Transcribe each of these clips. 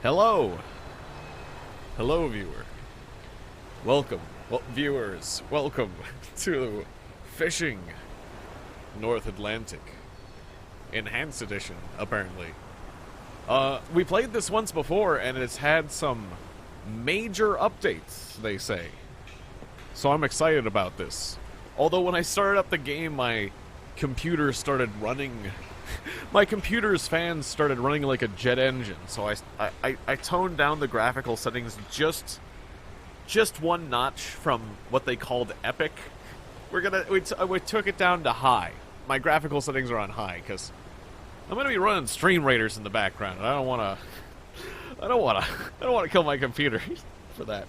Hello! Hello, viewer. Welcome, viewers. Welcome to Fishing North Atlantic. Enhanced Edition, apparently. We played this once before, and it's had some major updates, they say. So I'm excited about this. Although when I started up the game, my computer started running... my computer's fans started running like a jet engine, so I toned down the graphical settings just one notch from what they called epic. We took it down to high. My graphical settings are on high because I'm gonna be running Stream Raiders in the background, and I don't wanna kill my computer for that.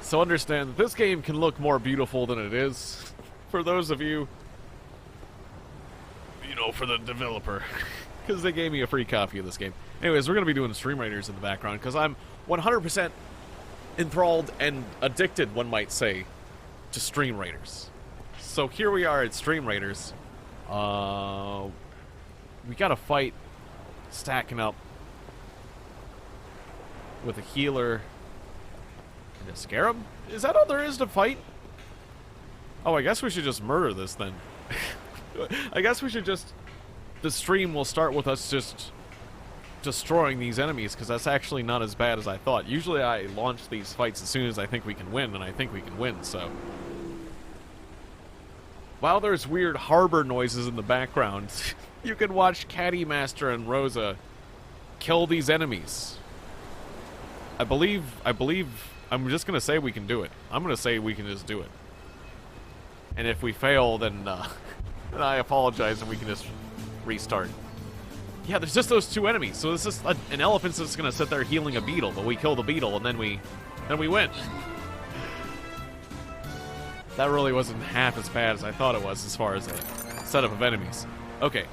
So understand that this game can look more beautiful than it is. For those of you, for the developer, because they gave me a free copy of this game. Anyways, we're going to be doing Stream Raiders in the background, because I'm 100% enthralled and addicted, one might say, to Stream Raiders. So here we are at Stream Raiders. We got a fight stacking up with a healer and a scarab. Is that all there is to fight? Oh, I guess we should just murder this then. I guess we should just... The stream will start with us just destroying these enemies, because that's actually not as bad as I thought. Usually I launch these fights as soon as I think we can win, and I think we can win, so... While there's weird harbor noises in the background, you can watch Caddy Master and Rosa kill these enemies. I believe... I'm just gonna say we can do it. I'm gonna say we can just do it. And if we fail, then I apologize, and we can just restart. Yeah, there's just those two enemies. So this is an elephant's just gonna sit there healing a beetle, but we kill the beetle, and then we win. That really wasn't half as bad as I thought it was as far as a setup of enemies. Okay.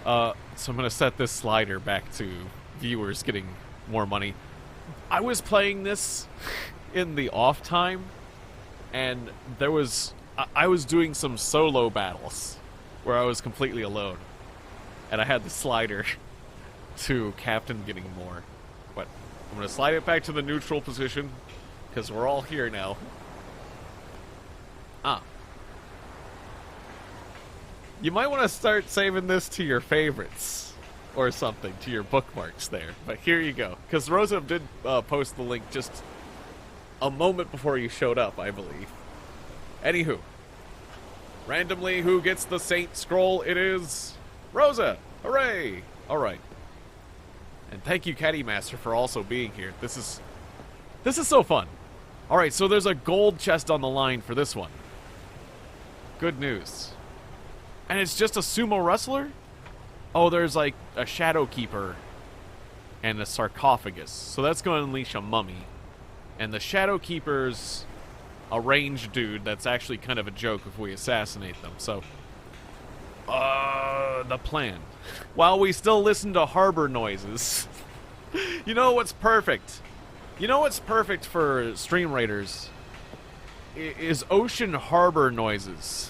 So I'm gonna set this slider back to viewers getting more money. I was playing this in the off time, and there was... I was doing some solo battles where I was completely alone, and I had the slider to Captain getting more. But I'm going to slide it back to the neutral position because we're all here now. You might want to start saving this to your favorites or something, to your bookmarks there. But here you go, because Rosa did post the link just a moment before you showed up, I believe. Anywho, randomly, who gets the Saint Scroll? It is Rosa! Hooray! Alright. And thank you, Caddy Master, for also being here. This is so fun. Alright, so there's a gold chest on the line for this one. Good news. And it's just a sumo wrestler? Oh, there's like a Shadow Keeper and a sarcophagus. So that's going to unleash a mummy. And the Shadow Keeper's a ranged dude that's actually kind of a joke if we assassinate them. So, the plan. While we still listen to harbor noises. You know what's perfect? You know what's perfect for Stream Raiders? Is ocean harbor noises.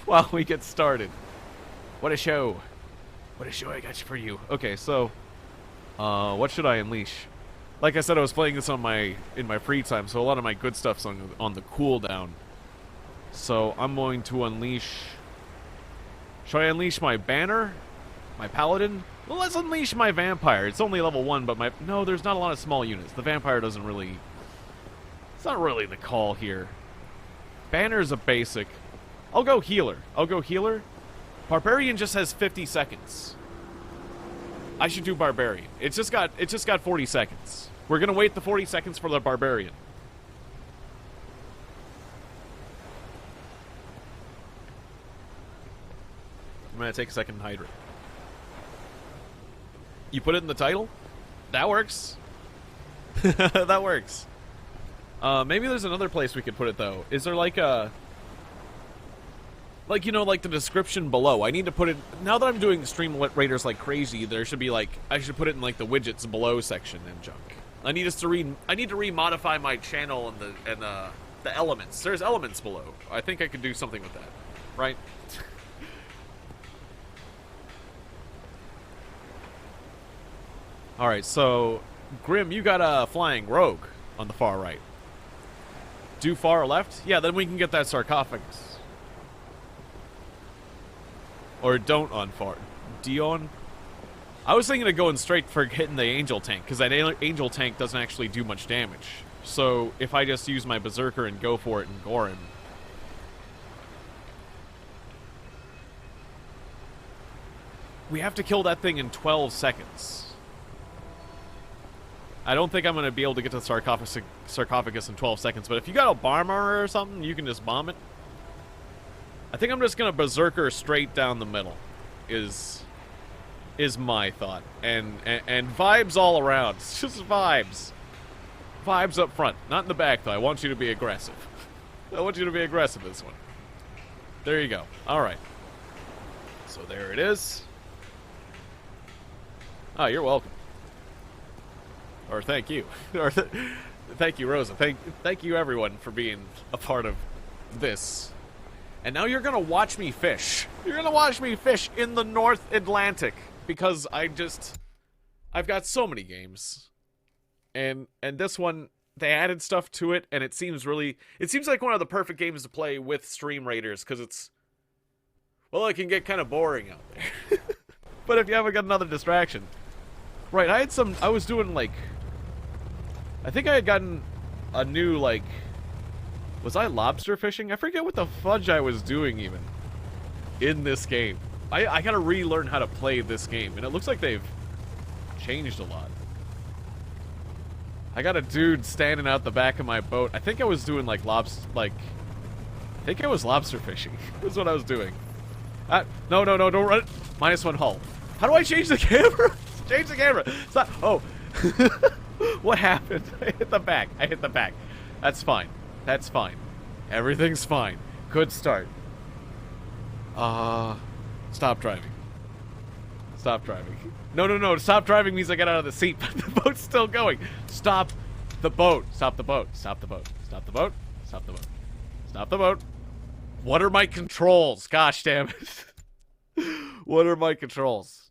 While we get started. What a show. What a show I got for you. Okay, so, what should I unleash? Like I said, I was playing this in my free time, so a lot of my good stuff's on the cooldown. So I'm going to unleash... Should I unleash my banner? My paladin? Well, let's unleash my vampire. It's only level 1, but no, there's not a lot of small units. The vampire doesn't really... It's not really the call here. Banner's a basic. I'll go healer. Barbarian just has 50 seconds. I should do Barbarian. It's just got 40 seconds. We're gonna wait the 40 seconds for the Barbarian. I'm gonna take a second and hydrate. You put it in the title? That works. That works. Maybe there's another place we could put it, though. Is there like a... Like, like the description below. I need to put it... Now that I'm doing Stream Raiders like crazy, there should be like... I should put it in like the widgets below section and junk. I need to remodify my channel and the elements. There's elements below. I think I could do something with that. Right? Alright, so, Grim, you got a flying rogue on the far right. Do far left? Yeah, then we can get that sarcophagus. Or don't on far. Dion? I was thinking of going straight for hitting the angel tank, because that angel tank doesn't actually do much damage. So, if I just use my berserker and go for it and gore him. We have to kill that thing in 12 seconds. I don't think I'm going to be able to get to the sarcophagus in 12 seconds, but if you got a bomber or something, you can just bomb it. I think I'm just going to berserker straight down the middle, is my thought. And vibes all around. It's just vibes. Vibes up front. Not in the back, though. I want you to be aggressive. I want you to be aggressive this one. There you go. Alright. So there it is. Oh, you're welcome. Or thank you. Or thank you, Rosa. Thank you, everyone, for being a part of this. And now you're gonna watch me fish. You're gonna watch me fish in the North Atlantic. Because I've got so many games. And this one, they added stuff to it, and it seems like one of the perfect games to play with Stream Raiders, because it's, well, it can get kind of boring out there. But if you haven't got another distraction. Right, I was doing, like, I think I had gotten a new, like, was I lobster fishing? I forget what the fudge I was doing, even, in this game. I gotta relearn how to play this game, and it looks like they've changed a lot. I got a dude standing out the back of my boat. I think I was doing, like, I think I was lobster fishing. That's what I was doing. No, don't run it. -1 hull. How do I change the camera? Change the camera. Stop. Oh. What happened? I hit the back. That's fine. That's fine. Everything's fine. Good start. Stop driving. Stop driving. No. Stop driving means I get out of the seat, but the boat's still going. Stop the boat. Stop the boat. Stop the boat. Stop the boat. Stop the boat. Stop the boat. What are my controls? Gosh damn it. What are my controls?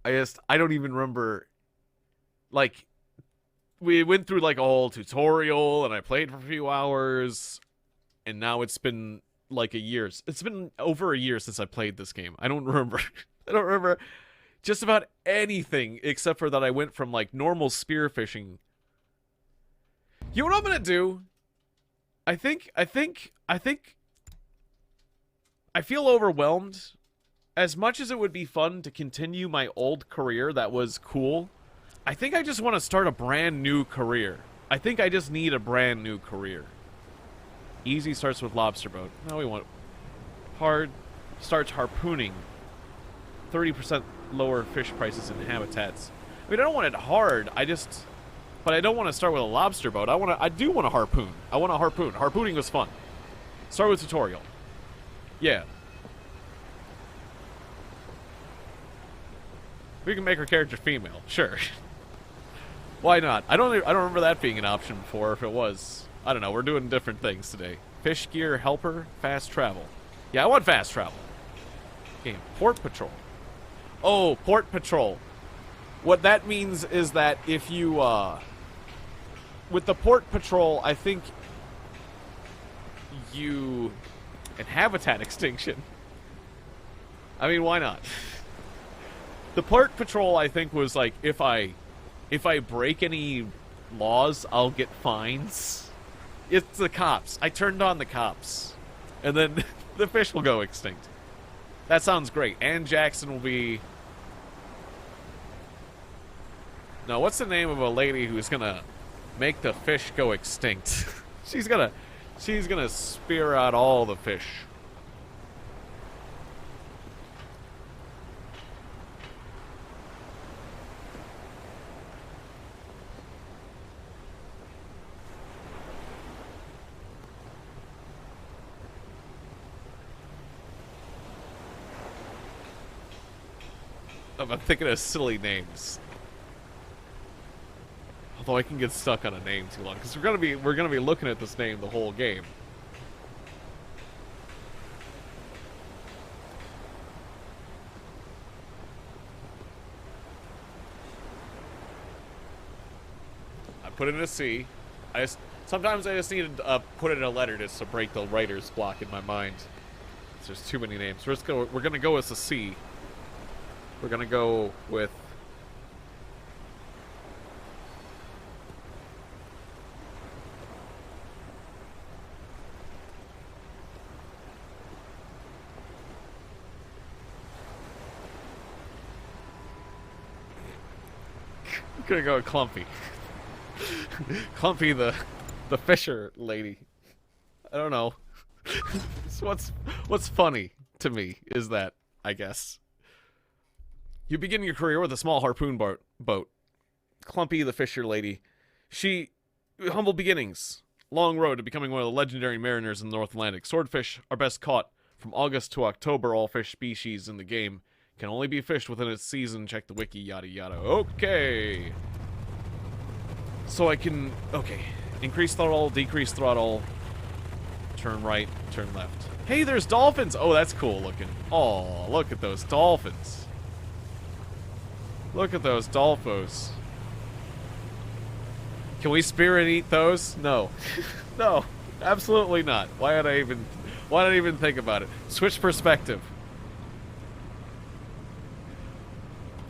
I don't even remember. Like, we went through like a whole tutorial, and I played for a few hours, and now it's been like a year. It's been over a year since I played this game. I don't remember. I don't remember just about anything except for that I went from like normal spearfishing. You know what I'm gonna do? I feel overwhelmed. As much as it would be fun to continue my old career that was cool, I think I just want to start a brand new career. I think I just need a brand new career. Easy starts with lobster boat. Now we want hard starts harpooning. 30% lower fish prices in habitats. I mean, I don't want it hard. But I don't want to start with a lobster boat. I do want to harpoon. I want to harpoon. Harpooning was fun. Start with tutorial. Yeah. We can make our character female. Sure. Why not? I don't remember that being an option before. If it was, I don't know. We're doing different things today. Fish gear helper, fast travel. Yeah, I want fast travel. Okay, port patrol. Oh, port patrol. What that means is that if you with the port patrol, I think and habitat extinction. I mean, why not? The port patrol, I think, was like, if I break any laws, I'll get fines. It's the cops. I turned on the cops. And then the fish will go extinct. That sounds great. Ann Jackson will be... No, what's the name of a lady who's gonna make the fish go extinct? She's gonna spear out all the fish. I'm thinking of silly names. Although I can get stuck on a name too long, because we're gonna be looking at this name the whole game. Put it in a C. Sometimes I just need to put it in a letter just to break the writer's block in my mind. There's too many names. We're gonna go with a C. We're gonna go with. I'm gonna go with Clumpy. Clumpy, the fisher lady. I don't know. What's funny to me is that, I guess. You begin your career with a small harpoon boat. Clumpy, the fisher lady. Humble beginnings. Long road to becoming one of the legendary mariners in the North Atlantic. Swordfish are best caught from August to October. All fish species in the game can only be fished within its season. Check the wiki, yada yada. Okay. So I can, increase throttle, decrease throttle, turn right, turn left. Hey, there's dolphins! Oh, that's cool looking. Oh, look at those dolphins. Look at those dolphos. Can we spear and eat those? No. No, absolutely not. Why did I even think about it? Switch perspective.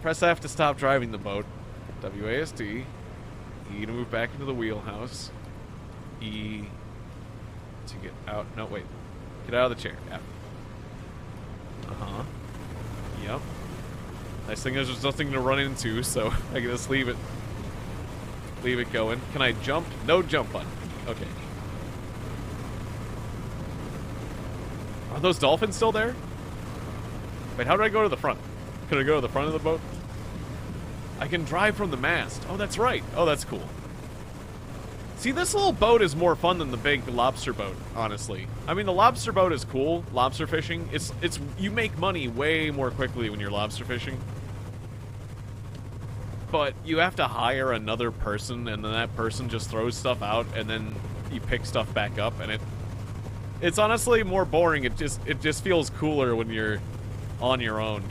Press F to stop driving the boat. WASD. E to move back into the wheelhouse. E to get out. No, wait. Get out of the chair. F. Uh-huh. Yep. Nice thing is there's nothing to run into, so I can just leave it going. Can I jump? No jump button. Okay. Are those dolphins still there? Wait, how do I go to the front? Can I go to the front of the boat? I can drive from the mast. Oh, that's right. Oh, that's cool. See, this little boat is more fun than the big lobster boat, honestly. I mean, the lobster boat is cool, lobster fishing. You make money way more quickly when you're lobster fishing. But you have to hire another person, and then that person just throws stuff out, and then you pick stuff back up, and it's honestly more boring. It just feels cooler when you're on your own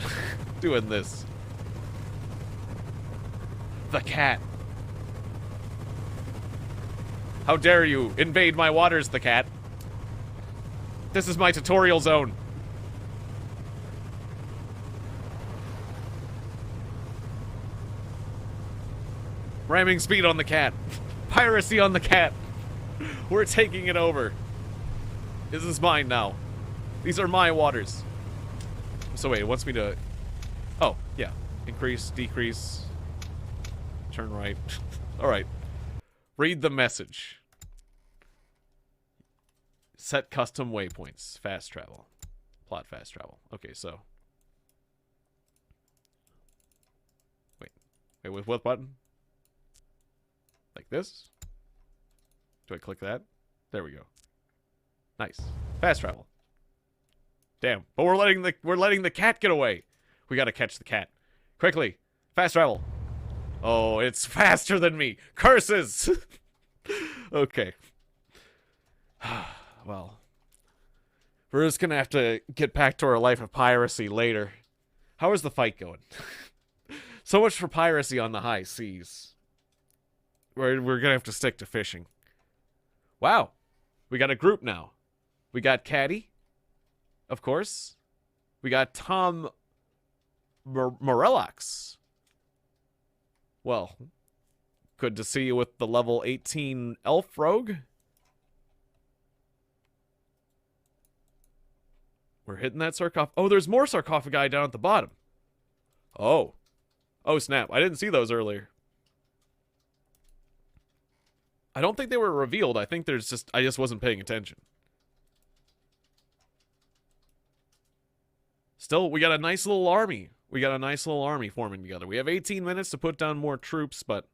doing this. The cat. How dare you invade my waters, the cat. This is my tutorial zone. Ramming speed on the cat. Piracy on the cat. We're taking it over. This is mine now. These are my waters. So wait, it wants me to... Oh, yeah. Increase, decrease... Turn right. Alright. Read the message. Set custom waypoints. Fast travel. Plot fast travel. Okay, so. Wait, with what button? Like this? Do I click that? There we go. Nice. Fast travel. Damn. But we're letting the cat get away. We gotta catch the cat. Quickly. Fast travel. Oh, it's faster than me. Curses! Okay. Well. We're just gonna have to get back to our life of piracy later. How is the fight going? So much for piracy on the high seas. We're gonna have to stick to fishing. Wow. We got a group now. We got Caddy. Of course. We got Tom Morellox. Well, good to see you with the level 18 elf rogue. We're hitting that sarcophagus. Oh, there's more sarcophagi down at the bottom. Oh. Oh, snap. I didn't see those earlier. I don't think they were revealed. I think I just wasn't paying attention. Still, we got a nice little army. We got a nice little army forming together. We have 18 minutes to put down more troops, but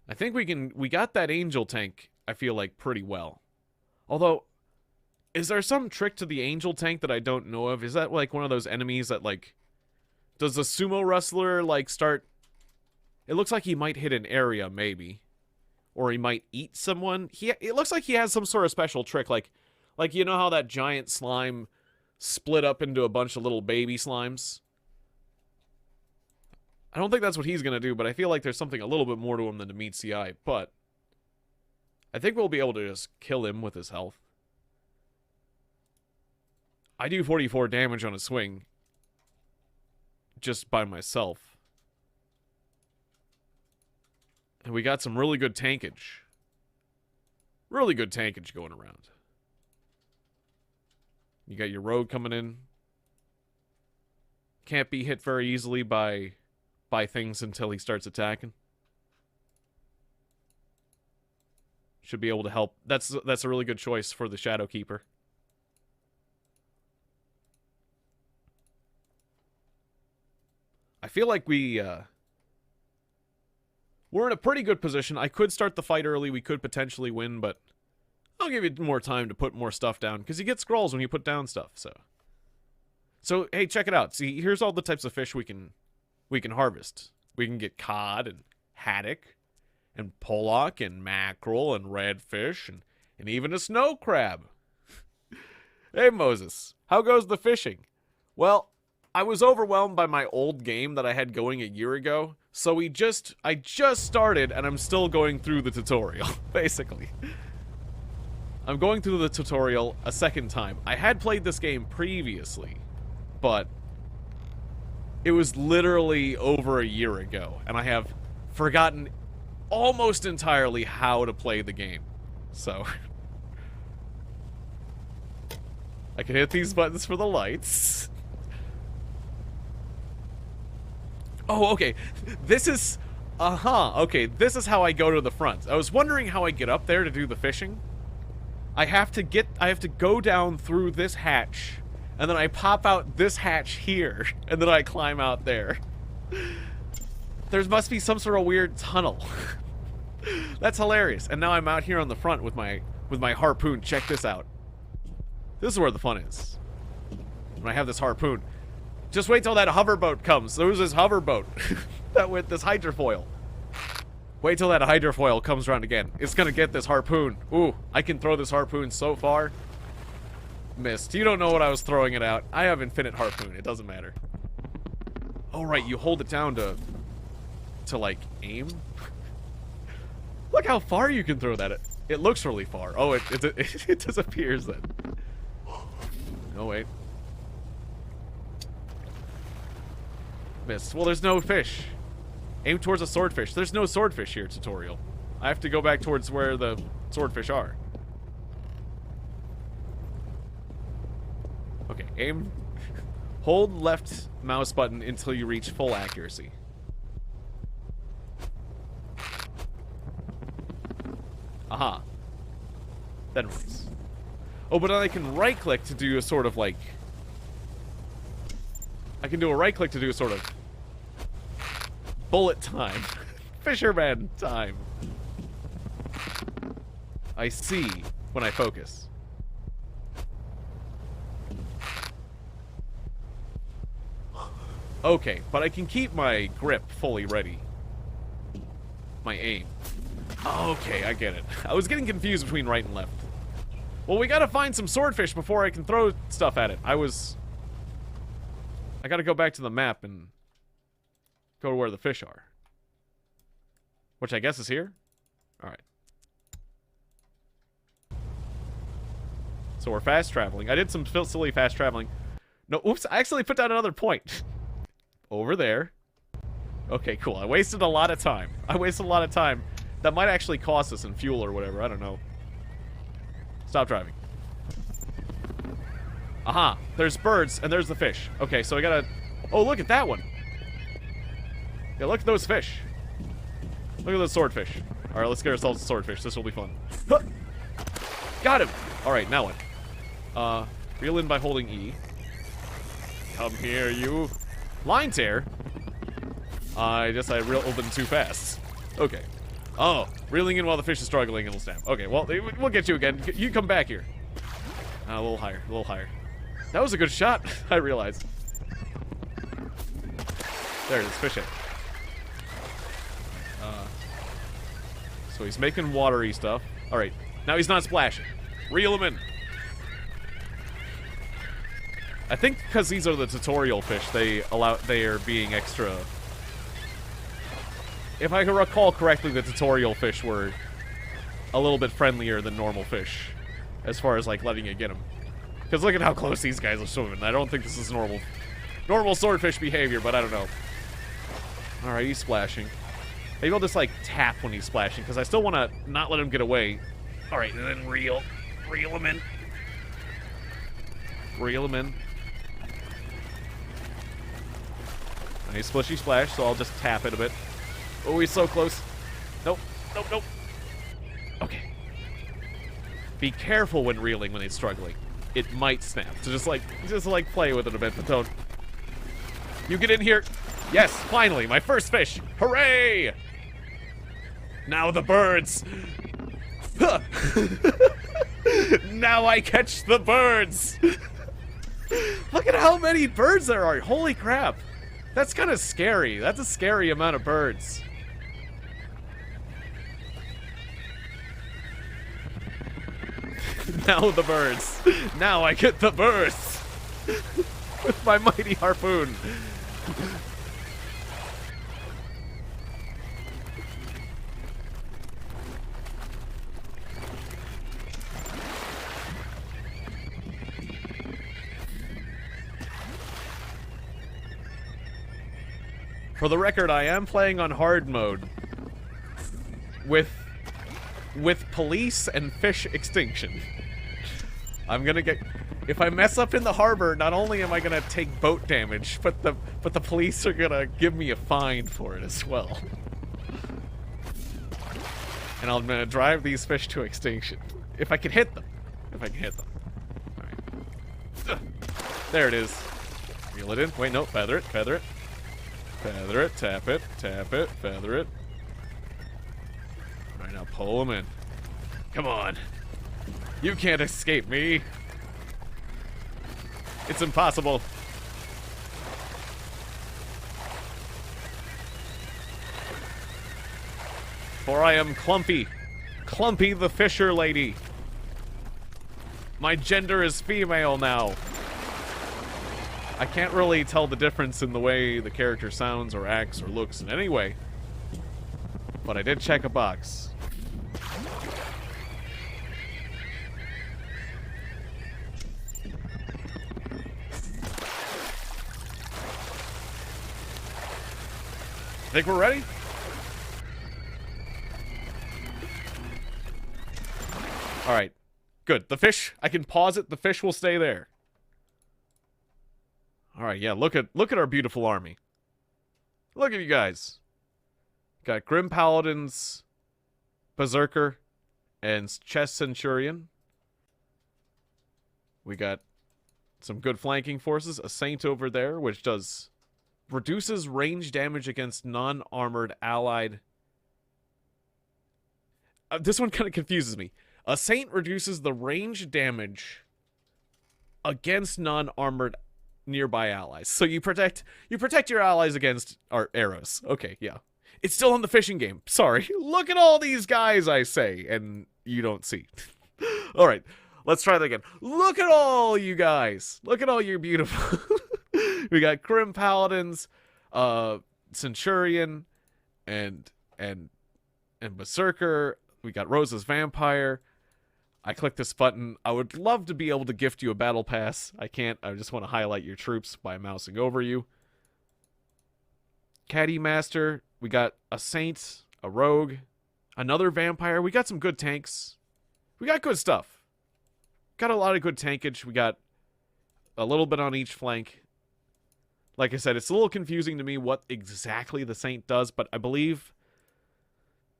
I think we got that angel tank, I feel like, pretty well. Although, is there some trick to the angel tank that I don't know of? Is that like one of those enemies that, like, does the sumo wrestler, like, start... It looks like he might hit an area, maybe. Or he might eat someone. It looks like he has some sort of special trick, like you know how that giant slime split up into a bunch of little baby slimes? I don't think that's what he's going to do, but I feel like there's something a little bit more to him than to meet CI. But I think we'll be able to just kill him with his health. I do 44 damage on a swing just by myself. And we got some really good tankage. Really good tankage going around. You got your rogue coming in. Can't be hit very easily by things until he starts attacking. Should be able to help. That's a really good choice for the Shadow Keeper. I feel like we're in a pretty good position. I could start the fight early. We could potentially win, but I'll give you more time to put more stuff down, because you get scrolls when you put down stuff. So hey, check it out. See, here's all the types of fish we can harvest. We can get cod and haddock and pollock and mackerel and redfish and even a snow crab. Hey Moses, how goes the fishing? Well, I was overwhelmed by my old game that I had going a year ago, so I just started and I'm still going through the tutorial, basically. I'm going through the tutorial a second time. I had played this game previously, but it was literally over a year ago, and I have forgotten almost entirely how to play the game. So I can hit these buttons for the lights. Oh, okay. This is... okay, this is how I go to the front. I was wondering how I get up there to do the fishing. I have to go down through this hatch, and then I pop out this hatch here, and then I climb out there. There must be some sort of weird tunnel. That's hilarious. And now I'm out here on the front with my harpoon. Check this out. This is where the fun is. When I have this harpoon. Just wait till that hoverboat comes. There was this hoverboat that with this hydrofoil. Wait till that hydrofoil comes around again. It's gonna get this harpoon. Ooh, I can throw this harpoon so far. Missed. You don't know what I was throwing it out. I have infinite harpoon. It doesn't matter. Oh, right. You hold it down to like, aim? Look how far you can throw that. It looks really far. Oh, it disappears then. Oh, wait. Missed. Well, there's no fish. Aim towards a swordfish. There's no swordfish here, tutorial. I have to go back towards where the swordfish are. Okay, aim. Hold left mouse button until you reach full accuracy. Aha. Then release. Oh, but then I can right click to do a sort of like... I can do a right click to do a sort of bullet time. Fisherman time. I see when I focus. Okay, but I can keep my grip fully ready. My aim. Okay, I get it. I was getting confused between right and left. Well, we gotta find some swordfish before I can throw stuff at it. I gotta go back to the map and go to where the fish are. Which I guess is here? Alright. So we're fast traveling. I did some silly fast traveling. No, oops, I actually put down another point. Over there. Okay, cool. I wasted a lot of time. That might actually cost us in fuel or whatever. I don't know. Stop driving. Aha. There's birds, and there's the fish. Okay, so I gotta... Oh, look at that one. Yeah, look at those fish. Look at those swordfish. Alright, let's get ourselves a swordfish. This will be fun. Huh! Got him! Alright, now what? Reel in by holding E. Come here, you. Line tear? I guess I reeled in too fast. Okay. Oh, reeling in while the fish is struggling, it'll snap. Okay, well, we'll get you again. You come back here. A little higher, a little higher. That was a good shot, I realized. There it is, fish it. So he's making watery stuff. Alright, now he's not splashing. Reel him in. I think because these are the tutorial fish, they are being extra If I can recall correctly, the tutorial fish were a little bit friendlier than normal fish, as far as, like, letting you get them. Because look at how close these guys are swimming. I don't think this is normal swordfish behavior, but I don't know. Alright, he's splashing. Maybe I'll just, like, tap when he's splashing, because I still want to not let him get away. Alright, and then reel him in. Reel him in. Nice splishy splash, so I'll just tap it a bit. Oh, he's so close. Nope, nope, nope. Okay. Be careful when reeling when he's struggling. It might snap. So just like play with it a bit, but don't. You get in here. Yes, finally, my first fish. Hooray! Now the birds. Now I catch the birds. Look at how many birds there are. Holy crap. That's kind of scary. That's a scary amount of birds. Now the birds. Now I get the birds. With my mighty harpoon. For the record, I am playing on hard mode with police and fish extinction. I'm gonna get, if I mess up in the harbor, not only am I gonna take boat damage, but the police are gonna give me a fine for it as well. And I'm gonna drive these fish to extinction. If I can hit them. If I can hit them. Alright. There it is. Reel it in. Wait, no, feather it, feather it. Feather it, tap it, feather it. Alright, now pull them in. Come on. You can't escape me. It's impossible. For I am Clumpy. Clumpy the Fisher Lady. My gender is female now. I can't really tell the difference in the way the character sounds or acts or looks in any way. But I did check a box. Think we're ready? Alright. Good. The fish, I can pause it. The fish will stay there. Alright, yeah, look at our beautiful army. Look at you guys. Got Grim Paladins, Berserker, and Chess Centurion. We got some good flanking forces. A Saint over there, which reduces range damage against non-armored allied. This one kind of confuses me. A Saint reduces the range damage against non-armored nearby allies. So you protect your allies against our arrows. Okay, yeah. It's still in the fishing game. Sorry. Look at all these guys, I say, and you don't see. All right, let's try that again. Look at all you guys. Look at all you beautiful. We got Grim Paladins, Centurion, and Berserker. We got Rosa's Vampire. I click this button. I would love to be able to gift you a battle pass. I can't. I just want to highlight your troops by mousing over you. Caddy Master. We got a Saint, a Rogue, another Vampire. We got some good tanks. We got good stuff. Got a lot of good tankage. We got a little bit on each flank. Like I said, it's a little confusing to me what exactly the Saint does, but I believe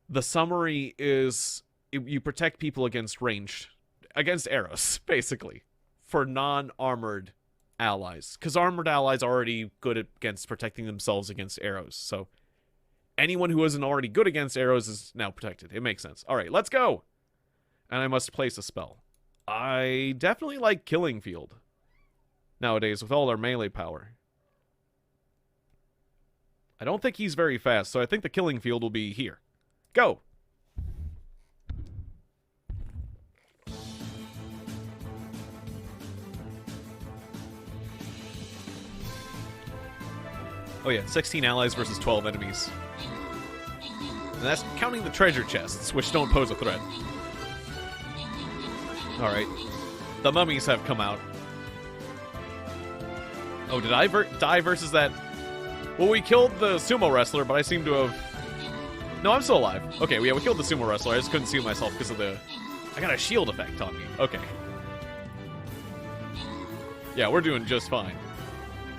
the summary is you protect people against arrows, basically, for non-armored allies. Because armored allies are already good against protecting themselves against arrows, so anyone who isn't already good against arrows is now protected. It makes sense. Alright, let's go! And I must place a spell. I definitely like Killing Field nowadays with all their melee power. I don't think he's very fast, so I think the Killing Field will be here. Go! Oh yeah, 16 allies versus 12 enemies. And that's counting the treasure chests, which don't pose a threat. Alright. The mummies have come out. Oh, did I die versus that? Well, we killed the sumo wrestler, but I seem to have... No, I'm still alive. Okay, yeah, we killed the sumo wrestler. I just couldn't see myself because of the... I got a shield effect on me. Okay. Yeah, we're doing just fine.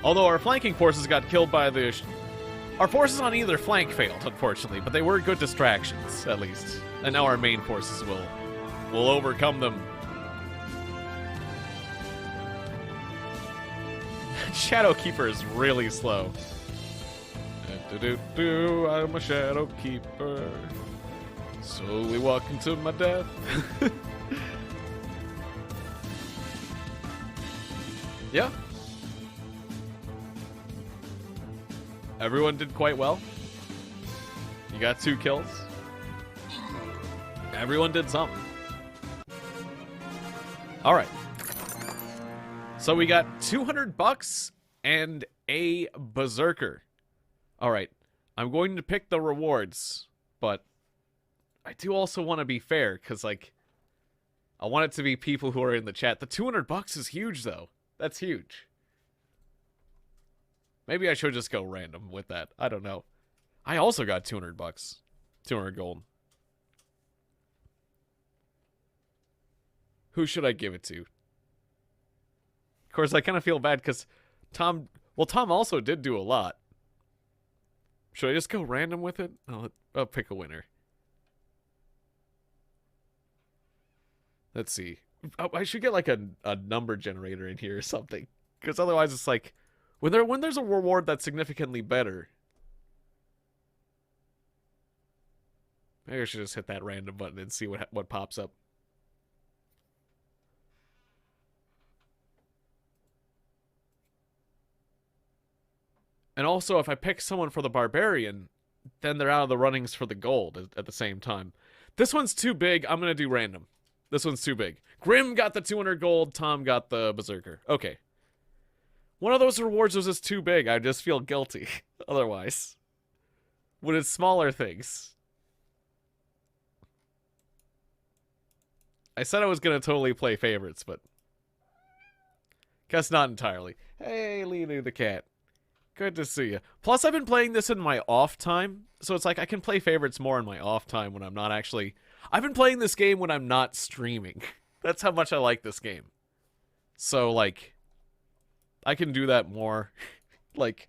Although our flanking forces got killed by the... Our forces on either flank failed, unfortunately, but they were good distractions, at least. And now our main forces will overcome them. Shadow Keeper is really slow. I'm a Shadow Keeper. Slowly walking to my death. Yeah. Everyone did quite well. You got 2 kills. Everyone did something. Alright. So we got $200 and a Berserker. Alright. I'm going to pick the rewards, but I do also want to be fair, because, like, I want it to be people who are in the chat. The $200 is huge, though. That's huge. Maybe I should just go random with that. I don't know. I also got $200. 200 gold. Who should I give it to? Of course, I kind of feel bad because Tom... Well, Tom also did do a lot. Should I just go random with it? I'll pick a winner. Let's see. I should get like a number generator in here or something. Because otherwise it's like... When there's a reward that's significantly better... Maybe I should just hit that random button and see what pops up. And also, if I pick someone for the Barbarian, then they're out of the runnings for the gold at the same time. This one's too big. I'm going to do random. This one's too big. Grim got the 200 gold. Tom got the Berserker. Okay. One of those rewards was just too big. I just feel guilty otherwise. When it's smaller things. I said I was going to totally play favorites, but... guess not entirely. Hey, Lenu the cat. Good to see you. Plus, I've been playing this in my off time, so it's like I can play favorites more in my off time when I'm not actually... I've been playing this game when I'm not streaming. That's how much I like this game. So, like, I can do that more. Like,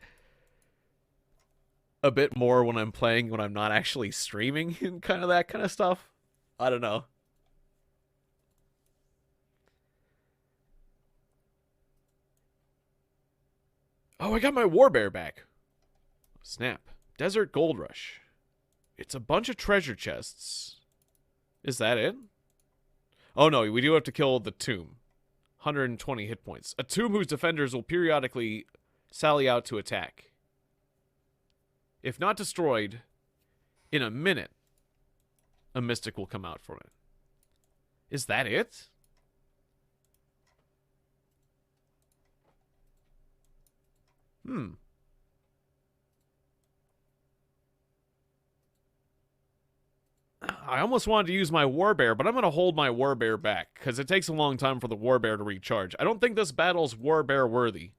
a bit more when I'm playing when I'm not actually streaming and kind of that kind of stuff. I don't know. Oh, I got my Warbear back. Snap. Desert Gold Rush. It's a bunch of treasure chests. Is that it? Oh no, we do have to kill the tomb. 120 hit points. A tomb whose defenders will periodically sally out to attack. If not destroyed, in a minute, a mystic will come out from it. Is that it? I almost wanted to use my Warbear, but I'm going to hold my Warbear back, because it takes a long time for the Warbear to recharge. I don't think this battle's Warbear worthy.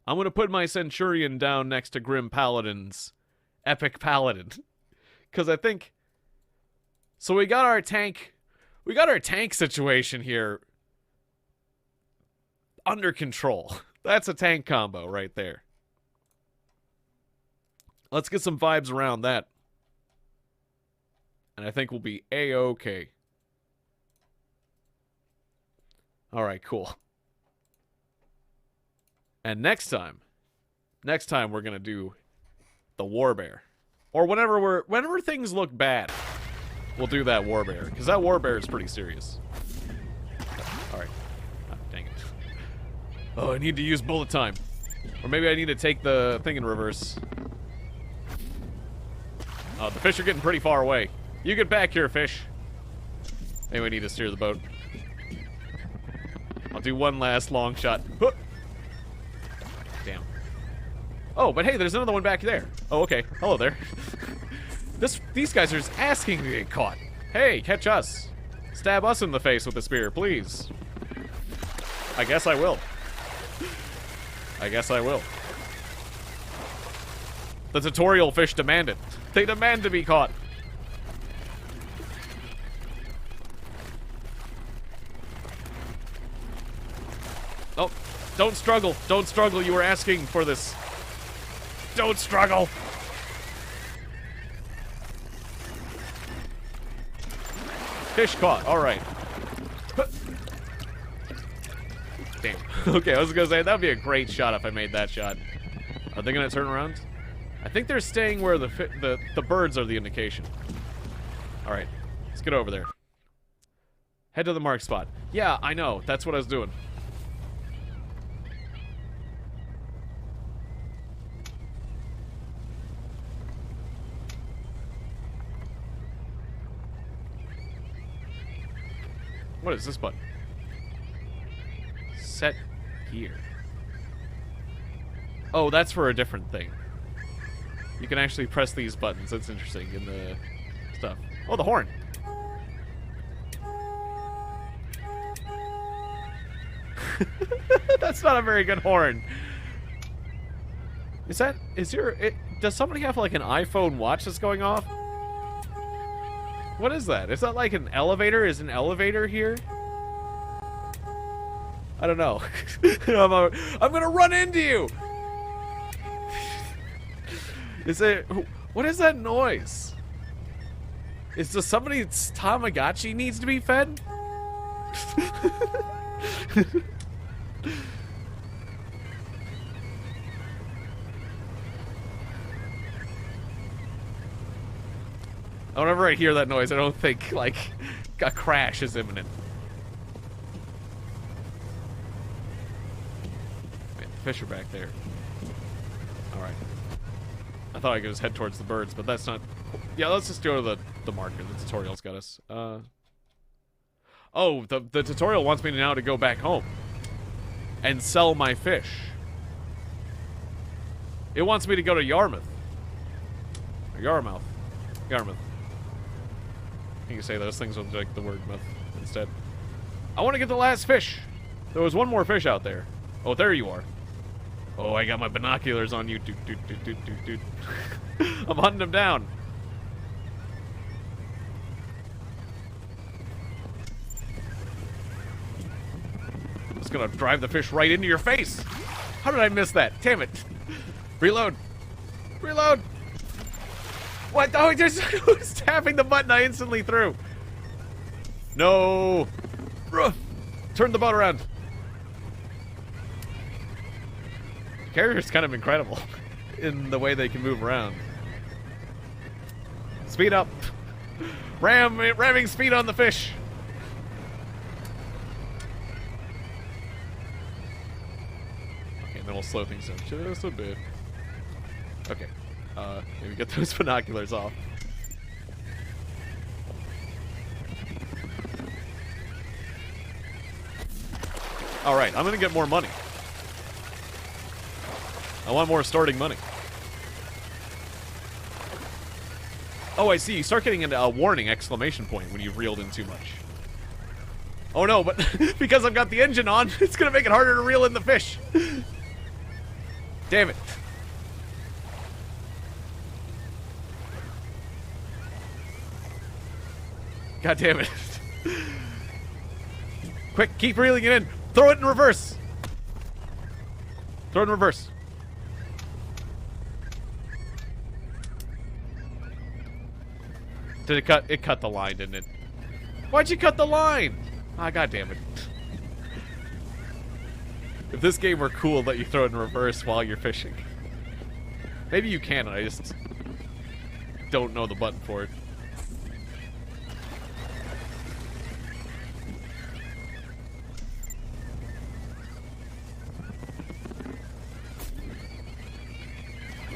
I'm going to put my Centurion down next to Grim Paladin's Epic Paladin. Because I think... So we got our tank... We got our tank situation here under control. That's a tank combo right there. Let's get some vibes around that. And I think we'll be A-okay. Alright, cool. And next time we're gonna do the Warbear. Or whenever things look bad, we'll do that Warbear. Because that Warbear is pretty serious. Alright. Oh, dang it. Oh, I need to use bullet time. Or maybe I need to take the thing in reverse. Oh, the fish are getting pretty far away. You get back here, fish. Maybe we need to steer the boat. I'll do one last long shot. Huh. Damn. Oh, but hey, there's another one back there. Oh, okay. Hello there. These guys are just asking to get caught. Hey, catch us. Stab us in the face with a spear, please. I guess I will. I guess I will. The tutorial fish demand it. They demand to be caught. Oh, don't struggle. Don't struggle. You were asking for this. Don't struggle. Fish caught. All right. Damn. Okay, I was gonna say that'd be a great shot if I made that shot. Are they gonna turn around? I think they're staying where the birds are the indication. All right, let's get over there. Head to the mark spot. Yeah, I know. That's what I was doing. What is this button? Set gear. Oh, that's for a different thing. You can actually press these buttons. That's interesting in the stuff. Oh, the horn. That's not a very good horn. Does somebody have like an iPhone watch that's going off? What is that? Is that like an elevator? Is an elevator here? I don't know. I'm gonna run into you! What is that noise? Does somebody's Tamagotchi needs to be fed? Whenever I hear that noise, I don't think, like, a crash is imminent. Man, the fish are back there. Alright. I thought I could just head towards the birds, but that's not... Yeah, let's just go to the marker. The tutorial's got us. Oh, the tutorial wants me now to go back home and sell my fish. It wants me to go to Yarmouth. Or Yarmouth. Yarmouth. You can say those things with like the word myth instead. I want to get the last fish. There was one more fish out there. Oh, there you are. Oh, I got my binoculars on you. Dude. I'm hunting him down. I'm just gonna drive the fish right into your face. How did I miss that? Damn it. Reload. Reload. What? Oh, just tapping the button I instantly threw. No. Turn the boat around. Carrier's kind of incredible in the way they can move around. Speed up. Ramming speed on the fish. Okay, then we'll slow things down just a bit. Okay. Maybe get those binoculars off. Alright, I'm gonna get more money. I want more starting money. Oh, I see. You start getting into a warning exclamation point when you've reeled in too much. Oh no, but because I've got the engine on, it's gonna make it harder to reel in the fish. Damn it. God damn it. Quick, keep reeling it in. Throw it in reverse. Throw it in reverse. Did it cut? It cut the line, didn't it? Why'd you cut the line? Ah, god damn it. If this game were cool, let you throw it in reverse while you're fishing. Maybe you can, I just don't know the button for it.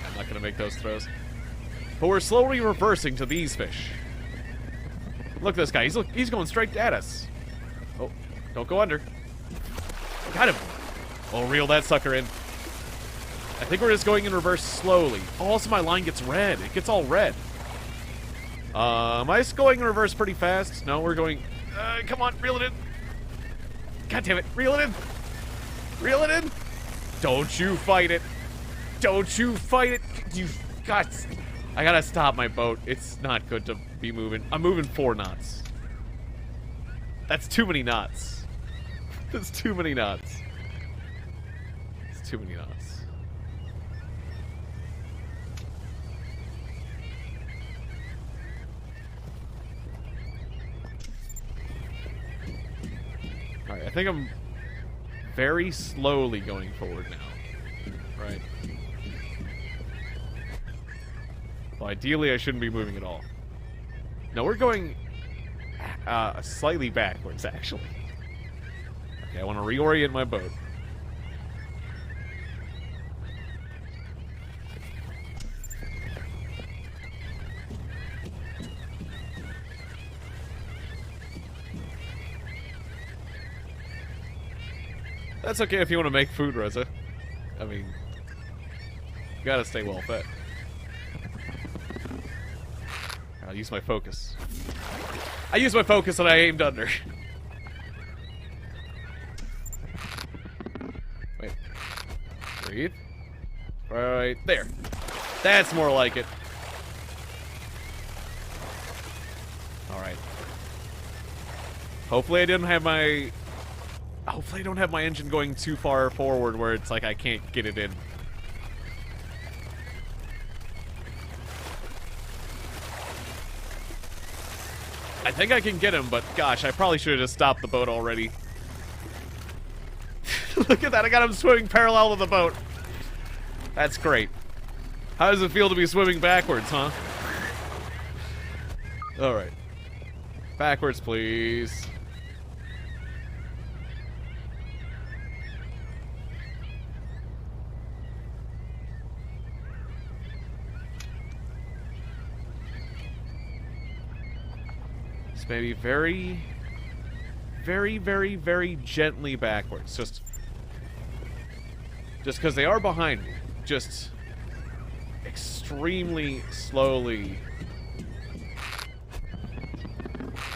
I'm not gonna make those throws. But we're slowly reversing to these fish. Look at this guy. He's going straight at us. Oh, don't go under. Got him. Oh, reel that sucker in. I think we're just going in reverse slowly. Oh, also my line gets red. It gets all red. Am I going in reverse pretty fast? No, we're going... come on, reel it in. God damn it, reel it in. Reel it in. Don't you fight it. Don't you fight it. You... God... I gotta stop my boat. It's not good to be moving. I'm moving 4 knots. That's too many knots. That's too many knots. It's too many knots. Alright, I think I'm very slowly going forward now. Right. Well, ideally I shouldn't be moving at all. No, we're going slightly backwards, actually. Okay, I want to reorient my boat. That's okay if you want to make food, Reza. I mean, you gotta stay well fed. I'll use my focus. I used my focus and I aimed under. Wait. Breathe. Right there. That's more like it. Alright. Hopefully I didn't have my... Hopefully I don't have my engine going too far forward where it's like I can't get it in. I think I can get him, but gosh, I probably should have just stopped the boat already. Look at that, I got him swimming parallel to the boat. That's great. How does it feel to be swimming backwards, huh? Alright. Backwards, please. Maybe very, very, very, very gently backwards. Just because they are behind me. Just extremely slowly.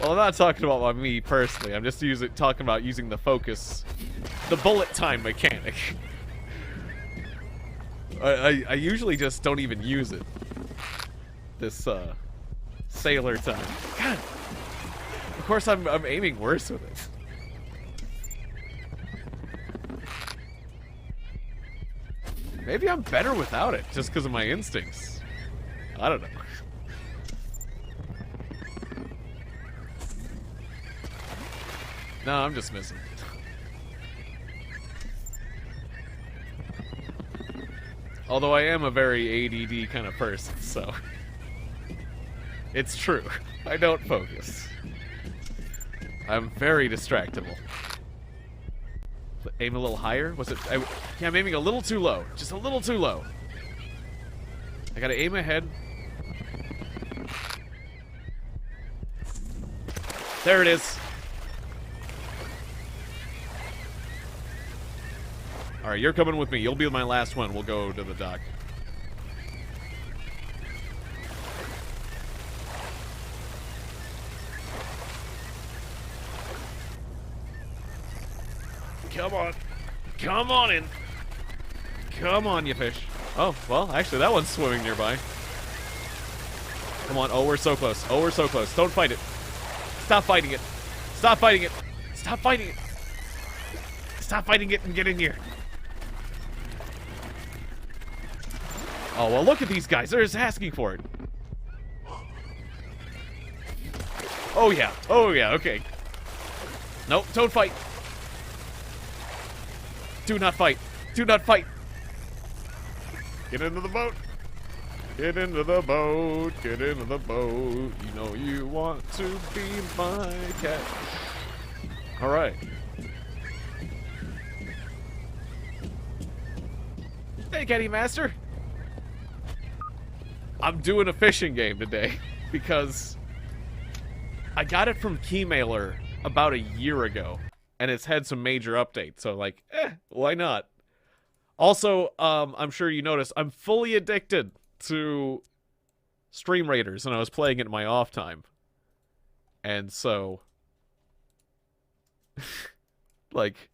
Well, I'm not talking about me personally. I'm just talking about using the focus, the bullet time mechanic. I usually just don't even use it. This sailor time. God. Of course, I'm aiming worse with it. Maybe I'm better without it, just because of my instincts. I don't know. No, I'm just missing. Although I am a very ADD kind of person, so... It's true. I don't focus. I'm very distractible. Aim a little higher? Was it... yeah, I'm aiming a little too low. Just a little too low. I gotta aim ahead. There it is. Alright, you're coming with me. You'll be my last one. We'll go to the dock. Come on. Come on in. Come on, you fish. Oh, well, actually, that one's swimming nearby. Come on. Oh, we're so close. Oh, we're so close. Don't fight it. Stop fighting it. Stop fighting it. Stop fighting it. Stop fighting it and get in here. Oh, well, look at these guys. They're just asking for it. Oh, yeah. Oh, yeah. Okay. Nope. Don't fight. Do not fight. Do not fight. Get into the boat. Get into the boat. Get into the boat. You know you want to be my cat. All right. Hey, Caddy Master. I'm doing a fishing game today because I got it from Keymailer about a year ago. And it's had some major updates, so like, why not? Also, I'm sure you noticed, I'm fully addicted to Stream Raiders, and I was playing it in my off time. And so, like,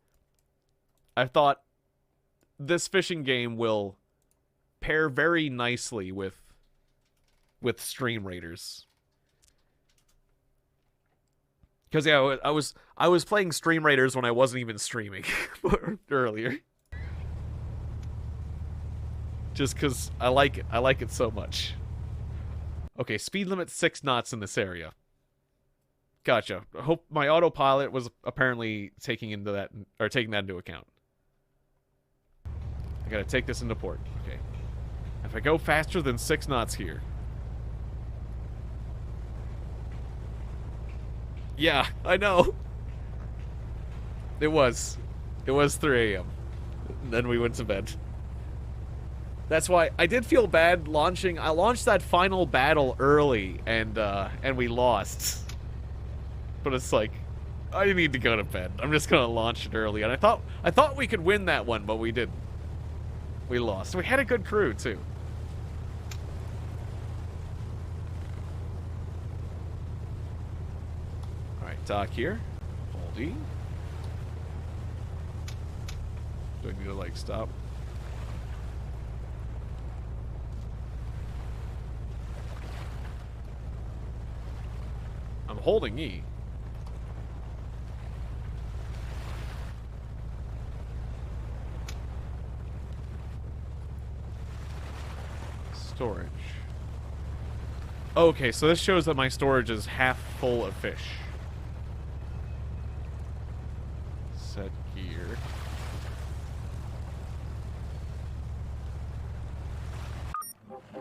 I thought this fishing game will pair very nicely with Stream Raiders. Because yeah, I was playing Stream Raiders when I wasn't even streaming earlier. Just because I like it so much. Okay, speed limit 6 knots in this area. Gotcha. I hope my autopilot was apparently taking that into account. I gotta take this into port. Okay. If I go faster than 6 knots here. Yeah, I know. It was 3 a.m. Then we went to bed. That's why I did feel bad launching. I launched that final battle early, and we lost. But it's like, I need to go to bed. I'm just gonna launch it early. And I thought we could win that one, but we didn't. We lost. We had a good crew too. All right, dock here. Hold E. Do I need to like stop? I'm holding E. Storage. Okay, so this shows that my storage is half full of fish. Set gear.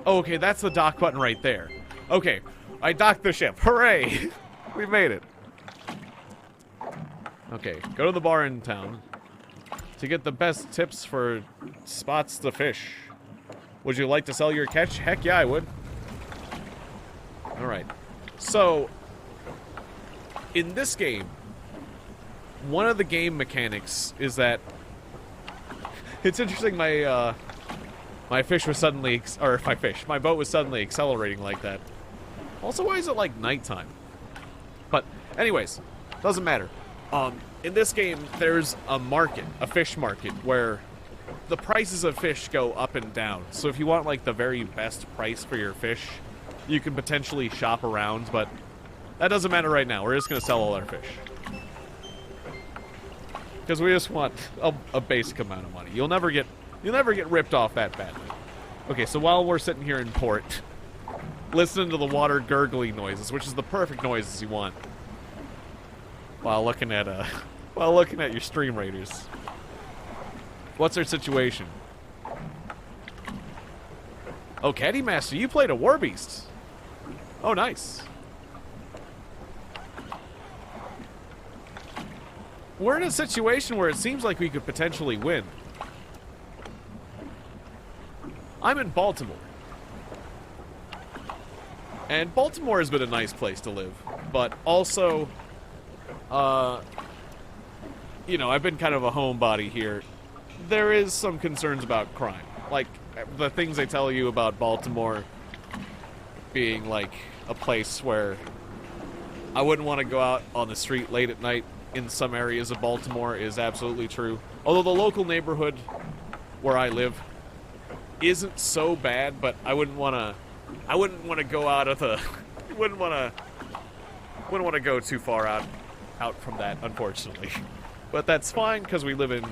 Okay, that's the dock button right there. Okay, I docked the ship. Hooray! We made it. Okay, go to the bar in town to get the best tips for spots to fish. Would you like to sell your catch? Heck yeah, I would. Alright. So, in this game, one of the game mechanics is that it's interesting my fish was suddenly, my boat was suddenly accelerating like that. Also, why is it like nighttime? But, anyways, doesn't matter. In this game, there's a market, a fish market, where the prices of fish go up and down. So if you want like the very best price for your fish, you can potentially shop around, but that doesn't matter right now. We're just gonna sell all our fish. Because we just want a basic amount of money. You'll never get ripped off that badly. Okay, so while we're sitting here in port, listening to the water gurgling noises, which is the perfect noises you want, while looking at your Stream Raiders. What's our situation? Oh, Caddy Master, you played a War Beast. Oh, nice. We're in a situation where it seems like we could potentially win. I'm in Baltimore. And Baltimore has been a nice place to live. But also, you know, I've been kind of a homebody here. There is some concerns about crime. Like, the things they tell you about Baltimore being, like, a place where I wouldn't want to go out on the street late at night in some areas of Baltimore is absolutely true. Although the local neighborhood where I live isn't so bad, but I wouldn't want to go out of the... wouldn't want to go too far out from that, unfortunately. But that's fine, because we live in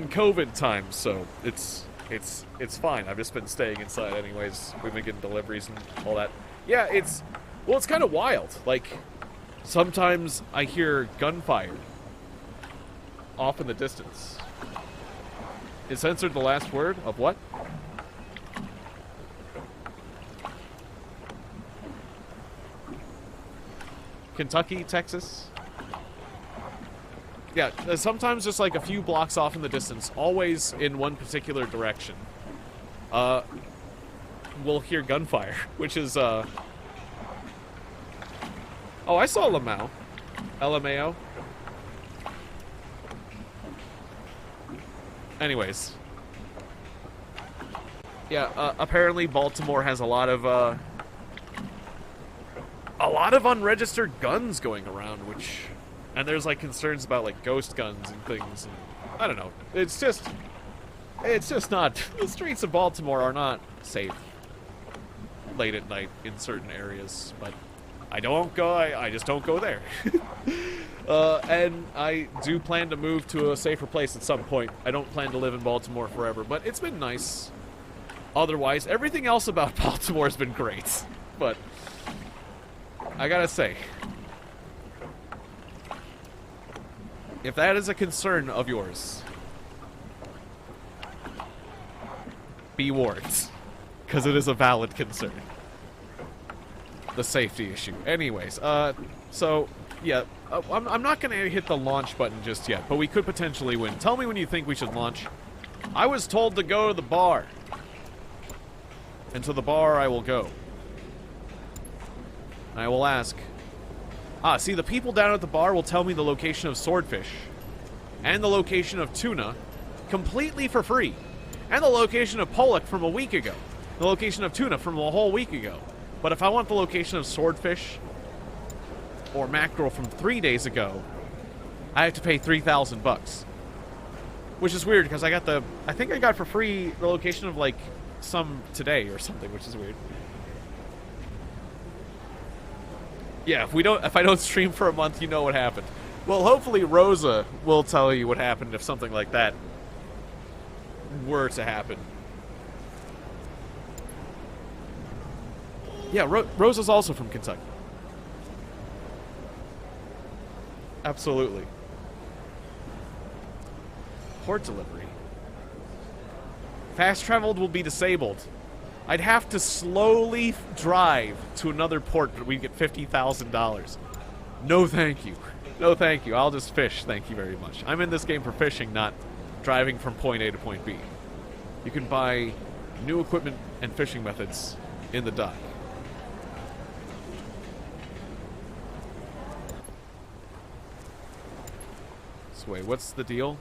COVID times, so it's fine. I've just been staying inside anyways. We've been getting deliveries and all that. Yeah, it's kind of wild. Like, sometimes I hear gunfire off in the distance. It censored the last word of what? Kentucky, Texas? Yeah, sometimes just like a few blocks off in the distance, always in one particular direction, we'll hear gunfire, which is, Oh, I saw LMAO. LMAO. Anyways. Yeah, apparently Baltimore has a lot of unregistered guns going around, and there's like concerns about like ghost guns and things. And, I don't know. It's just not. The streets of Baltimore are not safe late at night in certain areas, but I don't go. I just don't go there. And I do plan to move to a safer place at some point. I don't plan to live in Baltimore forever, but it's been nice. Otherwise, everything else about Baltimore has been great. But I gotta say, if that is a concern of yours, be warned, because it is a valid concern. The safety issue. Anyways, so, yeah, I'm not going to hit the launch button just yet, but we could potentially win. Tell me when you think we should launch. I was told to go to the bar. And to the bar I will go. I will ask. See, the people down at the bar will tell me the location of swordfish. And the location of tuna. Completely for free. And the location of pollock from a week ago. The location of tuna from a whole week ago. But if I want the location of swordfish or mackerel from 3 days ago, I have to pay $3,000. Which is weird, because I think I got for free the location of, like, some today or something, which is weird. Yeah, if I don't stream for a month, you know what happened. Well, hopefully Rosa will tell you what happened if something like that were to happen. Yeah, Rosa's also from Kentucky. Absolutely. Port delivery. Fast traveled will be disabled. I'd have to slowly drive to another port, but we'd get $50,000. No thank you. No thank you. I'll just fish, thank you very much. I'm in this game for fishing, not driving from point A to point B. You can buy new equipment and fishing methods in the dock. So wait, what's the deal?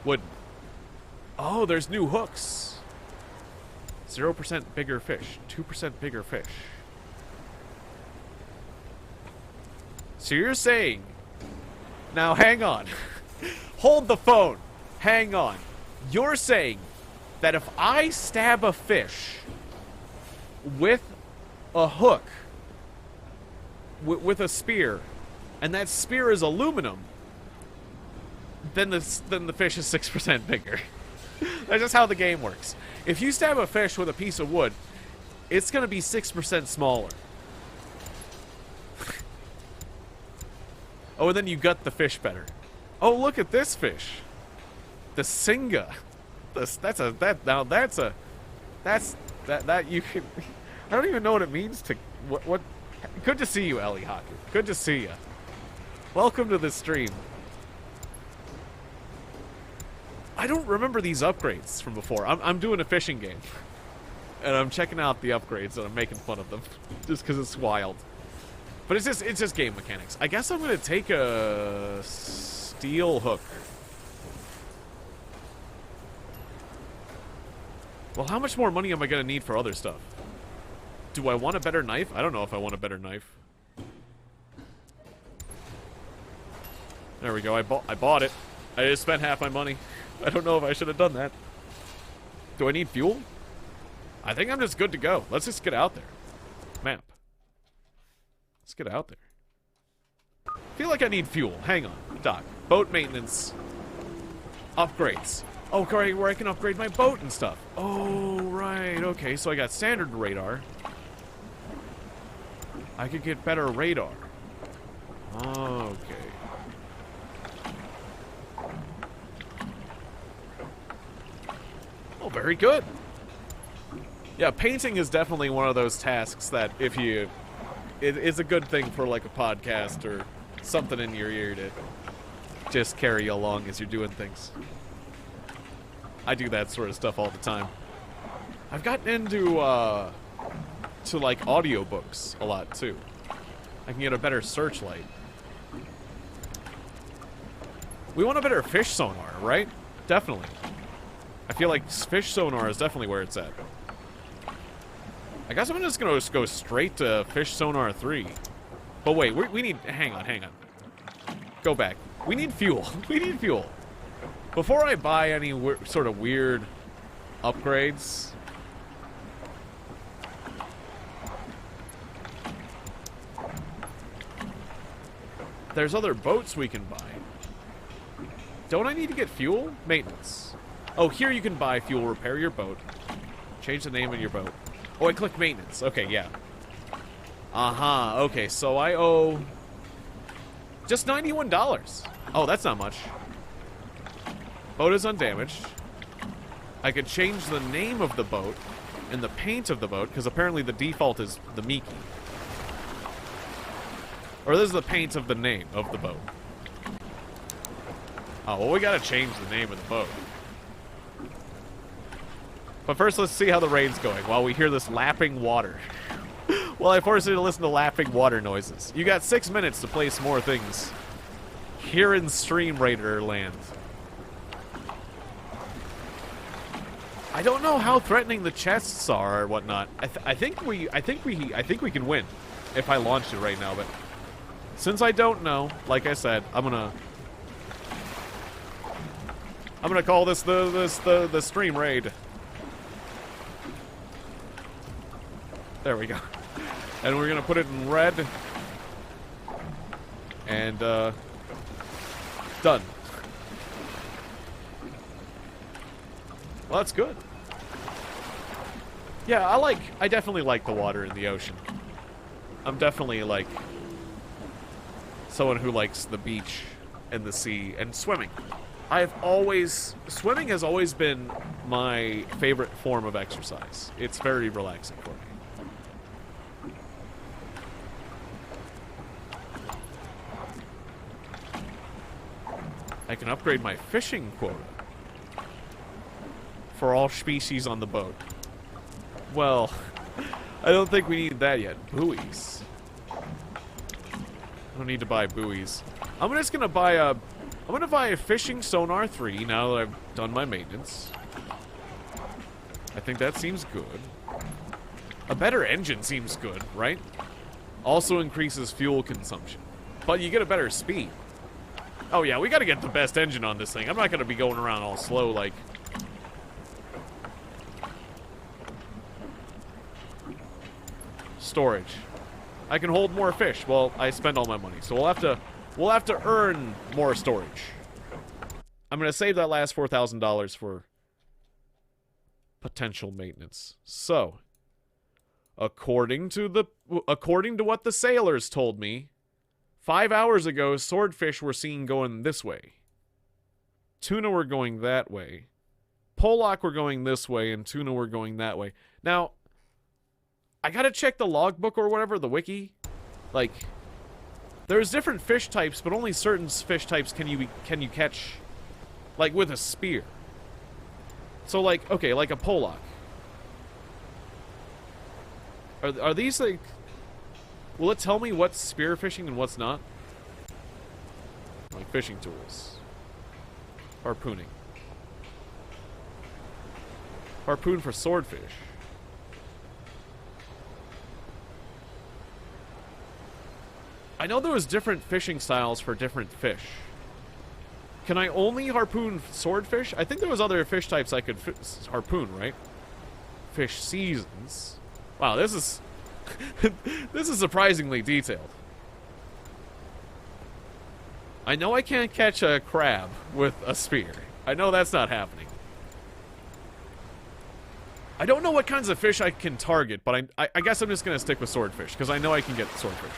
Wood. Oh, there's new hooks. 0% bigger fish. 2% bigger fish. So you're saying... Now, hang on. Hold the phone. Hang on. You're saying that if I stab a fish with a hook, with a spear, and that spear is aluminum, then the fish is 6% bigger. That's just how the game works. If you stab a fish with a piece of wood, it's going to be 6% smaller. Oh, and then you gut the fish better. Oh, look at this fish. The Singa. That you can... I don't even know what it means to... What? Good to see you, Ellie Hocker. Good to see you. Welcome to the stream. I don't remember these upgrades from before. I'm doing a fishing game. And I'm checking out the upgrades and I'm making fun of them. Just because it's wild. But it's just game mechanics. I guess I'm going to take a steel hook. Well, how much more money am I going to need for other stuff? Do I want a better knife? I don't know if I want a better knife. There we go. I bought it. I just spent half my money. I don't know if I should have done that. Do I need fuel? I think I'm just good to go. Let's just get out there. Map. Let's get out there. I feel like I need fuel. Hang on. Doc. Boat maintenance. Upgrades. Oh, great, where I can upgrade my boat and stuff. Oh, right. Okay, so I got standard radar. I could get better radar. Okay. Oh, very good. Yeah, painting is definitely one of those tasks that if you... It's a good thing for, like, a podcast or something in your ear to just carry you along as you're doing things. I do that sort of stuff all the time. I've gotten into, like, audiobooks a lot, too. I can get a better searchlight. We want a better fish sonar, right? Definitely. I feel like fish sonar is definitely where it's at. I guess I'm just gonna go straight to fish sonar 3. But wait, we need, hang on. Go back. We need fuel. We need fuel. Before I buy any sort of weird upgrades, there's other boats we can buy. Don't I need to get fuel? Maintenance. Oh, here you can buy fuel, repair your boat. Change the name of your boat. Oh, I clicked maintenance. Okay, yeah. Okay, so I owe just $91. Oh, that's not much. Boat is undamaged. I could change the name of the boat and the paint of the boat, because apparently the default is the Miki. Or this is the paint of the name of the boat. Oh, well, we gotta change the name of the boat. But first, let's see how the raid's going while we hear this lapping water. Well, I forced you to listen to lapping water noises. You got 6 minutes to play some more things here in Stream Raider land. I don't know how threatening the chests are or whatnot. I think we can win if I launched it right now. But since I don't know, like I said, I'm gonna call this the stream raid. There we go. And we're gonna put it in red. And done. Well, that's good. Yeah, I definitely like the water in the ocean. I'm definitely like someone who likes the beach and the sea and swimming. Swimming has always been my favorite form of exercise. It's very relaxing for me. I can upgrade my fishing quota for all species on the boat. Well, I don't think we need that yet. Buoys. I don't need to buy buoys. I'm just gonna buy a fishing sonar 3 now that I've done my maintenance. I think that seems good. A better engine seems good, right? Also increases fuel consumption. But you get a better speed. Oh yeah, we gotta get the best engine on this thing. I'm not gonna be going around all slow like... Storage. I can hold more fish. Well, I spend all my money, so we'll have to earn more storage. I'm gonna save that last $4,000 for potential maintenance. So, according to what the sailors told me, 5 hours ago, swordfish were seen going this way. Tuna were going that way. Pollock were going this way, and tuna were going that way. Now, I gotta check the logbook or whatever, the wiki. Like, there's different fish types, but only certain fish types can you catch, like, with a spear. So, like, okay, like a pollock. Are these, like... Will it tell me what's spear fishing and what's not? Like fishing tools. Harpooning. Harpoon for swordfish. I know there was different fishing styles for different fish. Can I only harpoon swordfish? I think there was other fish types I could harpoon, right? Fish seasons. Wow, this is... this is surprisingly detailed. I know I can't catch a crab with a spear. I know that's not happening. I don't know what kinds of fish I can target, but I guess I'm just going to stick with swordfish, because I know I can get swordfish.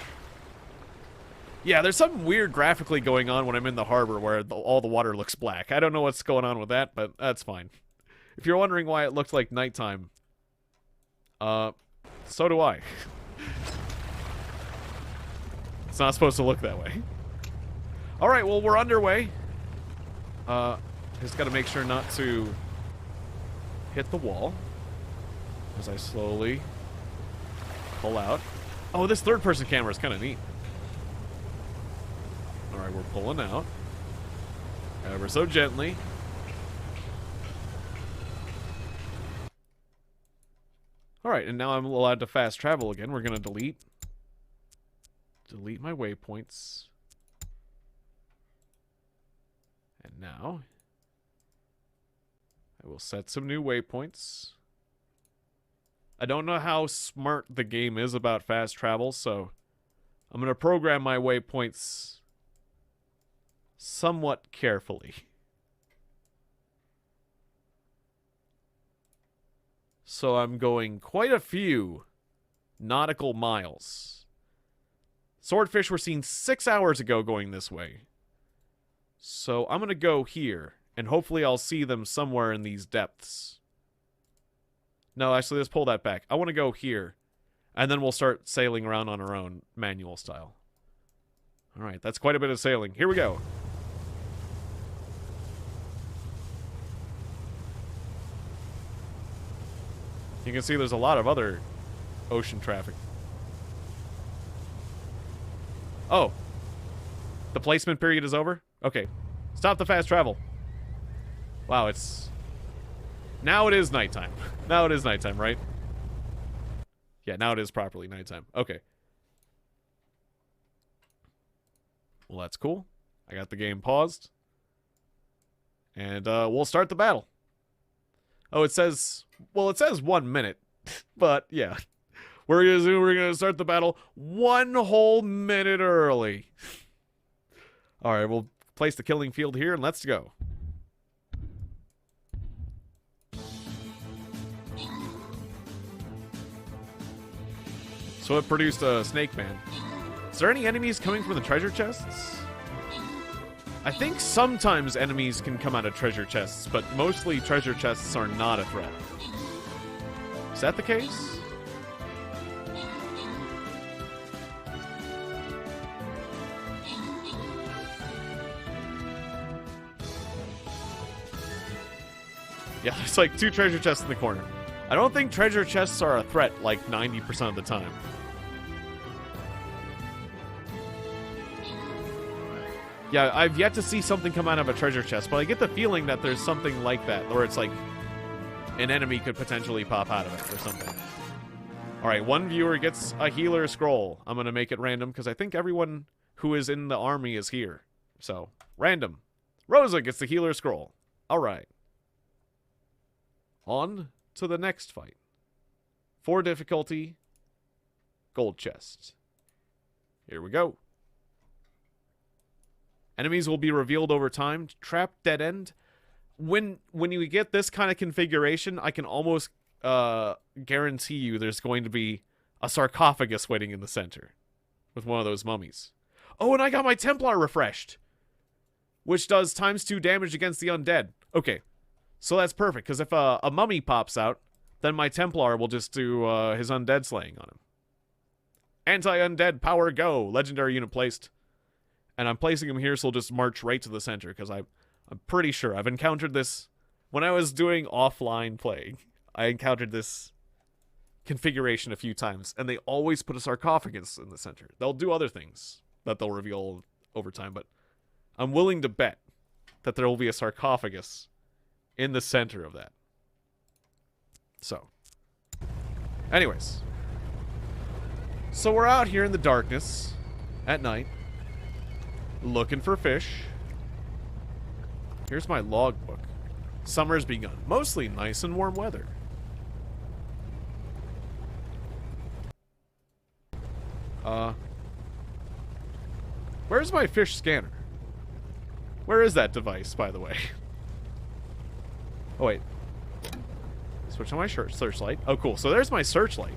Yeah, there's something weird graphically going on when I'm in the harbor where all the water looks black. I don't know what's going on with that, but that's fine. If you're wondering why it looked like nighttime, so do I. It's not supposed to look that way. Alright, well, we're underway. Just gotta make sure not to hit the wall as I slowly pull out. Oh, this third-person camera is kind of neat. Alright, we're pulling out. Ever so gently. Alright, and now I'm allowed to fast travel again. We're going to delete my waypoints. And now I will set some new waypoints. I don't know how smart the game is about fast travel, so I'm going to program my waypoints somewhat carefully. So I'm going quite a few nautical miles. Swordfish were seen 6 hours ago going this way. So I'm going to go here, and hopefully I'll see them somewhere in these depths. No, actually, let's pull that back. I want to go here, and then we'll start sailing around on our own, manual style. Alright, that's quite a bit of sailing. Here we go. You can see there's a lot of other ocean traffic. Oh. The placement period is over? Okay. Stop the fast travel. Wow, it's... Now it is nighttime. Now it is nighttime, right? Yeah, now it is properly nighttime. Okay. Well, that's cool. I got the game paused. And we'll start the battle. Oh, it says... Well, it says 1 minute. But, yeah. We're gonna start the battle 1 whole minute early. Alright, we'll place the killing field here, and let's go. So it produced a snake man. Is there any enemies coming from the treasure chests? I think sometimes enemies can come out of treasure chests, but mostly treasure chests are not a threat. Is that the case? Yeah, there's like 2 treasure chests in the corner. I don't think treasure chests are a threat like 90% of the time. Yeah, I've yet to see something come out of a treasure chest, but I get the feeling that there's something like that, where it's like an enemy could potentially pop out of it or something. Alright, 1 viewer gets a healer scroll. I'm going to make it random because I think everyone who is in the army is here. So, random. Rosa gets the healer scroll. Alright. On to the next fight. 4 difficulty. Gold chest. Here we go. Enemies will be revealed over time. Trap, dead end. When you get this kind of configuration, I can almost guarantee you there's going to be a sarcophagus waiting in the center with one of those mummies. Oh, and I got my Templar refreshed, which does ×2 damage against the undead. Okay, so that's perfect, because if a mummy pops out, then my Templar will just do his undead slaying on him. Anti-undead power go. Legendary unit placed. And I'm placing him here, so he'll just march right to the center, because I'm pretty sure I've encountered this when I was doing offline playing. I encountered this configuration a few times, and they always put a sarcophagus in the center. They'll do other things that they'll reveal over time, but I'm willing to bet that there will be a sarcophagus in the center of that. So, anyways. So we're out here in the darkness at night, looking for fish. Here's my logbook. Summer's begun. Mostly nice and warm weather. Where's my fish scanner? Where is that device, by the way? Oh, wait. Switch on my searchlight. Oh, cool. So there's my searchlight.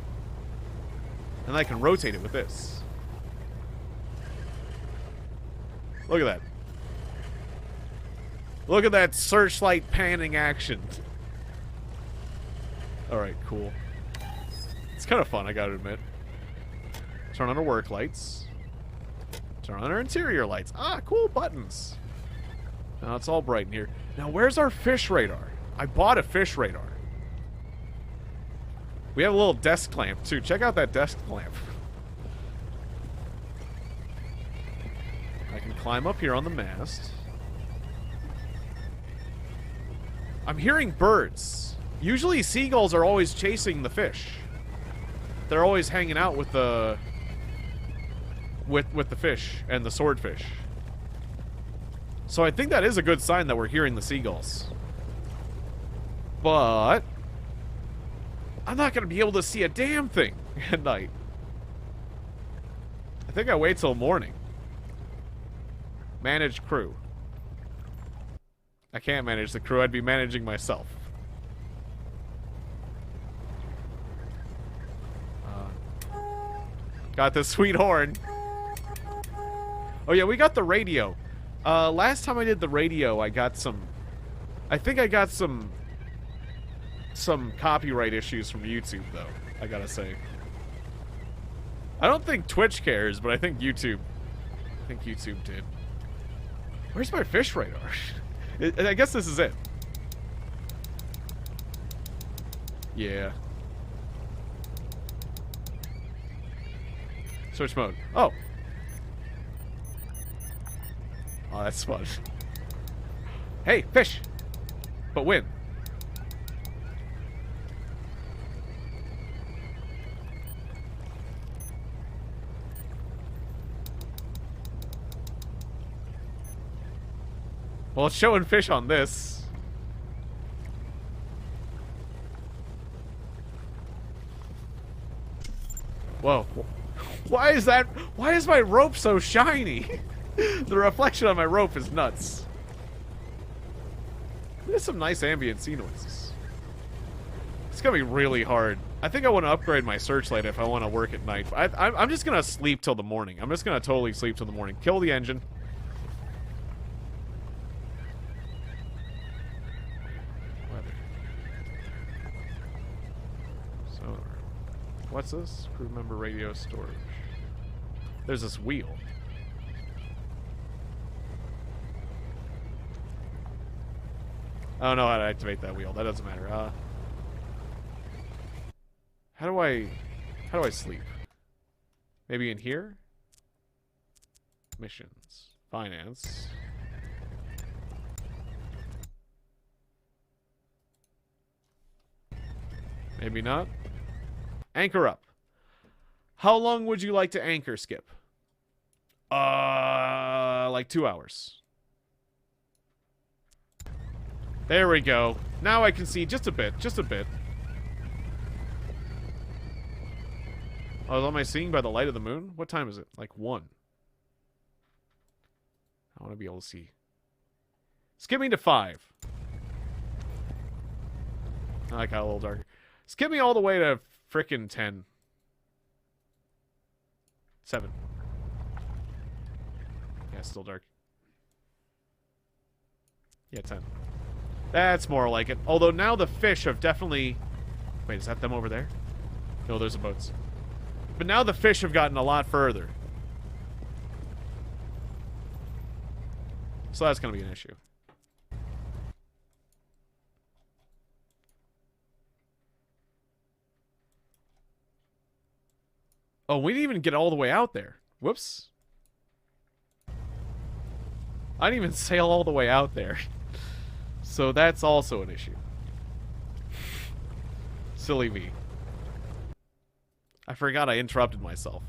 And I can rotate it with this. Look at that. Look at that searchlight panning action. Alright, cool. It's kind of fun, I gotta admit. Turn on our work lights. Turn on our interior lights. Ah, cool buttons. Now it's all bright in here. Now, where's our fish radar? I bought a fish radar. We have a little desk lamp, too. Check out that desk lamp. I can climb up here on the mast. I'm hearing birds. Usually seagulls are always chasing the fish. they're always hanging out with the with the fish and the swordfish. So I think that is a good sign that we're hearing the seagulls. But I'm not gonna be able to see a damn thing at night. I think I wait till morning. Manage crew. I can't manage the crew, I'd be managing myself. Got this sweet horn. Oh yeah, we got the radio. Last time I did the radio, I got some... I think I got some copyright issues from YouTube, though, I gotta say. I don't think Twitch cares, but I think YouTube did. Where's my fish radar? I guess this is it. Yeah. Switch mode. Oh. Oh, that's fun. Hey, fish! But win. Well, it's showing fish on this. Whoa. Why is that? Why is my rope so shiny? The reflection on my rope is nuts. There's some nice ambient sea noises. It's gonna be really hard. I think I want to upgrade my searchlight if I want to work at night. I'm just gonna sleep till the morning. I'm just gonna totally sleep till the morning. Kill the engine. So, what's this? Crew member radio storage. There's this wheel. I don't know how to activate that wheel. That doesn't matter. How do I sleep? Maybe in here? Missions. Finance. Maybe not. Anchor up. How long would you like to anchor, Skip? Like 2 hours. There we go. Now I can see just a bit, just a bit. Oh, am I seeing by the light of the moon? What time is it? Like 1. I want to be able to see. Skip me to 5. I got a little darker. Skip me all the way to frickin' 10. 7. Yeah, still dark. Yeah, 10. That's more like it. Although now the fish have definitely... Wait, is that them over there? No, those are boats. But now the fish have gotten a lot further. So that's going to be an issue. Oh, we didn't even get all the way out there. Whoops. I didn't even sail all the way out there. So that's also an issue. Silly me. I forgot I interrupted myself.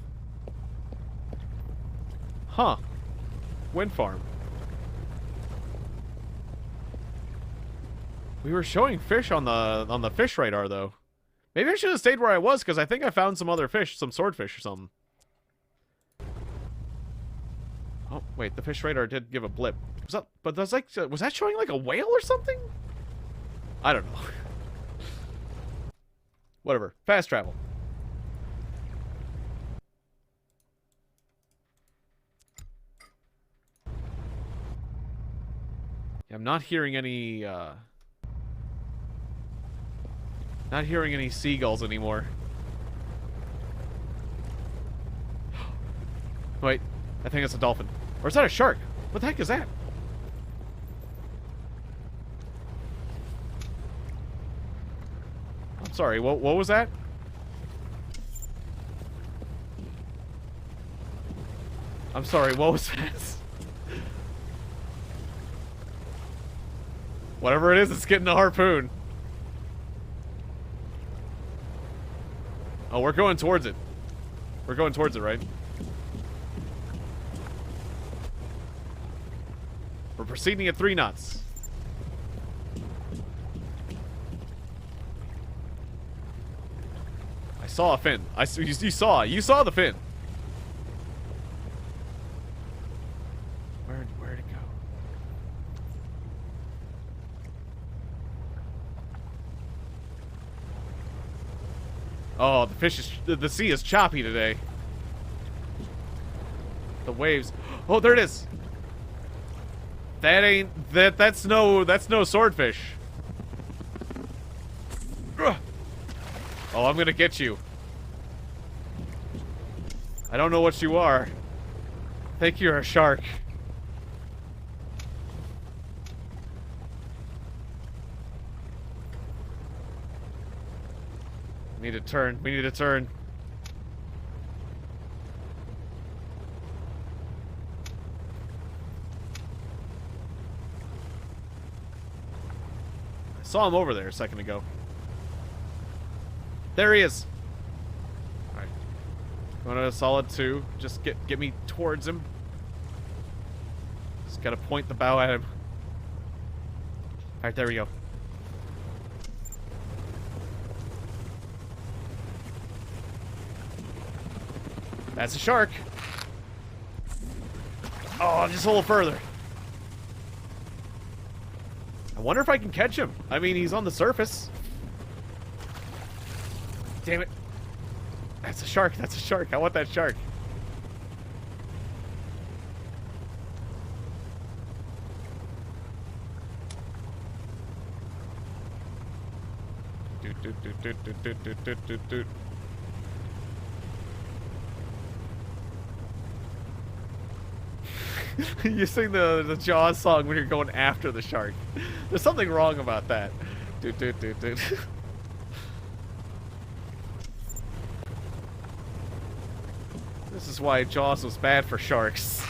Huh. Wind farm. We were showing fish on the fish radar, though. Maybe I should have stayed where I was, because I think I found some other fish, some swordfish or something. Oh, wait, the fish radar did give a blip. Was that, but that's like, was that showing like a whale or something? I don't know. Whatever. Fast travel. Yeah, I'm not hearing any, not hearing any seagulls anymore. Wait, I think it's a dolphin. Or is that a shark? What the heck is that? I'm sorry, what was that? I'm sorry, what was that? Whatever it is, it's getting a harpoon. Oh, we're going towards it. We're going towards it, right? We're proceeding at 3 knots. I saw a fin. You saw the fin. Where'd it go? Oh, the sea is choppy today. The waves. Oh, there it is. That's no swordfish. Ugh. Oh, I'm gonna get you. I don't know what you are. I think you're a shark. We need to turn. We need to turn. I saw him over there a second ago. There he is. Alright. Going at a solid 2. Just get me towards him. Just gotta point the bow at him. Alright, there we go. That's a shark. Oh, just a little further. I wonder if I can catch him. I mean, he's on the surface. Damn it. That's a shark. That's a shark. I want that shark. Doot, doot, doot, doot, doot, doot, doot, doot, doot, doot. You sing the Jaws song when you're going after the shark. There's something wrong about that. Doot, doot, doot, doot. This is why Jaws was bad for sharks.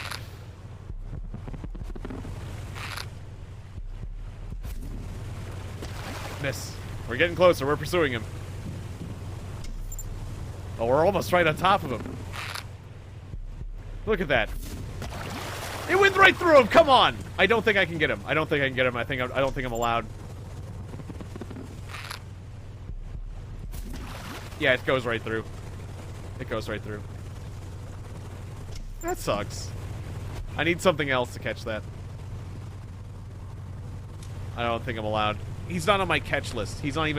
Miss. We're getting closer. We're pursuing him. Oh, we're almost right on top of him. Look at that. It went right through him. Come on. I don't think I can get him. I don't think I can get him. I don't think I'm allowed. Yeah, it goes right through. It goes right through. That sucks. I need something else to catch that. I don't think I'm allowed. He's not on my catch list. He's not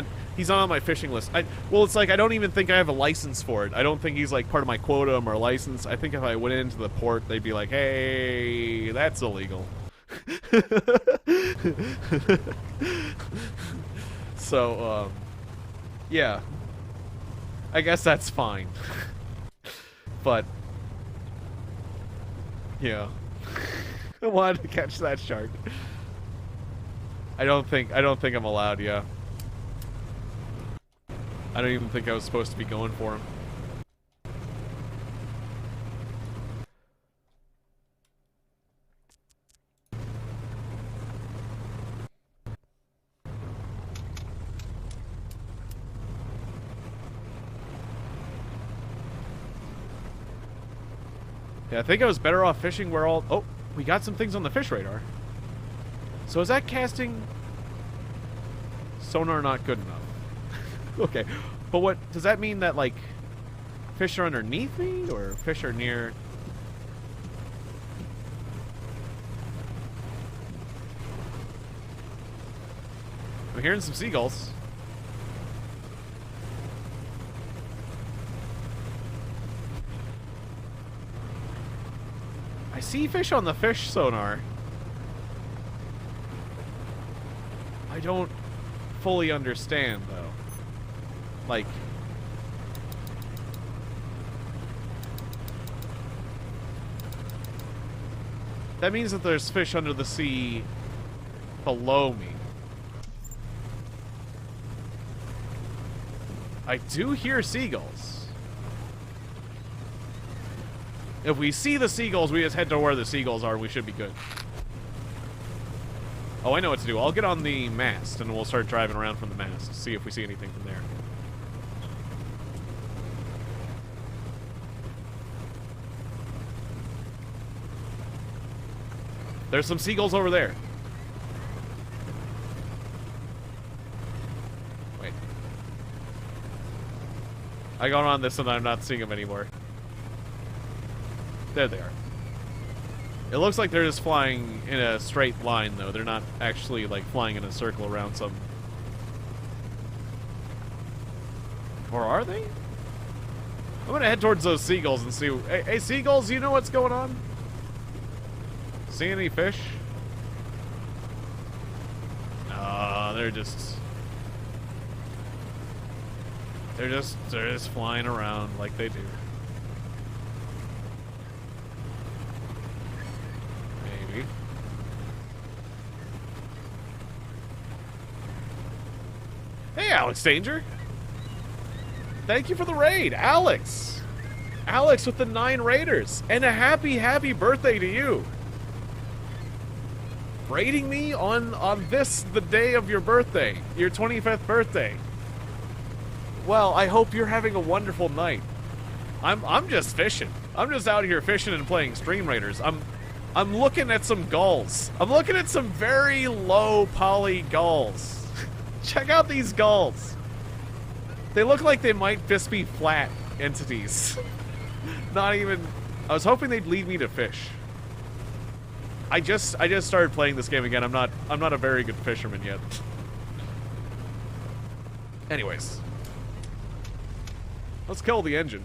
on my fishing list. Well, it's like I don't even think I have a license for it. I don't think he's like part of my quota or license. I think if I went into the port, they'd be like, "Hey, that's illegal." So, yeah. I guess that's fine. But yeah. I wanted to catch that shark. I don't think I'm allowed, yeah. I don't even think I was supposed to be going for him. Yeah, I think I was better off fishing where all... Oh, we got some things on the fish radar. So is that casting... Sonar not good enough? Okay, but what... Does that mean that, like, fish are underneath me? Or fish are near... I'm hearing some seagulls. I see fish on the fish sonar. I don't fully understand, though. Like... That means that there's fish under the sea below me. I do hear seagulls. If we see the seagulls, we just head to where the seagulls are, we should be good. Oh, I know what to do. I'll get on the mast, and we'll start driving around from the mast, see if we see anything from there. There's some seagulls over there. Wait. I got on this and I'm not seeing them anymore. There they are. It looks like they're just flying in a straight line, though. They're not actually, like, flying in a circle around some... Or are they? I'm gonna head towards those seagulls and see... Hey, seagulls, you know what's going on? See any fish? No, they're just... They're just flying around like they do. Maybe. Hey, Alex Danger. Thank you for the raid, Alex. Alex with the 9 raiders. And a happy birthday to you. Raiding me on this, the day of your birthday. Your 25th birthday. Well, I hope you're having a wonderful night. I'm just fishing. I'm just out here fishing and playing Stream Raiders. I'm looking at some gulls. I'm looking at some very low poly gulls. Check out these gulls. They look like they might just be flat entities. Not even... I was hoping they'd lead me to fish. I just started playing this game again. I'm not a very good fisherman yet. Anyways. Let's kill the engine.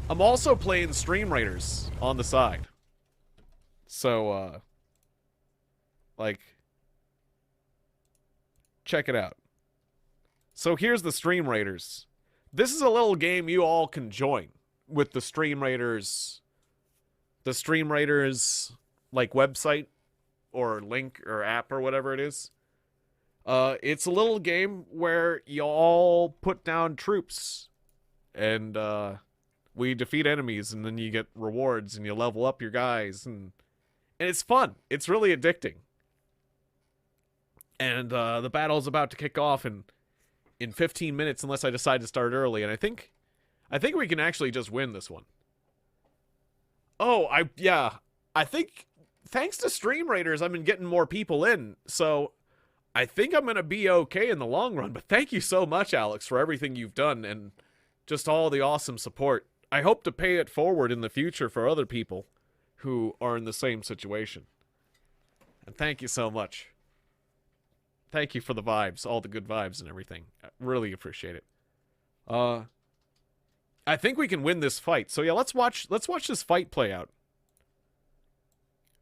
I'm also playing Stream Raiders on the side. So, like, check it out. So here's the Stream Raiders. This is a little game you all can join with the Stream Raiders. The Stream Raiders, like, website or link or app or whatever it is. It's a little game where you all put down troops. And, we defeat enemies, and then you get rewards, and you level up your guys, and it's fun. It's really addicting. And, the battle's about to kick off in 15 minutes, unless I decide to start early, and I think we can actually just win this one. Oh, I think, thanks to Stream Raiders, I've been getting more people in, so I think I'm gonna be okay in the long run, but thank you so much, Alex, for everything you've done, and just all the awesome support. I hope to pay it forward in the future for other people who are in the same situation. And thank you so much. Thank you for the vibes, all the good vibes and everything. I really appreciate it. I think we can win this fight. So yeah, let's watch this fight play out.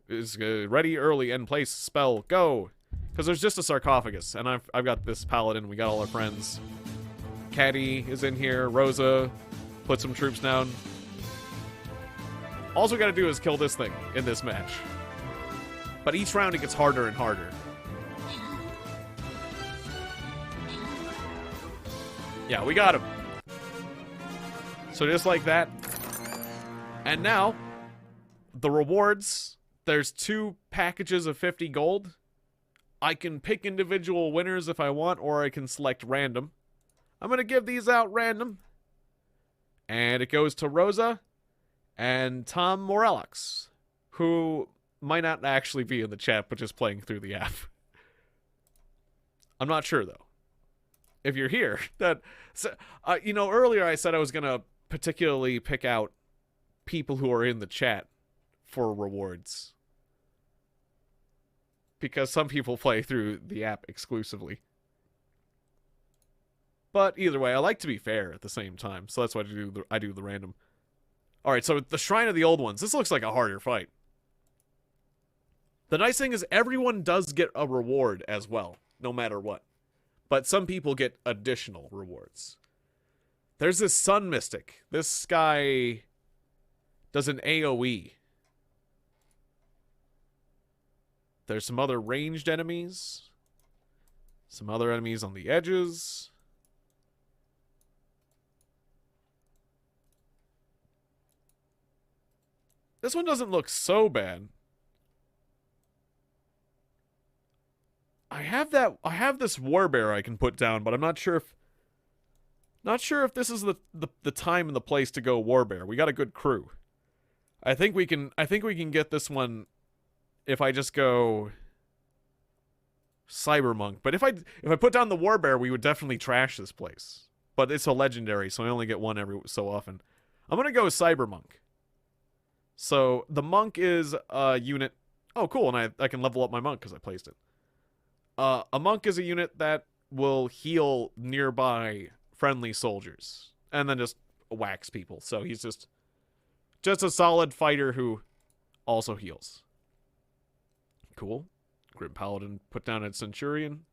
Is ready, early, end place, spell, go. Because there's just a sarcophagus, and I've got this paladin. We got all our friends. Caddy is in here. Rosa, put some troops down. All we gotta do is kill this thing in this match. But each round it gets harder and harder. Yeah, we got him. So just like that. And now, the rewards. There's 2 packages of 50 gold. I can pick individual winners if I want, or I can select random. I'm going to give these out random. And it goes to Rosa and Tom Morellox, who might not actually be in the chat, but just playing through the app. I'm not sure, though. If you're here, you know, earlier I said I was going to particularly pick out people who are in the chat for rewards. Because some people play through the app exclusively. But either way, I like to be fair at the same time, so that's why I do the random. Alright, so the Shrine of the Old Ones. This looks like a harder fight. The nice thing is everyone does get a reward as well, no matter what. But some people get additional rewards. There's this Sun Mystic. This guy does an AoE. There's some other ranged enemies. Some other enemies on the edges. This one doesn't look so bad. I have this warbear I can put down, but I'm not sure if this is the time and the place to go warbear. We got a good crew. I think we can get this one if I just go Cybermonk. But if I put down the Warbear, we would definitely trash this place. But it's a legendary, so I only get one every so often. I'm gonna go Cybermonk. So the monk is a unit. Oh, cool, and I can level up my monk because I placed it. A monk is a unit that will heal nearby friendly soldiers and then just whacks people. So he's just a solid fighter who also heals. Cool. Grim Paladin put down a Centurion.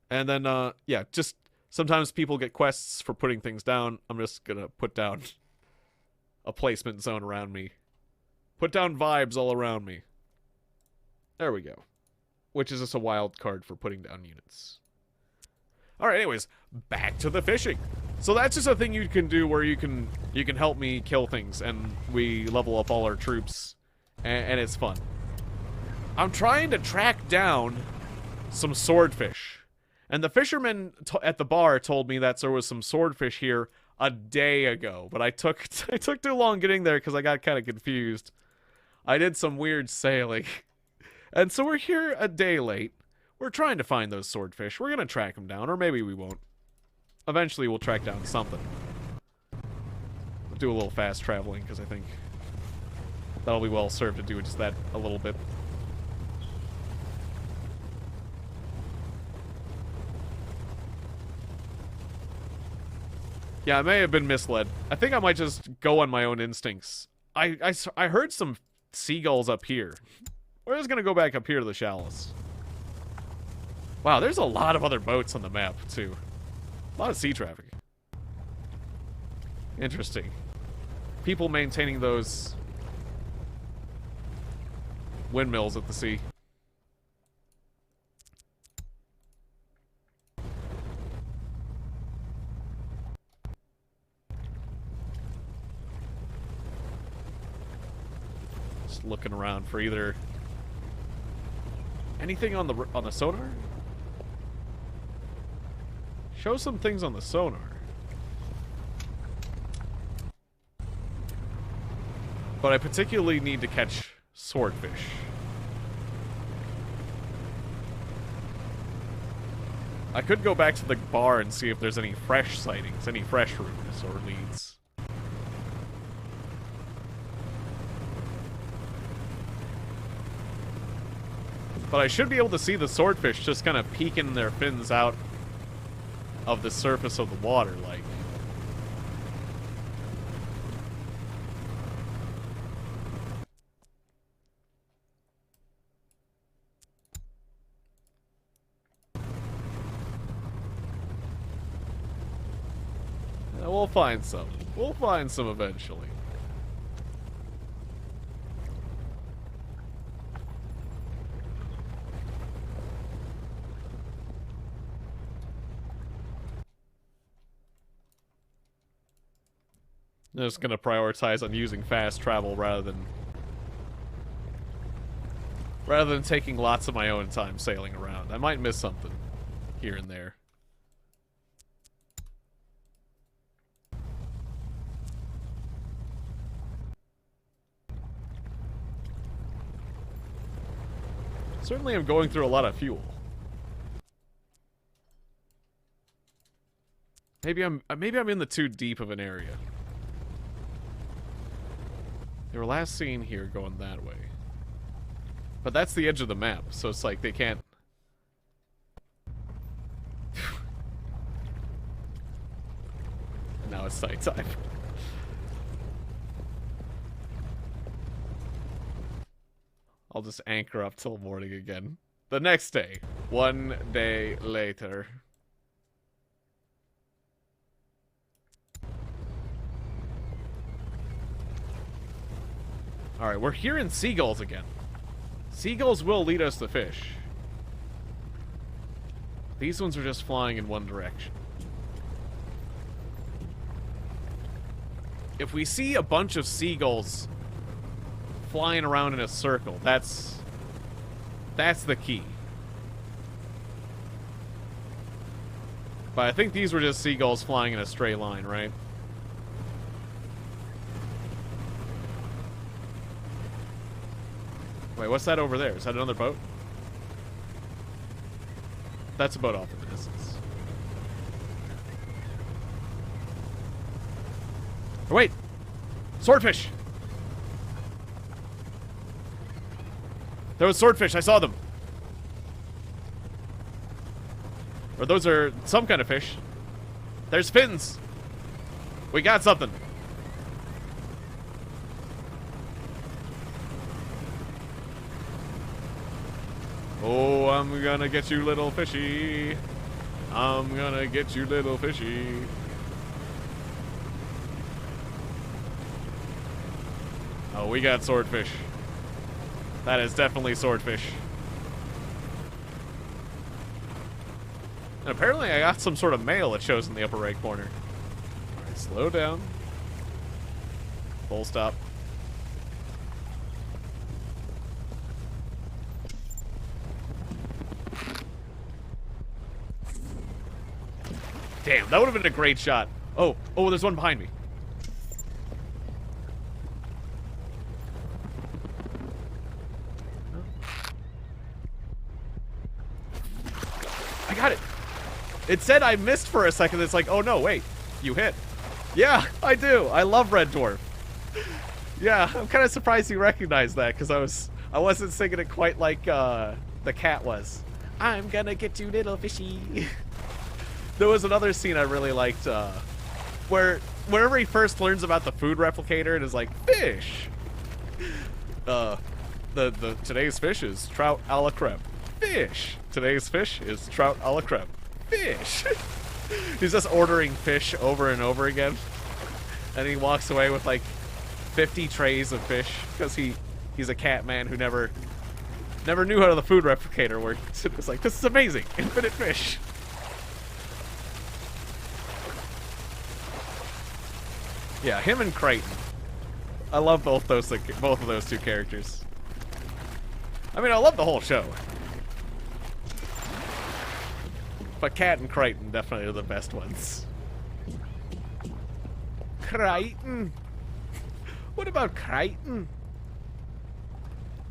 And then, yeah, just sometimes people get quests for putting things down. I'm just gonna put down a placement zone around me. Put down vibes all around me. There we go. Which is just a wild card for putting down units. Alright, anyways, back to the fishing. So that's just a thing you can do where you can help me kill things, and we level up all our troops, and it's fun. I'm trying to track down some swordfish. And the fisherman at the bar told me that there was some swordfish here a day ago, but I took too long getting there because I got kind of confused. I did some weird sailing. And so we're here a day late. We're trying to find those swordfish. We're going to track them down, or maybe we won't. Eventually we'll track down something. We'll do a little fast traveling because I think that'll be well served to do just that a little bit. Yeah, I may have been misled. I think I might just go on my own instincts. I heard some seagulls up here. We're just gonna go back up here to the shallows. Wow, there's a lot of other boats on the map, too. A lot of sea traffic. Interesting. People maintaining those windmills at the sea. Just looking around for either anything on the sonar? Show some things on the sonar. But I particularly need to catch swordfish. I could go back to the bar and see if there's any fresh sightings, any fresh rumors or leads. But I should be able to see the swordfish just kind of peeking their fins out of the surface of the water, like. We'll find some. We'll find some eventually. I'm just gonna prioritize on using fast travel rather than taking lots of my own time sailing around. I might miss something here and there. Certainly I'm going through a lot of fuel. Maybe I'm in the too deep of an area. They were last seen here going that way. But that's the edge of the map, so it's like they can't... Now it's nighttime. I'll just anchor up till morning again. The next day. One day later. Alright, we're hearing seagulls again. Seagulls will lead us to fish. These ones are just flying in one direction. If we see a bunch of seagulls flying around in a circle, that's the key. But I think these were just seagulls flying in a straight line, right? Wait, what's that over there? Is that another boat? That's a boat off in the distance. Oh, wait! Swordfish! There was swordfish, I saw them. Or those are some kind of fish. There's fins! We got something. Oh, I'm gonna get you, little fishy. I'm gonna get you, little fishy. Oh, we got swordfish. That is definitely swordfish. And apparently I got some sort of mail it shows in the upper right corner. Alright, slow down. Full stop. Damn, that would have been a great shot. Oh, there's one behind me. I got it. It said I missed for a second. It's like, oh no, wait, you hit. Yeah, I do. I love Red Dwarf. Yeah, I'm kind of surprised you recognized that because I wasn't singing it quite like the cat was. I'm gonna get you, little fishy. There was another scene I really liked, where whenever he first learns about the food replicator, it is like fish. Today's fish is trout a la creme. Fish. Today's fish is trout a la creme. Fish. He's just ordering fish over and over again, and he walks away with like 50 trays of fish because he's a cat man who never knew how the food replicator worked. It's like, this is amazing, infinite fish. Yeah, him and Crichton. I love both of those two characters. I mean, I love the whole show. But Cat and Crichton definitely are the best ones. Crichton? What about Crichton?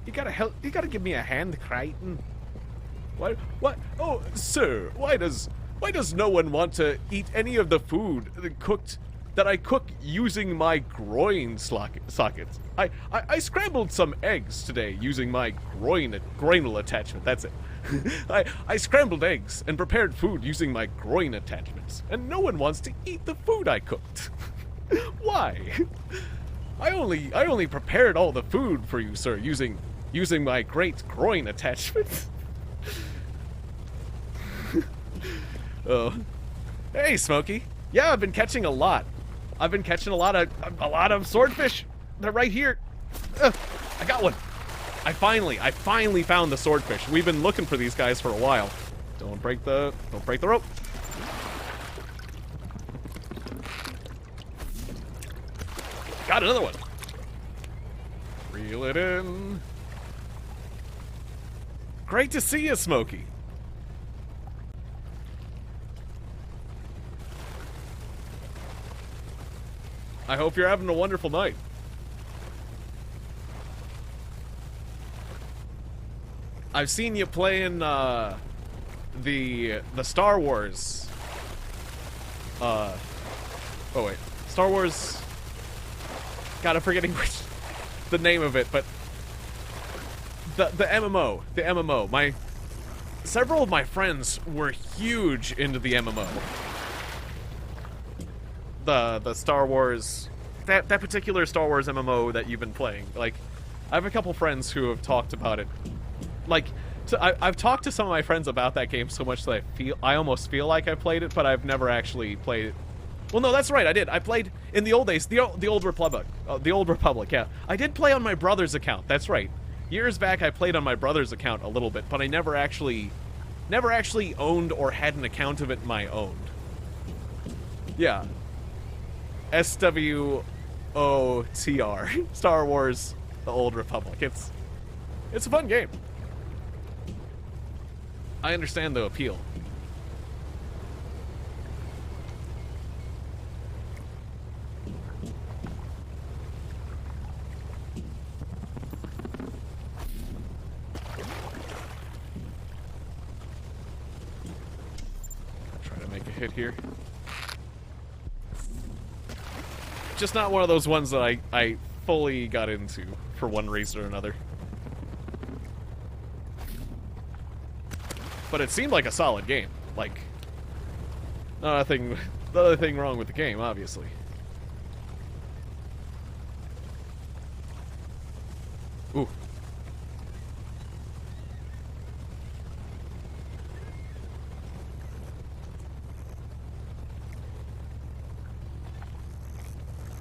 You gotta help. You gotta give me a hand, Crichton. What? Oh, sir, why does no one want to eat any of the food that I cook using my groin sockets? I scrambled some eggs today using my groinal attachment. That's it. I scrambled eggs and prepared food using my groin attachments, and no one wants to eat the food I cooked. Why? I only prepared all the food for you, sir, using my great groin attachment. Oh, hey, Smokey. Yeah, I've been catching a lot. I've been catching a lot of swordfish. They're right here. I got one. I finally found the swordfish. We've been looking for these guys for a while. Don't break the rope. Got another one. Reel it in. Great to see you, Smokey. I hope you're having a wonderful night. I've seen you playing the Star Wars. Oh wait, Star Wars. God, I'm forgetting the name of it, but the MMO. Several of my friends were huge into the MMO. The Star Wars, that particular Star Wars MMO that you've been playing. Like, I have a couple friends who have talked about it. Like, I've talked to some of my friends about that game so much that I almost feel like I played it, but I've never actually played it. Well, no, that's right, I did. I played in the old days, the old Republic. The old Republic, yeah. I did play on my brother's account. That's right. Years back, I played on my brother's account a little bit, but I never actually owned or had an account of it my own. Yeah. SWOTR, Star Wars: The Old Republic. It's a fun game. I understand the appeal. bit here. Just not one of those ones that I fully got into for one reason or another. But it seemed like a solid game. Like, nothing wrong with the game, obviously. Ooh.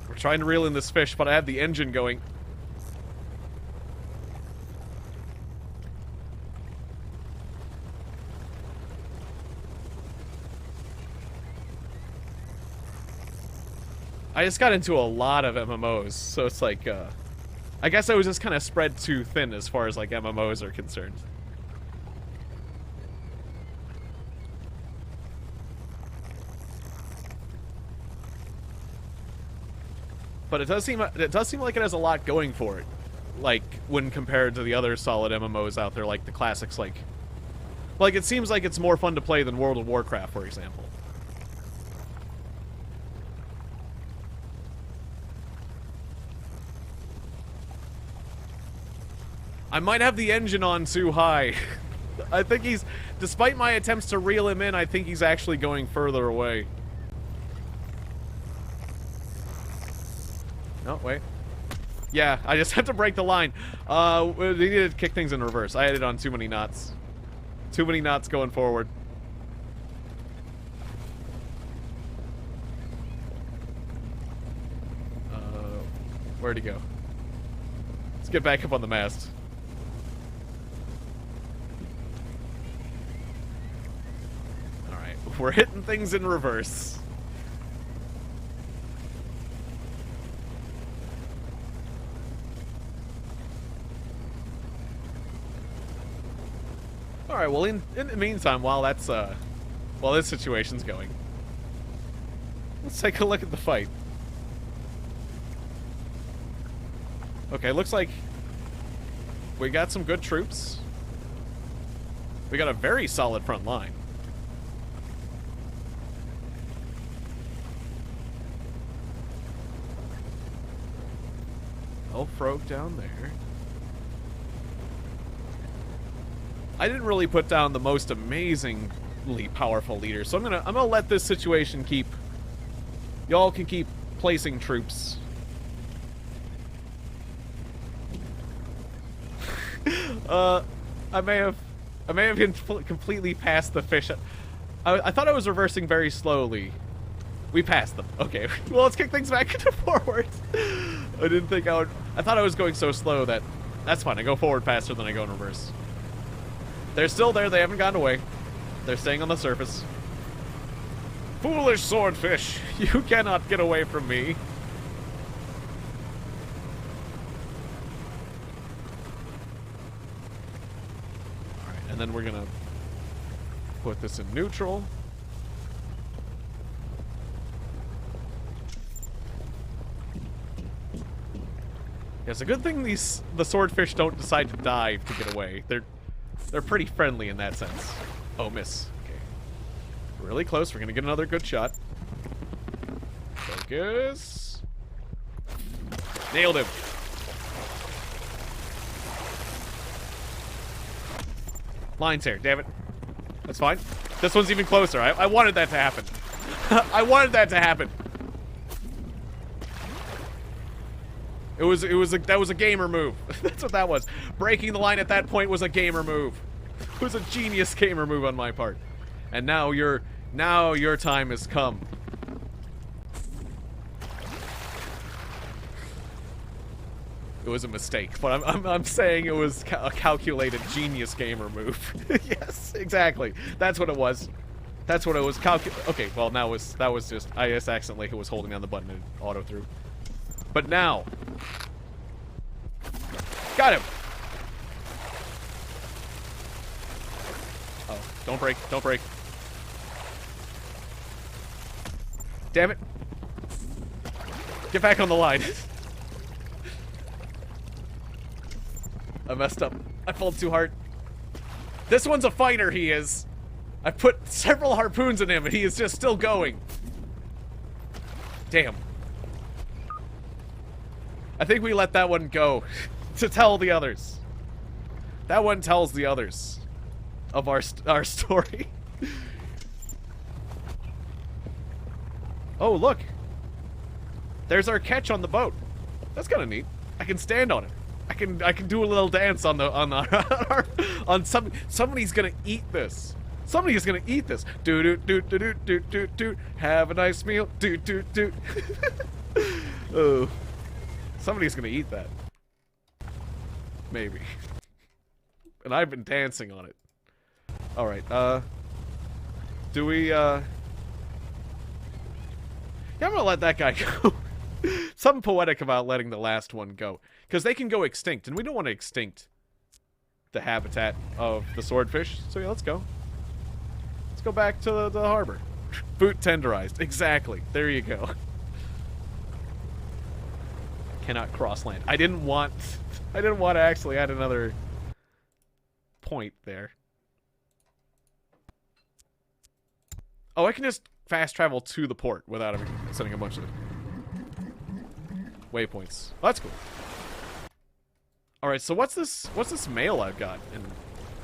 We're trying to reel in this fish, but I have the engine going. I just got into a lot of MMOs, so it's like, I guess I was just kind of spread too thin as far as, like, MMOs are concerned. But it does seem like it has a lot going for it, like, when compared to the other solid MMOs out there, like the classics, like, it seems like it's more fun to play than World of Warcraft, for example. I might have the engine on too high. I think he's, despite my attempts to reel him in, I think he's actually going further away. Oh, wait. Yeah, I just have to break the line. We needed to kick things in reverse. I had it on too many knots. Too many knots going forward. Where'd he go? Let's get back up on the mast. Alright, we're hitting things in reverse. Alright, well in the meantime, while that's while this situation's going, let's take a look at the fight. Okay, looks like we got some good troops. We got a very solid front line. Elfrogue down there. I didn't really put down the most amazingly powerful leaders, so I'm gonna let this situation keep. Y'all can keep placing troops. I may have completely passed the fish. I thought I was reversing very slowly. We passed them. Okay, well, let's kick things back into forward. I didn't think I would. I thought I was going so slow that that's fine. I go forward faster than I go in reverse. They're still there. They haven't gotten away. They're staying on the surface. Foolish swordfish, you cannot get away from me. And then we're gonna put this in neutral. Yeah, it's a good thing the swordfish don't decide to dive to get away. They're pretty friendly in that sense. Oh, miss. Okay. Really close. We're gonna get another good shot. Focus. Nailed him. Line tear, damn it. That's fine. This one's even closer. I wanted that to happen. I wanted that to happen. That was a gamer move. That's what that was. Breaking the line at that point was a gamer move. It was a genius gamer move on my part. And now your time has come. It was a mistake, but I'm saying it was a calculated genius gamer move. Yes, exactly. That's what it was. That's what it was. Okay, well that was just I just accidentally was holding down the button and auto through. But now, got him. Oh, don't break! Don't break! Damn it! Get back on the line. I messed up. I pulled too hard. This one's a fighter, he is. I put several harpoons in him and he is just still going. Damn. I think we let that one go to tell the others. That one tells the others of our story. Oh, look. There's our catch on the boat. That's kind of neat. I can stand on it. I can do a little dance on somebody's gonna eat this. Somebody's gonna eat this. Do do do do do do do do. Have a nice meal. Do do do. Oh, somebody's gonna eat that. Maybe. And I've been dancing on it. All right. Do we? Yeah, I'm gonna let that guy go. Something poetic about letting the last one go. Because they can go extinct, and we don't want to extinct the habitat of the swordfish. So yeah, let's go. Let's go back to the harbor. Boot tenderized. Exactly. There you go. Cannot cross land. I didn't want to actually add another point there. Oh, I can just fast travel to the port without sending a bunch of waypoints. Oh, that's cool. All right, so what's this mail I've got, and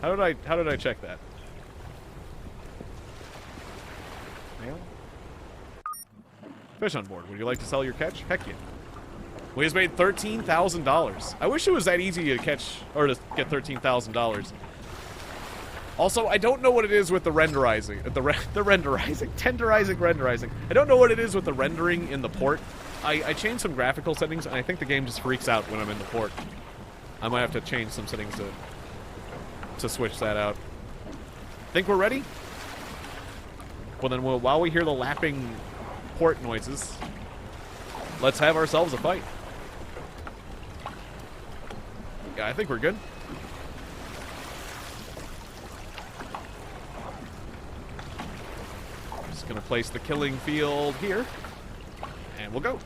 how did I check that? Mail? Fish on board. Would you like to sell your catch? Heck yeah. We just made $13,000. I wish it was that easy to catch or to get $13,000. Also, I don't know what it is with the renderizing, tenderizing. I don't know what it is with the rendering in the port. I changed some graphical settings, and I think the game just freaks out when I'm in the port. I might have to change some settings to switch that out. Think we're ready? Well then, while we hear the lapping port noises, let's have ourselves a fight. Yeah, I think we're good. Just gonna place the killing field here, and we'll go.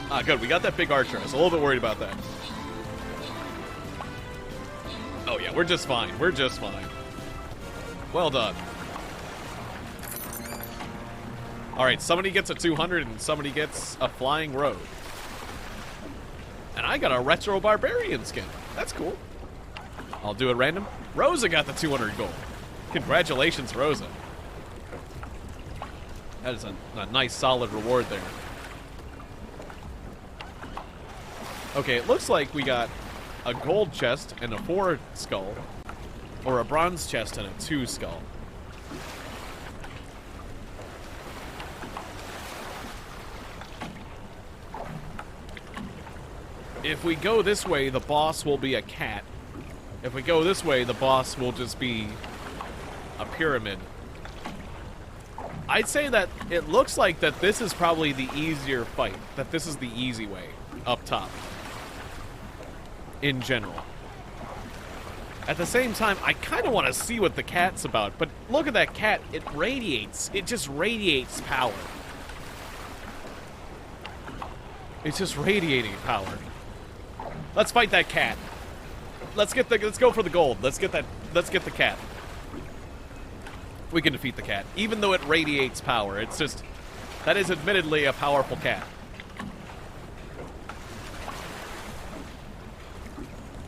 Ah, good. We got that big archer. I was a little bit worried about that. Oh, yeah. We're just fine. We're just fine. Well done. Alright, somebody gets a 200 and somebody gets a flying road. And I got a retro barbarian skin. That's cool. I'll do it random. Rosa got the 200 gold. Congratulations, Rosa. That is a nice, solid reward there. Okay, it looks like we got a gold chest and a 4 skull, or a bronze chest and a 2 skull. If we go this way, the boss will be a cat. If we go this way, the boss will just be a pyramid. I'd say that it looks like that this is probably the easier fight, that this is the easy way, up top. In general. At the same time, I kind of want to see what the cat's about, but look at that cat. It radiates. It just radiates power. It's just radiating power. Let's fight that cat. Let's go for the gold. Let's get the cat. We can defeat the cat. Even though it radiates power, it's just, that is admittedly a powerful cat.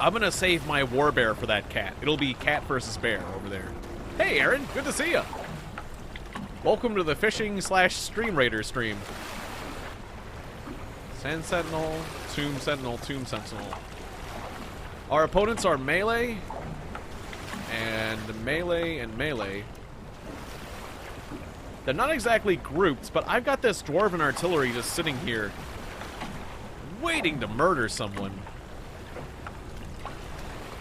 I'm gonna save my war bear for that cat. It'll be cat versus bear over there. Hey, Aaron, good to see ya. Welcome to the fishing / stream raider stream. Sand Sentinel, Tomb Sentinel, Tomb Sentinel. Our opponents are melee, and melee, and melee. They're not exactly grouped, but I've got this dwarven artillery just sitting here, waiting to murder someone.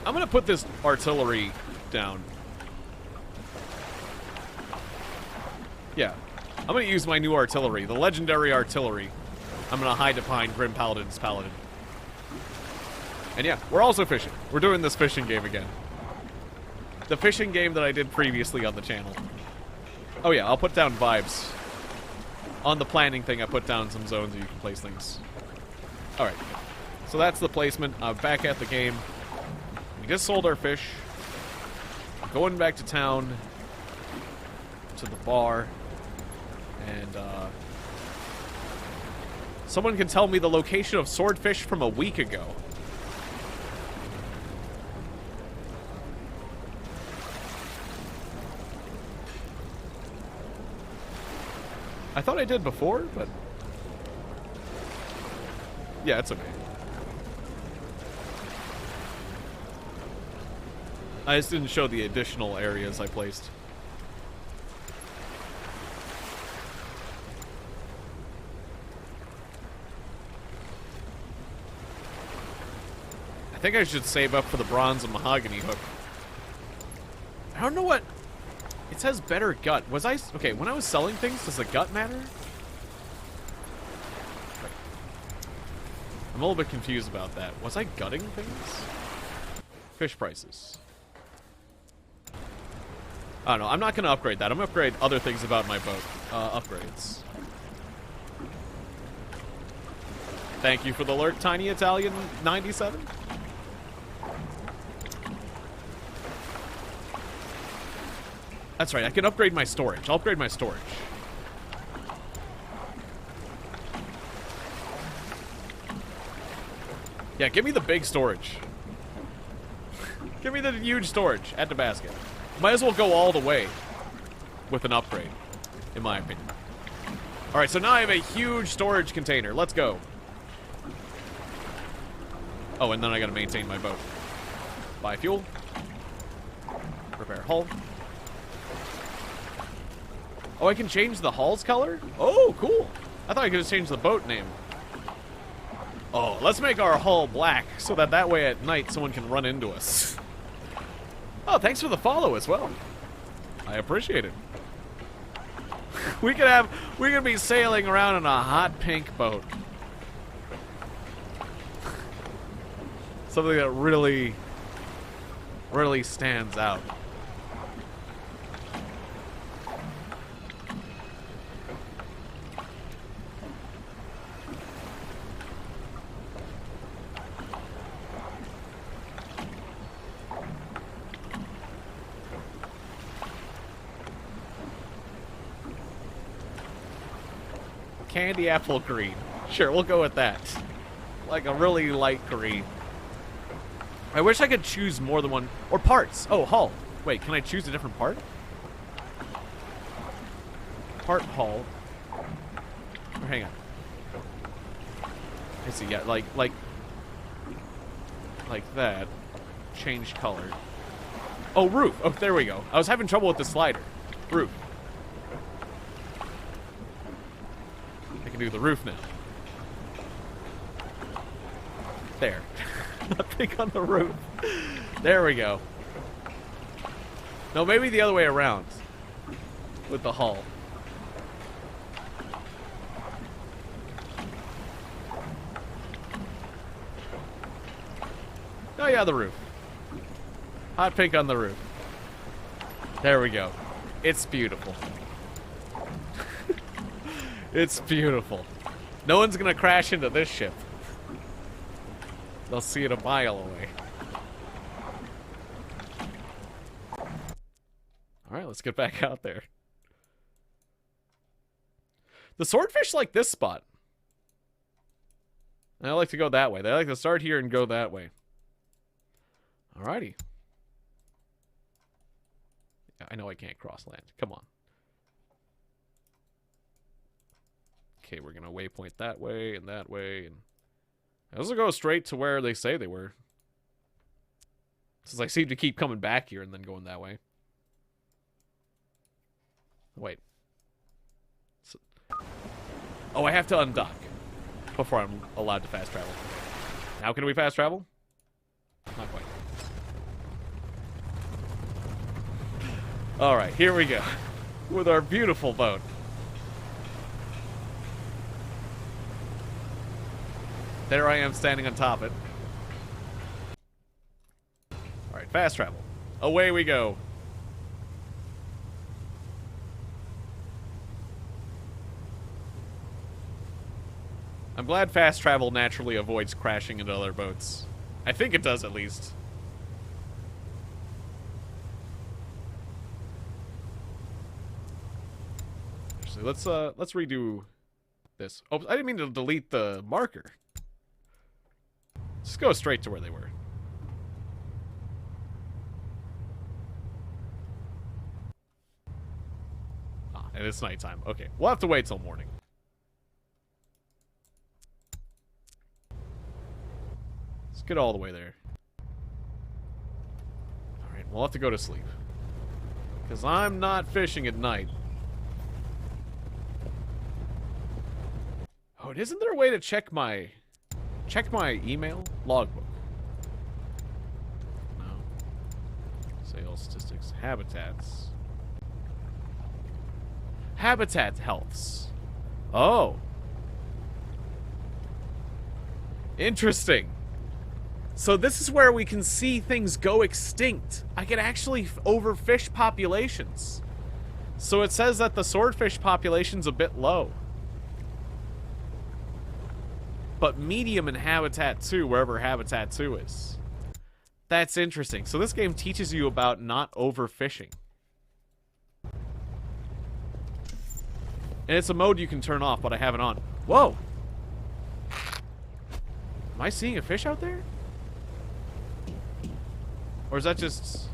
I'm gonna put this artillery down. Yeah. I'm gonna use my new artillery, the legendary artillery. I'm gonna hide behind Grim Paladin's Paladin. And yeah, we're also fishing. We're doing this fishing game again. The fishing game that I did previously on the channel. Oh yeah, I'll put down vibes. On the planning thing, I put down some zones where you can place things. Alright. So that's the placement. I'm back at the game. We just sold our fish. Going back to town. To the bar. And, someone can tell me the location of swordfish from a week ago. I thought I did before, but... yeah, it's okay. I just didn't show the additional areas I placed. I think I should save up for the bronze and mahogany hook. I don't know what... it says better gut. Was I... okay, when I was selling things, does the gut matter? I'm a little bit confused about that. Was I gutting things? Fish prices. I don't know. I'm not going to upgrade that. I'm going to upgrade other things about my boat. Upgrades. Thank you for the alert, Tiny Italian 97. That's right, I can upgrade my storage. I'll upgrade my storage. Yeah, give me the big storage. Give me the huge storage. Add to basket. Might as well go all the way with an upgrade, in my opinion. Alright, so now I have a huge storage container. Let's go. Oh, and then I gotta maintain my boat. Buy fuel. Repair hull. Oh, I can change the hull's color? Oh, cool. I thought I could just change the boat name. Oh, let's make our hull black so that way at night someone can run into us. Oh, thanks for the follow as well. I appreciate it. we could be sailing around in a hot pink boat. Something that really, really stands out. Candy apple green. Sure, we'll go with that. Like a really light green. I wish I could choose more than one. Or parts. Oh, hull. Wait, can I choose a different part? Part hull. Or hang on. I see, yeah, like that. Change color. Oh, roof. Oh, there we go. I was having trouble with the slider. Roof. I can do the roof now. There. Nothing on the roof. There we go. No, maybe the other way around. With the hull. Oh yeah, the roof. Hot pink on the roof. There we go. It's beautiful. It's beautiful. No one's gonna crash into this ship. They'll see it a mile away. Alright, let's get back out there. The swordfish like this spot. I like to go that way. They like to start here and go that way. Alrighty. I know I can't cross land. Come on. Okay, we're gonna waypoint that way and that way, and those will go straight to where they say they were. Since I seem to keep coming back here and then going that way. Wait. So, oh, I have to undock before I'm allowed to fast travel. Now can we fast travel? Not quite. Alright, here we go. With our beautiful boat. There I am standing on top of it. Alright, fast travel. Away we go. I'm glad fast travel naturally avoids crashing into other boats. I think it does, at least. Actually, let's redo this. Oh, I didn't mean to delete the marker. Just go straight to where they were. Ah, and it's nighttime. Okay, we'll have to wait till morning. Let's get all the way there. Alright, we'll have to go to sleep. Because I'm not fishing at night. Oh, and isn't there a way to check my email logbook? No. Sales statistics, habitats. Habitat healths. Oh. Interesting. So this is where we can see things go extinct. I can actually overfish populations. So it says that the swordfish population's a bit low. But medium in Habitat 2, wherever Habitat 2 is. That's interesting. So this game teaches you about not overfishing. And it's a mode you can turn off, but I have it on. Whoa! Am I seeing a fish out there? Or is that just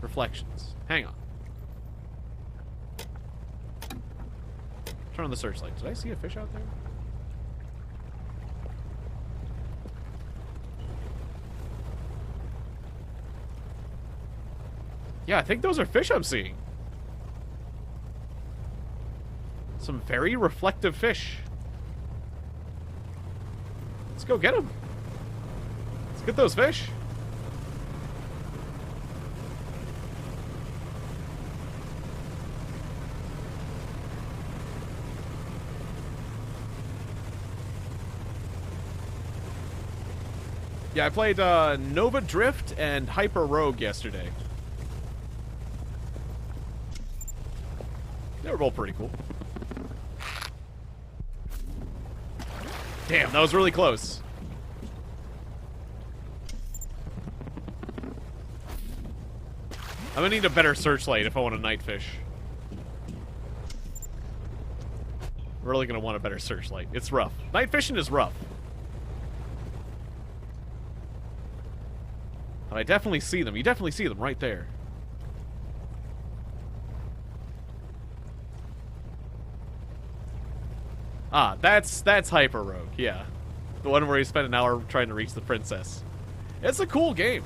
reflections? Hang on. Turn on the searchlight. Did I see a fish out there? Yeah, I think those are fish I'm seeing. Some very reflective fish. Let's go get them. Let's get those fish. Yeah, I played Nova Drift and Hyper Rogue yesterday. They were both pretty cool. Damn, that was really close. I'm gonna need a better searchlight if I want a night fish. Really gonna want a better searchlight. It's rough. Night fishing is rough. But I definitely see them. You definitely see them right there. Ah, that's Hyper Rogue, yeah. The one where you spent an hour trying to reach the princess. It's a cool game.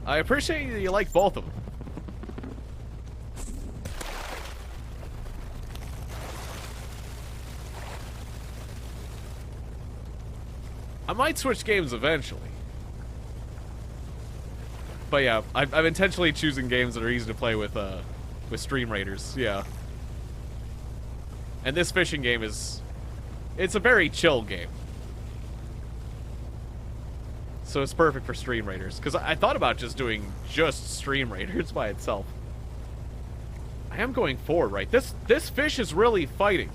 I appreciate you like both of them. I might switch games eventually. But yeah, I'm intentionally choosing games that are easy to play with Stream Raiders, yeah. And this fishing game it's a very chill game. So it's perfect for Stream Raiders. Because I thought about just doing Stream Raiders by itself. I am going forward, right? This fish is really fighting.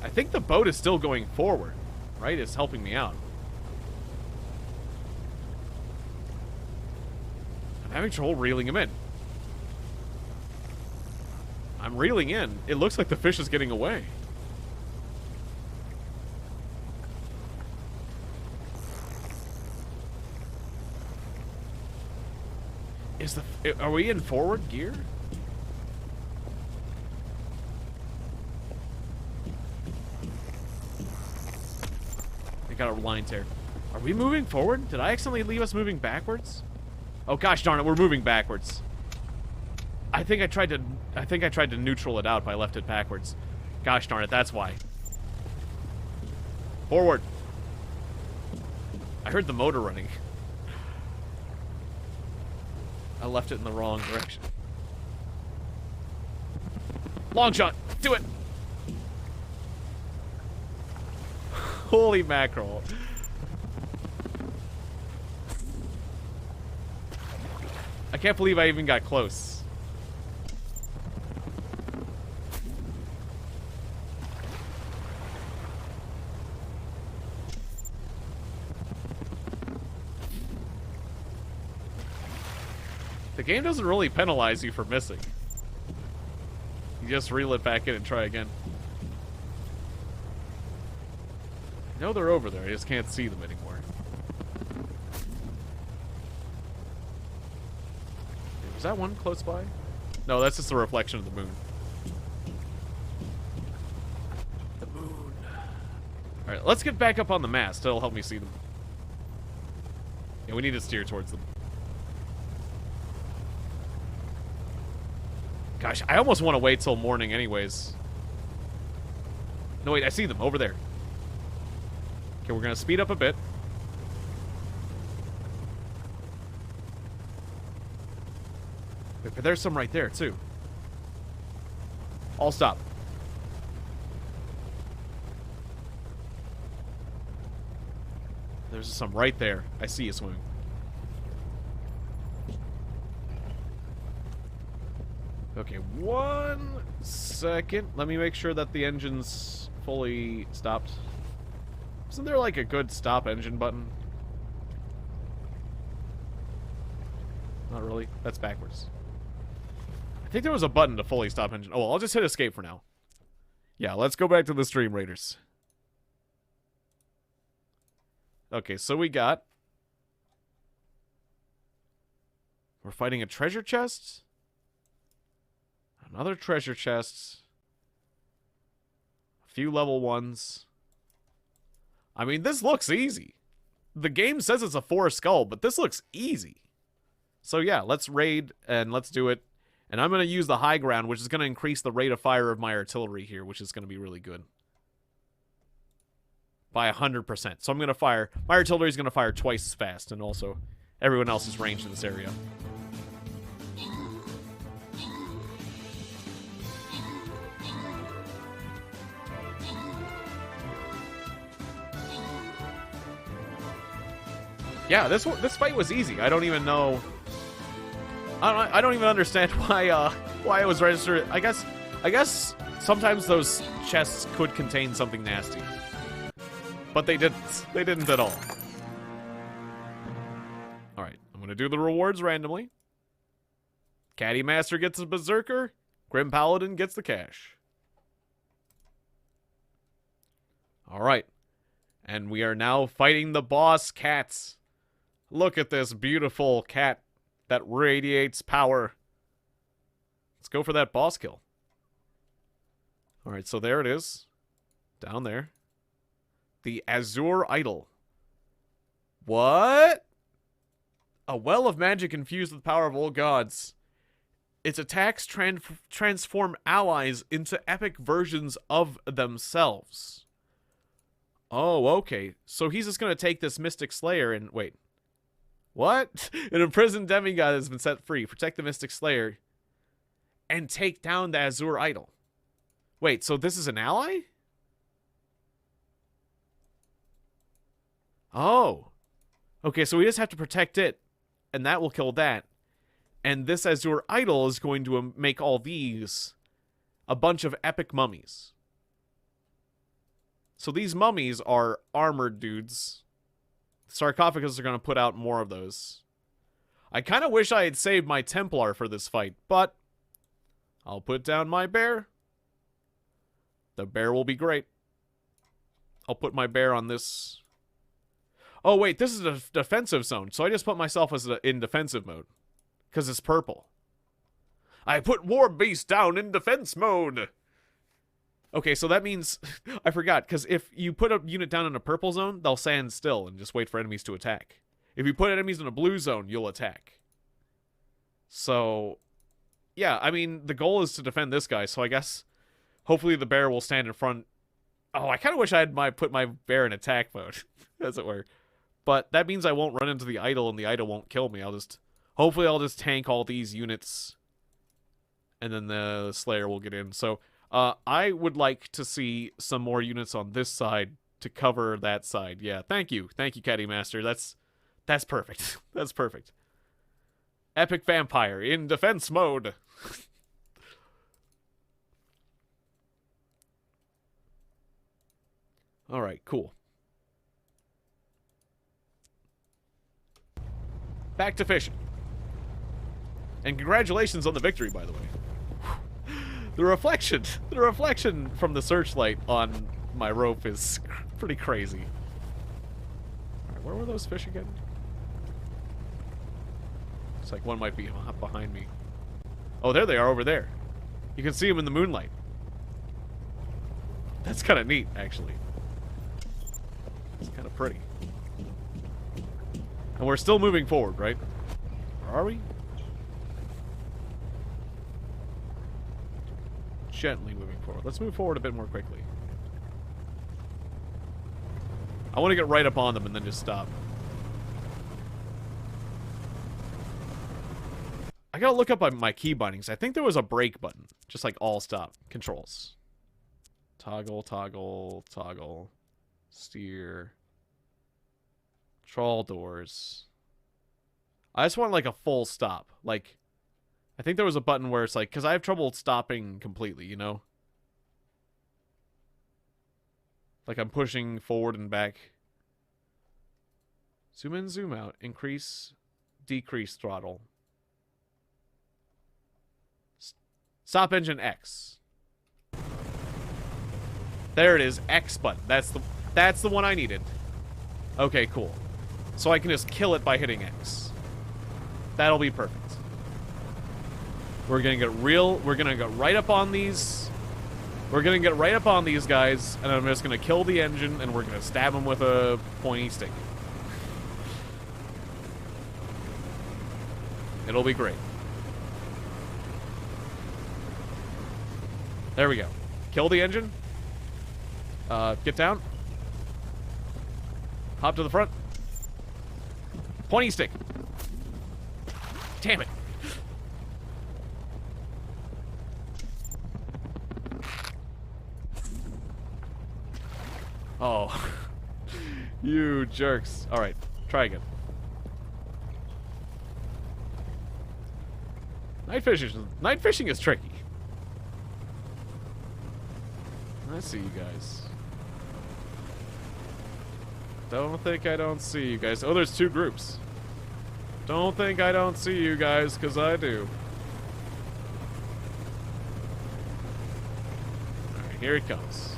I think the boat is still going forward, right? It's helping me out. I'm having trouble reeling him in. I'm reeling in. It looks like the fish is getting away. Are we in forward gear? I got a line tear. Are we moving forward? Did I accidentally leave us moving backwards? Oh gosh darn it, we're moving backwards. I think I tried to neutral it out, but I left it backwards. Gosh darn it, that's why. Forward. I heard the motor running. I left it in the wrong direction. Long shot. Do it. Holy mackerel. I can't believe I even got close. The game doesn't really penalize you for missing. You just reel it back in and try again. I know they're over there, I just can't see them anymore. Is that one close by? No, that's just a reflection of the moon. The moon. Alright, let's get back up on the mast. That'll help me see them. Yeah, we need to steer towards them. Gosh, I almost want to wait till morning anyways. No, wait, I see them over there. Okay, we're going to speed up a bit. Wait, but there's some right there, too. I'll stop. There's some right there. I see you swimming. Okay, 1 second. Let me make sure that the engine's fully stopped. Isn't there like a good stop engine button? Not really. That's backwards. I think there was a button to fully stop engine. Oh, well, I'll just hit escape for now. Yeah, let's go back to the Stream Raiders. Okay, so we got... We're fighting a treasure chest? Another treasure chest. A few level 1s. I mean, this looks easy. The game says it's a 4 skull, but this looks easy. So yeah, let's raid and let's do it. And I'm going to use the high ground, which is going to increase the rate of fire of my artillery here, which is going to be really good. By 100%. So I'm going to fire... My artillery is going to fire twice as fast, and also everyone else is ranged in this area. Yeah, this fight was easy. I don't even know... I don't even understand why it was registered. I guess sometimes those chests could contain something nasty. But they didn't. They didn't at all. Alright, I'm gonna do the rewards randomly. Caddy Master gets a Berserker. Grim Paladin gets the cash. Alright. And we are now fighting the boss cats. Look at this beautiful cat that radiates power. Let's go for that boss kill. Alright, so there it is. Down there. The Azure Idol. What? A well of magic infused with the power of old gods. Its attacks transform allies into epic versions of themselves. Oh, okay. So he's just going to take this Mystic Slayer and... Wait. What? An imprisoned demigod has been set free. Protect the Mystic Slayer and take down the Azure Idol. Wait, so this is an ally? Oh. Okay, so we just have to protect it, and that will kill that. And this Azure Idol is going to make all these a bunch of epic mummies. So these mummies are armored dudes. Sarcophagus are going to put out more of those. I kind of wish I had saved my Templar for this fight, but I'll put down my bear. The bear will be great. I'll put my bear on this. Oh, wait, this is a defensive zone, so I just put myself in defensive mode. Because it's purple. I put War Beast down in defense mode! Okay, so that means... I forgot, because if you put a unit down in a purple zone, they'll stand still and just wait for enemies to attack. If you put enemies in a blue zone, you'll attack. So... yeah, I mean, the goal is to defend this guy, so I guess... hopefully the bear will stand in front... Oh, I kind of wish I had put my bear in attack mode, as it were. But that means I won't run into the idol, and the idol won't kill me. Hopefully I'll just tank all these units and then the Slayer will get in. So I would like to see some more units on this side to cover that side. Yeah, thank you, Caddy Master. That's perfect. That's perfect. Epic Vampire in defense mode. All right, cool. Back to fishing. And congratulations on the victory, by the way. The reflection from the searchlight on my rope is pretty crazy. All right, where were those fish again? Looks like one might be behind me. Oh, there they are over there. You can see them in the moonlight. That's kind of neat, actually. It's kind of pretty. And we're still moving forward, right? Or are we? Gently moving forward. Let's move forward a bit more quickly. I want to get right up on them and then just stop. I gotta look up my key bindings. I think there was a break button. Just like all stop. Controls. Toggle, toggle, toggle. Steer. Trawl doors. I just want like a full stop. Like, I think there was a button where it's like, because I have trouble stopping completely, you know? Like I'm pushing forward and back. Zoom in, zoom out. Increase, decrease throttle. Stop engine X. There it is, X button. That's the one I needed. Okay, cool. So I can just kill it by hitting X. That'll be perfect. We're gonna get right up on these. We're gonna get right up on these guys, and I'm just gonna kill the engine, and we're gonna stab them with a pointy stick. It'll be great. There we go. Kill the engine. Get down. Hop to the front. Pointy stick. Damn it. Oh. You jerks. Alright, try again. Night fishing is tricky. I see you guys. Don't think I don't see you guys. Oh, there's two groups. Don't think I don't see you guys, because I do. Alright, here it comes.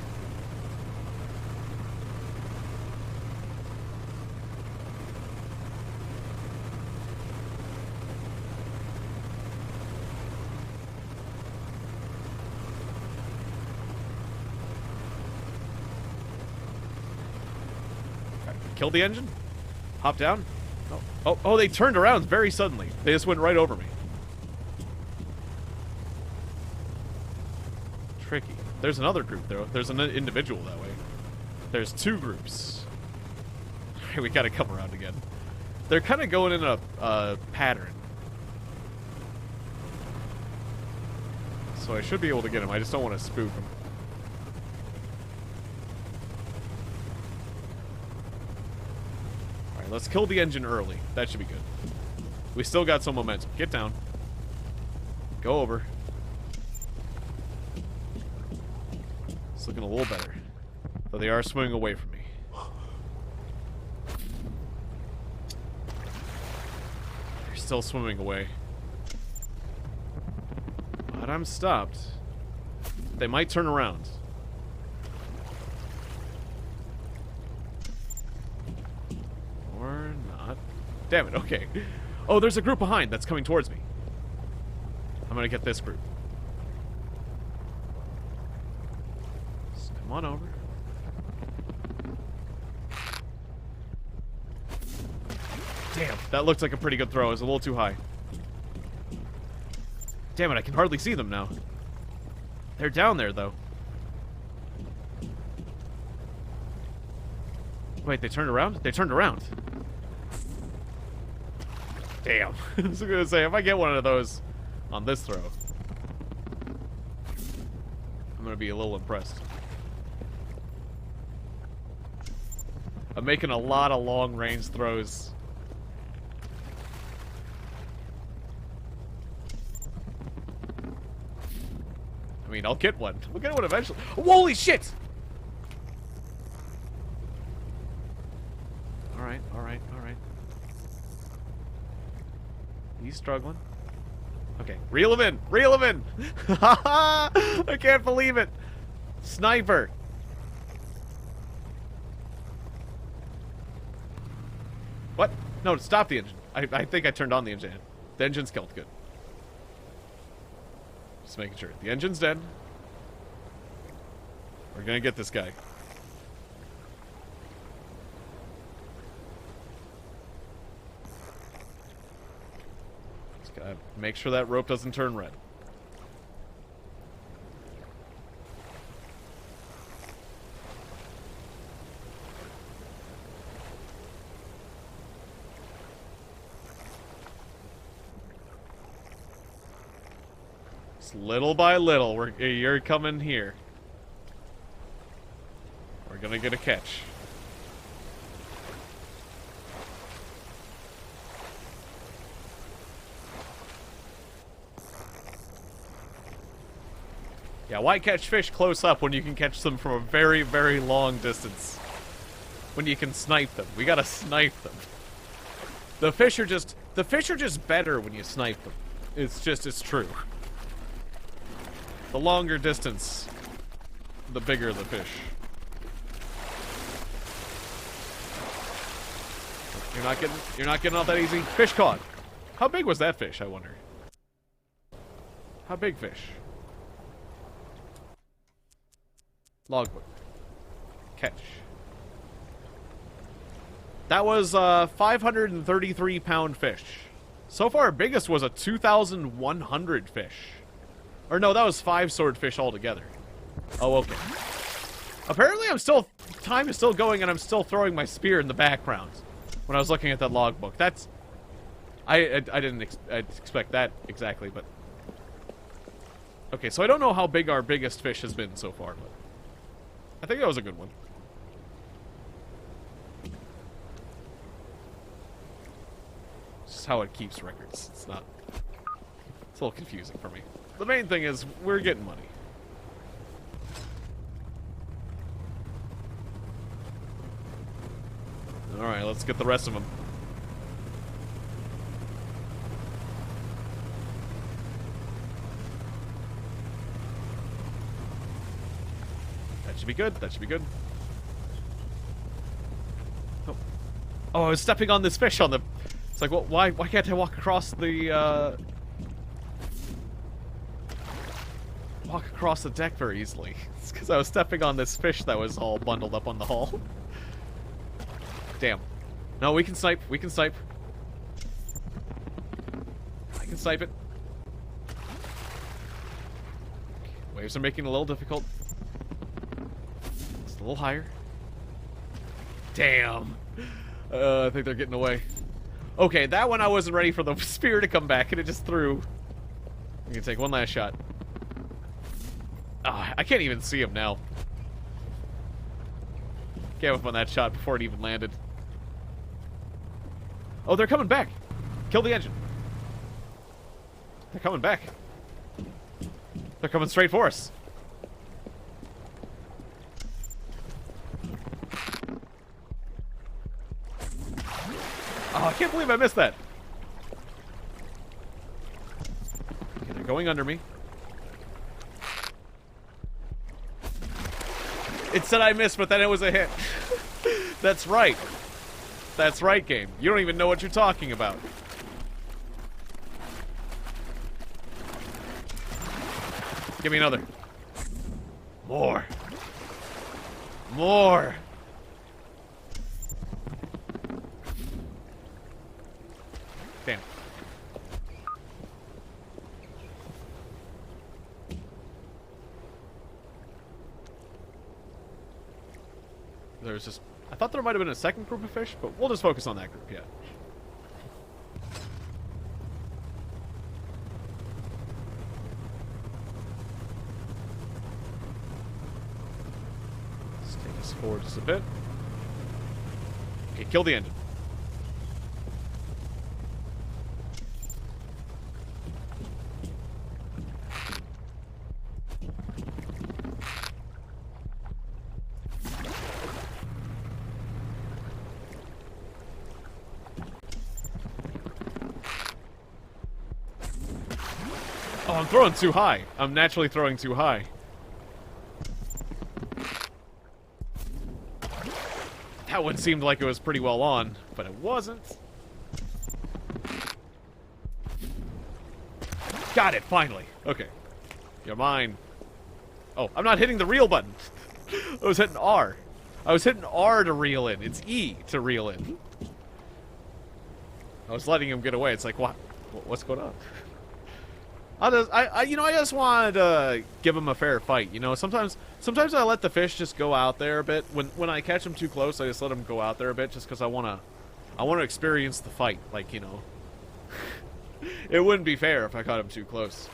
Killed the engine? Hop down? Oh, they turned around very suddenly. They just went right over me. Tricky. There's another group, though. There's an individual that way. There's two groups. We gotta come around again. They're kind of going in a pattern. So I should be able to get him. I just don't want to spook him. Let's kill the engine early. That should be good. We still got some momentum. Get down. Go over. It's looking a little better. Though they are swimming away from me. They're still swimming away. But I'm stopped. They might turn around. Damn it, okay. Oh, there's a group behind that's coming towards me. I'm gonna get this group. Just come on over. Damn, that looked like a pretty good throw. It was a little too high. Damn it, I can hardly see them now. They're down there, though. Wait, they turned around? They turned around. Damn. I was gonna say, if I get one of those on this throw. gonna be a little impressed. I'm making a lot of long-range throws. I mean, I'll get one. We'll get one eventually. Holy shit! Alright, alright, alright. He's struggling. Okay, reel him in! Reel him in! I can't believe it! Sniper! What? No, stop the engine. I think I turned on the engine. The engine's killed. Good. Just making sure. The engine's dead. We're gonna get this guy. Just gotta make sure that rope doesn't turn red. Little by little, you're coming here. We're gonna get a catch. Yeah, why catch fish close up when you can catch them from a very, very long distance? When you can snipe them. We gotta snipe them. The fish are just better when you snipe them. It's true. The longer distance, the bigger the fish. You're not getting off that easy. Fish caught. How big was that fish, I wonder? How big fish? Logbook. Catch. That was a 533-pound fish. So far, our biggest was a 2,100 fish. Or no, that was 5 swordfish altogether. Oh, okay. Apparently time is still going and I'm still throwing my spear in the background. When I was looking at that logbook. That's... I didn't expect that exactly, but... Okay, so I don't know how big our biggest fish has been so far, but... I think that was a good one. It's just how it keeps records. It's not... It's a little confusing for me. The main thing is, we're getting money. Alright, let's get the rest of them. That should be good, that should be good. Oh, I was stepping on this fish on the... It's like, well, why can't I walk across the, walk across the deck very easily? It's because I was stepping on this fish that was all bundled up on the hull. Damn. No, we can snipe. We can snipe. I can snipe it. Waves are making it a little difficult. It's a little higher. Damn. I think they're getting away. Okay, that one I wasn't ready for the spear to come back, and it just threw. I'm gonna take one last shot. Oh, I can't even see him now. Gave up on that shot before it even landed. Oh, they're coming back. Kill the engine. They're coming back. They're coming straight for us. Oh, I can't believe I missed that. Okay, they're going under me. It said I missed, but then it was a hit. That's right. That's right, game. You don't even know what you're talking about. Give me another. More. More. Damn. There's just... I thought there might have been a second group of fish, but we'll just focus on that group, yeah. forward just a bit. Okay, kill the engine. Oh, I'm throwing too high. I'm naturally throwing too high. That one seemed like it was pretty well on, but it wasn't. Got it, finally. Okay. You're mine. Oh, I'm not hitting the reel button. I was hitting R. I was hitting R to reel in. It's E to reel in. I was letting him get away. It's like, what? What's going on? I just wanted to give him a fair fight. You know, sometimes I let the fish just go out there a bit. When I catch them too close, I just let them go out there a bit, just because I wanna experience the fight. Like, you know, it wouldn't be fair if I caught him too close.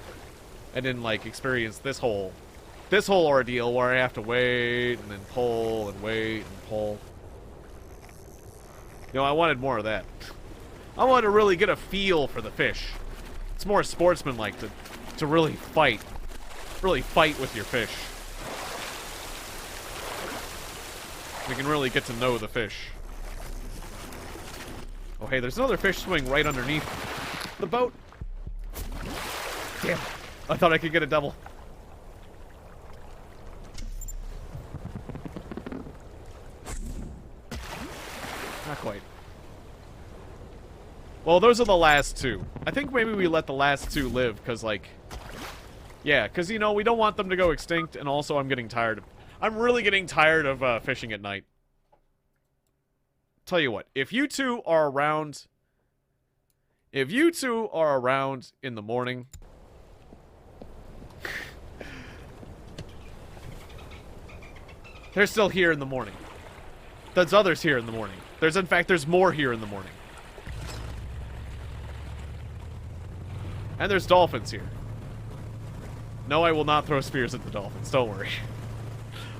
I didn't like experience this whole ordeal where I have to wait and then pull and wait and pull. You know, I wanted more of that. I wanted to really get a feel for the fish. It's more sportsmanlike to really fight with your fish. You can really get to know the fish. Oh, hey, there's another fish swimming right underneath the boat. Damn, I thought I could get a double. Not quite. Well, those are the last two. I think maybe we let the last two live, because, like... Yeah, because, you know, we don't want them to go extinct, and also I'm getting tired. I'm really getting tired of fishing at night. Tell you what, if you two are around... If you two are around in the morning... They're still here in the morning. There's others here in the morning. In fact, there's more here in the morning. And there's dolphins here. No, I will not throw spears at the dolphins. Don't worry.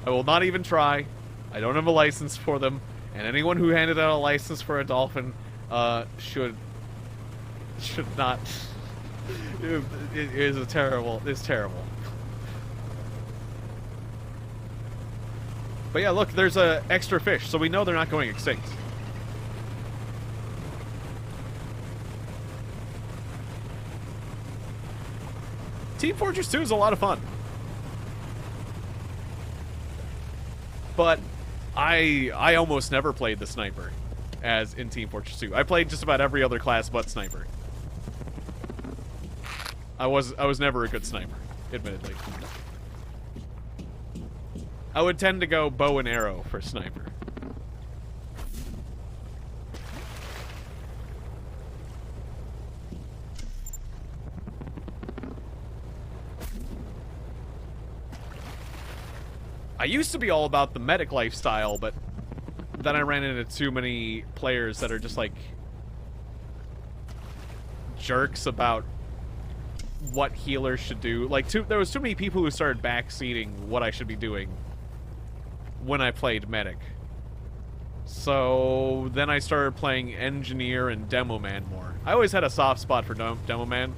I will not even try. I don't have a license for them. And anyone who handed out a license for a dolphin should not. It's terrible. But yeah, look, there's a extra fish, so we know they're not going extinct. Team Fortress 2 is a lot of fun. But I almost never played the sniper as in Team Fortress 2. I played just about every other class but sniper. I was never a good sniper, admittedly. I would tend to go bow and arrow for sniper. I used to be all about the medic lifestyle, but then I ran into too many players that are just like jerks about what healers should do. Like, there was too many people who started backseating what I should be doing when I played medic. So then I started playing engineer and demo man more. I always had a soft spot for demo man,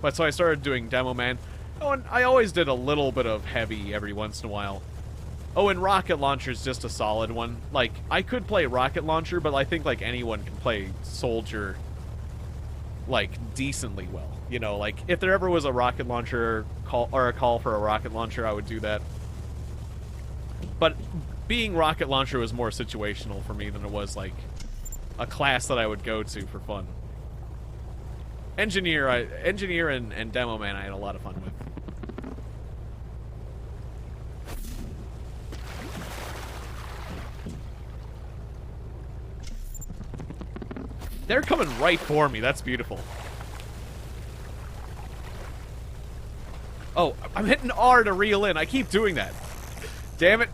but so I started doing demo man. Oh, and I always did a little bit of heavy every once in a while. Oh, and rocket launcher's just a solid one. Like, I could play rocket launcher, but I think like anyone can play soldier like decently well. You know, like if there ever was a rocket launcher call or a call for a rocket launcher, I would do that. But being rocket launcher was more situational for me than it was like a class that I would go to for fun. Engineer and demo man I had a lot of fun with. They're coming right for me. That's beautiful. Oh, I'm hitting R to reel in. I keep doing that. Damn it.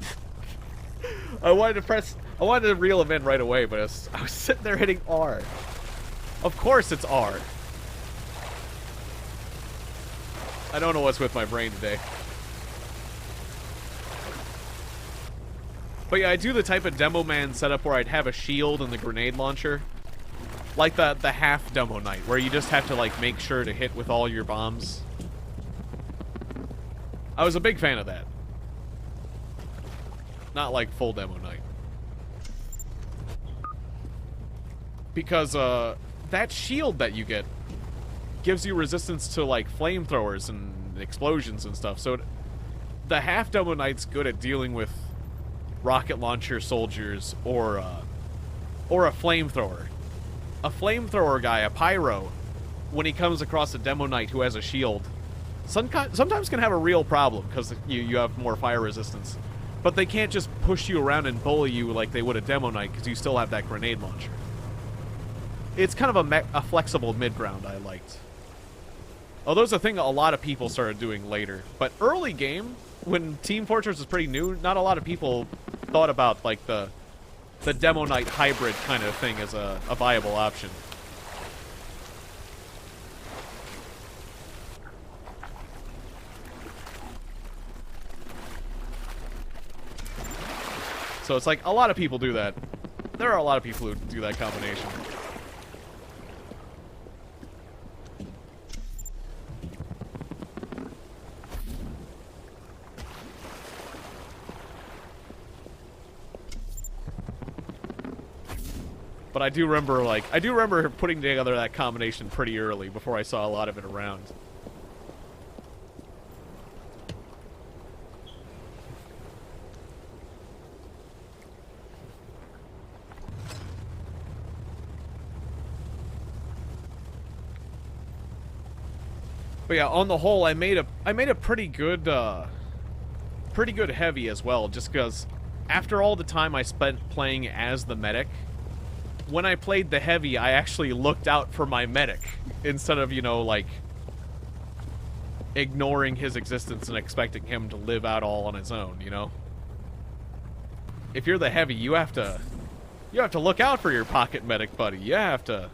I wanted to reel him in right away, but I was sitting there hitting R. Of course it's R. I don't know what's with my brain today. But yeah, I do the type of demo man setup where I'd have a shield and the grenade launcher. Like the half demo knight, where you just have to like make sure to hit with all your bombs. I was a big fan of that. Not like full demo knight. Because that shield that you get gives you resistance to like flamethrowers and explosions and stuff. So the half demo knight's good at dealing with rocket launcher soldiers or a flamethrower. A flamethrower guy, a pyro, when he comes across a demo knight who has a shield, sometimes can have a real problem because you have more fire resistance. But they can't just push you around and bully you like they would a demo knight because you still have that grenade launcher. It's kind of a flexible mid-ground I liked. Although it's a thing a lot of people started doing later. But early game, when Team Fortress was pretty new, not a lot of people thought about like the demo knight hybrid kind of thing as a viable option. So it's like a lot of people do that. There are a lot of people who do that combination. But I do remember putting together that combination pretty early before I saw a lot of it around. But yeah, on the whole, I made a pretty good heavy as well, just because after all the time I spent playing as the medic, when I played the heavy, I actually looked out for my medic instead of, you know, like ignoring his existence and expecting him to live out all on his own, you know? If you're the heavy, you have to look out for your pocket medic buddy. You have to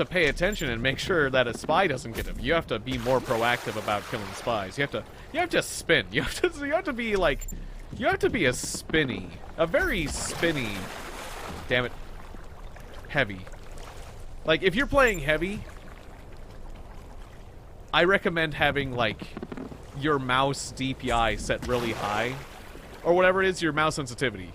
pay attention and make sure that a spy doesn't get him. You have to be more proactive about killing spies. You have to spin. You have to be a very spinny, damn it, heavy. Like, if you're playing heavy, I recommend having, like, your mouse DPI set really high. Or whatever it is, your mouse sensitivity.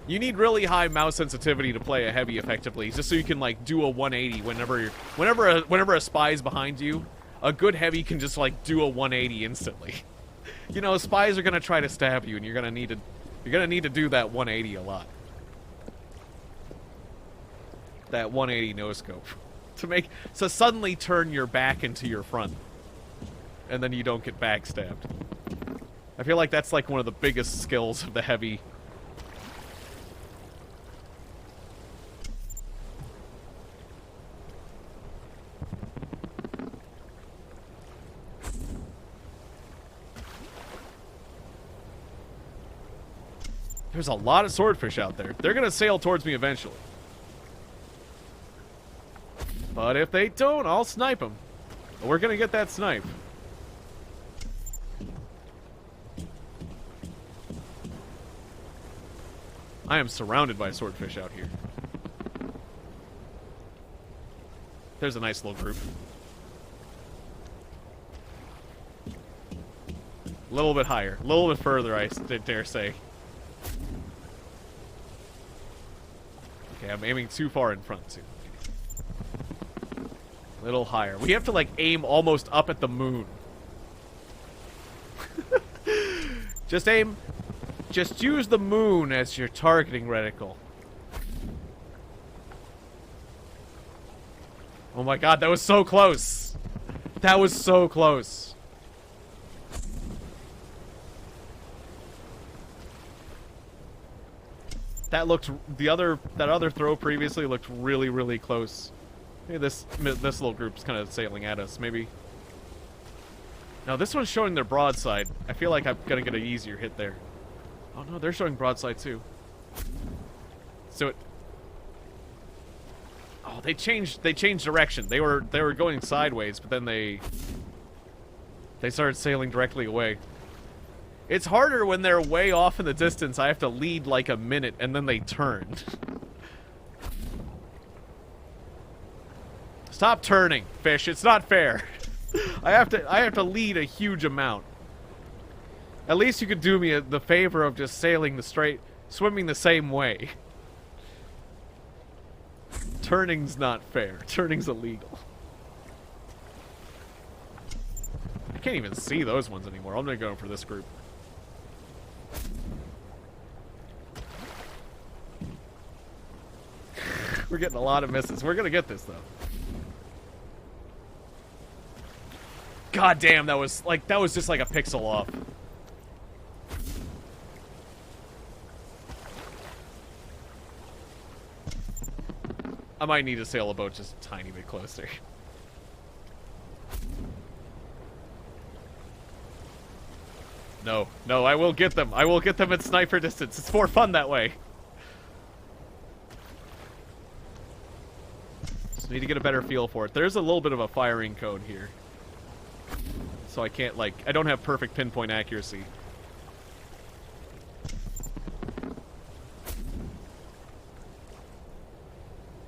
You need really high mouse sensitivity to play a heavy effectively, just so you can, like, do a 180 whenever a spy's behind you. A good heavy can just, like, do a 180 instantly. You know, spies are gonna try to stab you, and you're gonna need to do that 180 a lot. That 180 no-scope. To suddenly turn your back into your front. And then you don't get backstabbed. I feel like that's like one of the biggest skills of the heavy. There's a lot of swordfish out there. They're gonna sail towards me eventually. But if they don't, I'll snipe them. We're gonna get that snipe. I am surrounded by swordfish out here. There's a nice little group. A little bit higher. A little bit further, I dare say. Okay, I'm aiming too far in front, too. A little higher. We have to, like, aim almost up at the moon. Just aim... Just use the moon as your targeting reticle. Oh my god, that was so close! That was so close. That other throw previously looked really, really close. Maybe this little group's kind of sailing at us, maybe. Now this one's showing their broadside. I feel like I'm gonna get an easier hit there. Oh no, they're showing broadside too. So it... Oh, they changed direction. They were going sideways, but then they started sailing directly away. It's harder when they're way off in the distance. I have to lead like a minute and then they turn. Stop turning, fish. It's not fair. I have to lead a huge amount. At least you could do me the favor of just sailing swimming the same way. Turning's not fair. Turning's illegal. I can't even see those ones anymore. I'm gonna go for this group. We're getting a lot of misses. We're gonna get this though. God damn, that was just like a pixel off. I might need to sail a boat just a tiny bit closer. No, no, I will get them. I will get them at sniper distance. It's more fun that way. Just need to get a better feel for it. There's a little bit of a firing cone here. So I can't, like, I don't have perfect pinpoint accuracy.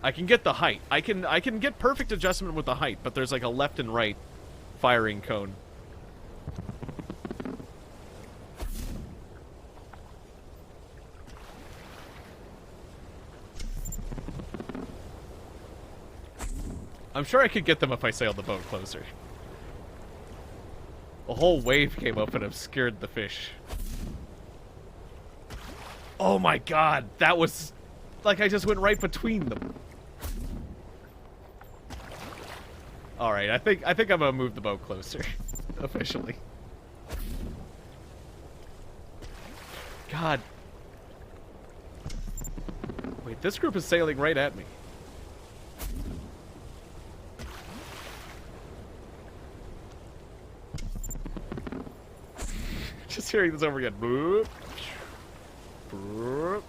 I can get the height. I can get perfect adjustment with the height, but there's like a left and right firing cone. I'm sure I could get them if I sailed the boat closer. A whole wave came up and obscured the fish. Oh my god, that was like I just went right between them. Alright, I think I'm gonna move the boat closer. Officially. God. Wait, this group is sailing right at me. Just hearing this over again. Boop. Boop.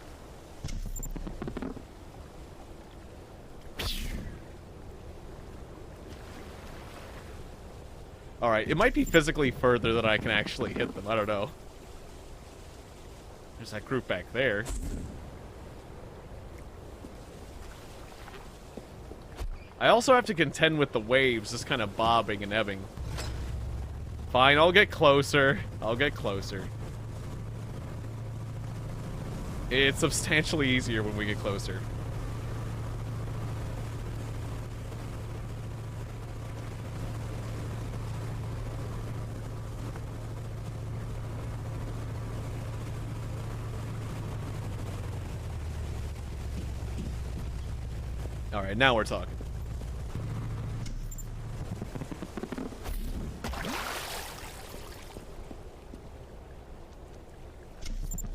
Alright, it might be physically further than I can actually hit them. I don't know. There's that group back there. I also have to contend with the waves just kind of bobbing and ebbing. Fine, I'll get closer. I'll get closer. It's substantially easier when we get closer. Alright, now we're talking.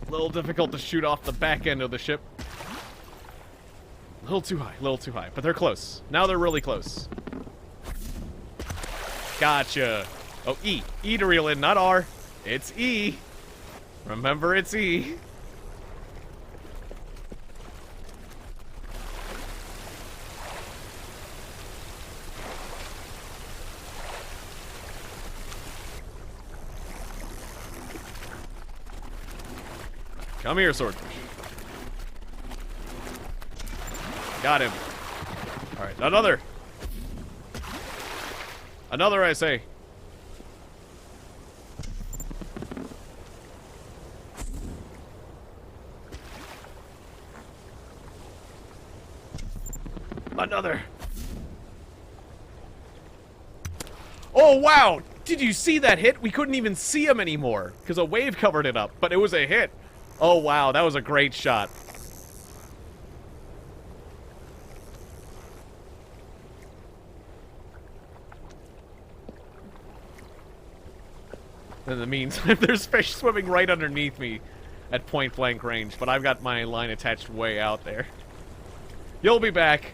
A little difficult to shoot off the back end of the ship. A little too high, but they're close. Now they're really close. Gotcha. Oh, E. E to reel in, not R. It's E. Remember, it's E. Come here, swordfish. Got him. Alright, another. Another, I say. Another. Oh, wow! Did you see that hit? We couldn't even see him anymore because a wave covered it up, but it was a hit. Oh, wow, that was a great shot. In the meantime, there's fish swimming right underneath me at point-blank range, but I've got my line attached way out there. You'll be back.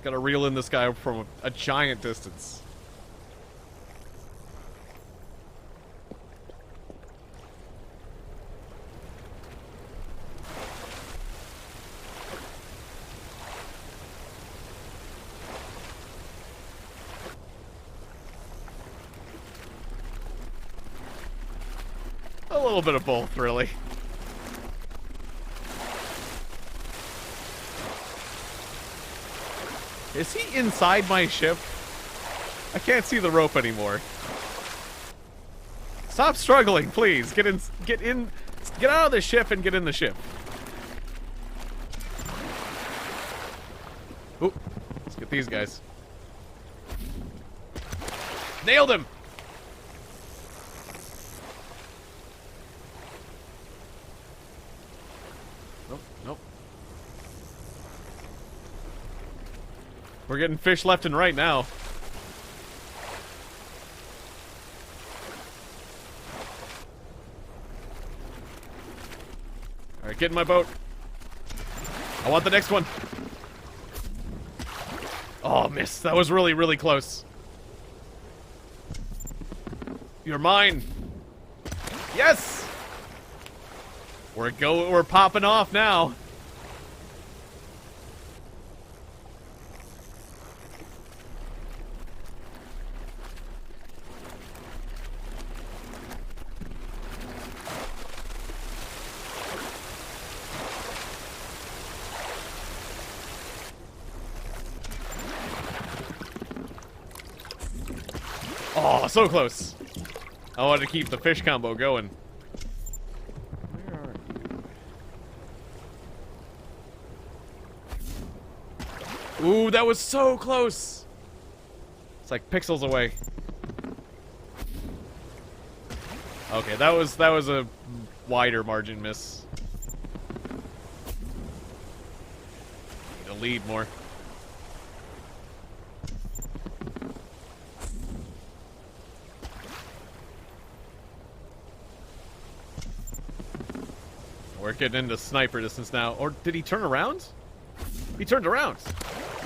Gotta reel in this guy from a giant distance. A little bit of both, really. Is he inside my ship? I can't see the rope anymore. Stop struggling, please. Get out of the ship and get in the ship. Ooh, let's get these guys. Nailed him! Nope, nope. We're getting fish left and right now. Alright, get in my boat. I want the next one. Oh, miss. That was really, really close. You're mine. Yes! We're popping off now. Oh, so close. I wanted to keep the fish combo going. Where are you? Ooh, that was so close. It's like pixels away. Okay, that was a wider margin miss. Need to lead more. We're getting into sniper distance now. Or did he turn around? He turned around.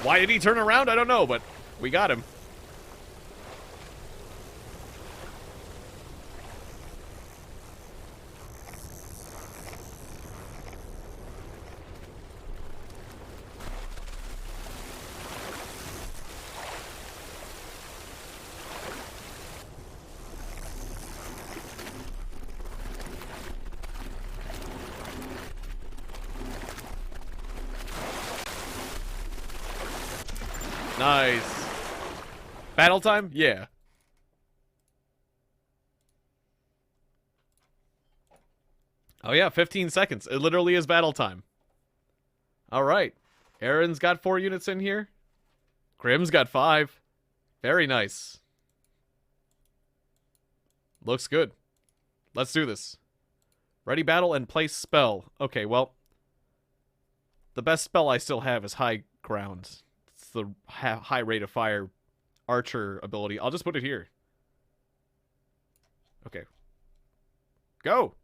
Why did he turn around? I don't know, but we got him. Nice. Battle time? Yeah. Oh yeah, 15 seconds. It literally is battle time. Alright. Aaron's got 4 units in here. Grim's got 5. Very nice. Looks good. Let's do this. Ready battle and place spell. Okay, well. The best spell I still have is high ground. It's the high rate of fire archer ability. I'll just put it here. Okay. Go!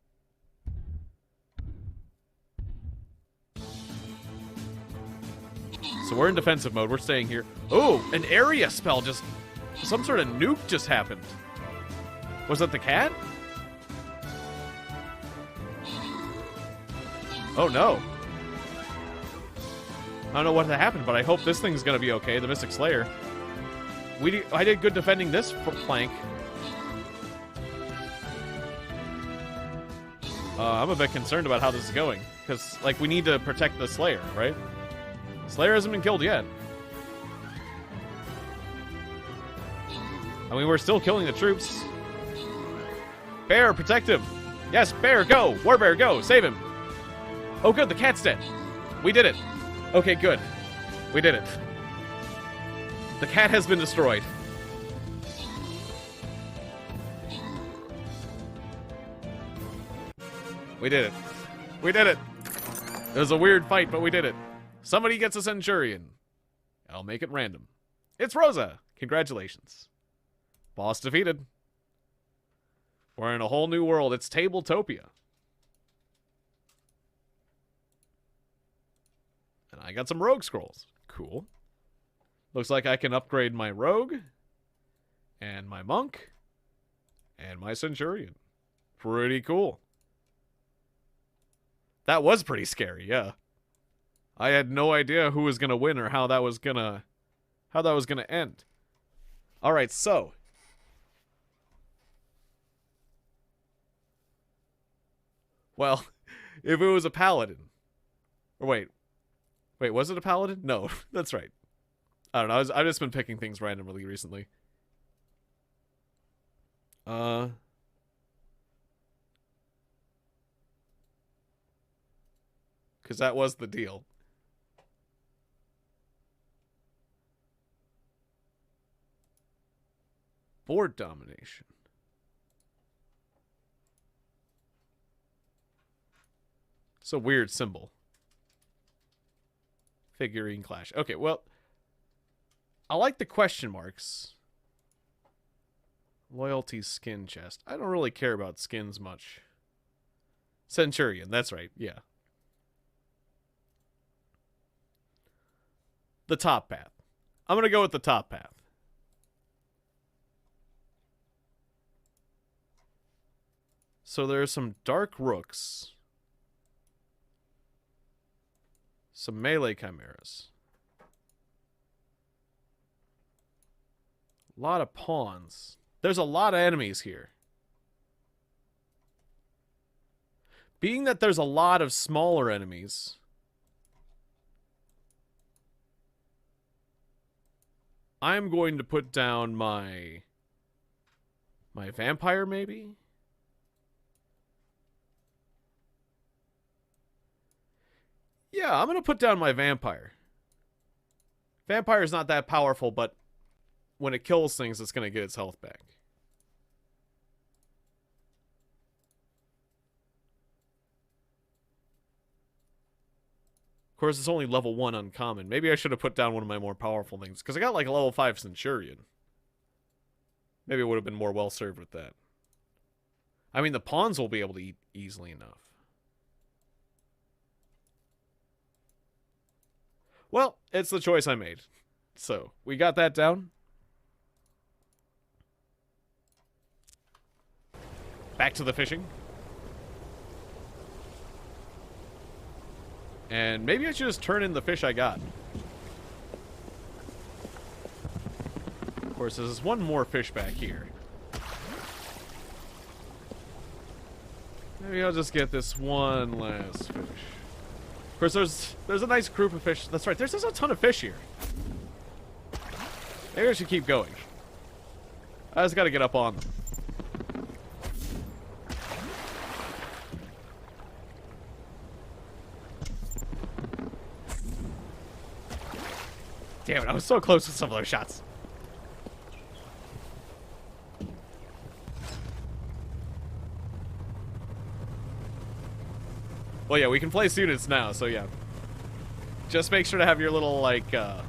So we're in defensive mode. We're staying here. Oh, an area spell just... Some sort of nuke just happened. Was that the cat? Oh, no. I don't know what happened, but I hope this thing's gonna be okay. The Mystic Slayer. I did good defending this flank. I'm a bit concerned about how this is going. Because, like, we need to protect the Slayer, right? Slayer hasn't been killed yet. I mean, we're still killing the troops. Bear, protect him. Yes, Bear, go. Warbear, go. Save him. Oh, good. The cat's dead. We did it. Okay, good. We did it. The cat has been destroyed. We did it. We did it. It was a weird fight, but we did it. Somebody gets a Centurion. I'll make it random. It's Rosa. Congratulations. Boss defeated. We're in a whole new world. It's Tabletopia. And I got some rogue scrolls. Cool. Looks like I can upgrade my rogue, and my monk, and my centurion. Pretty cool. That was pretty scary, yeah. I had no idea who was gonna win or how that was gonna end. Alright, so Well, if it was a paladin. Or wait, was it a paladin? No, that's right. I don't know. I've just been picking things randomly recently. Because that was the deal. Board domination. It's a weird symbol. Figurine clash. Okay, well, I like the question marks. Loyalty skin chest. I don't really care about skins much. Centurion, that's right, yeah. The top path. I'm going to go with the top path. So there's some dark rooks. Some melee chimeras. A lot of pawns. There's a lot of enemies here. Being that there's a lot of smaller enemies, I'm going to put down my vampire, maybe? Yeah, I'm going to put down my vampire. Vampire's not that powerful, but when it kills things, it's going to get its health back. Of course, it's only level 1 uncommon. Maybe I should have put down one of my more powerful things, because I got like a level 5 Centurion. Maybe it would have been more well served with that. I mean, the pawns will be able to eat easily enough. Well, it's the choice I made. So, we got that down. Back to the fishing. And maybe I should just turn in the fish I got. Of course, there's one more fish back here. Maybe I'll just get this one last fish. Of course, there's a nice group of fish. That's right, there's a ton of fish here. Maybe I should keep going. I just gotta get up on them. Damn it, I was so close with some of those shots. Well, yeah, we can place units now, so yeah. Just make sure to have your little, like, kind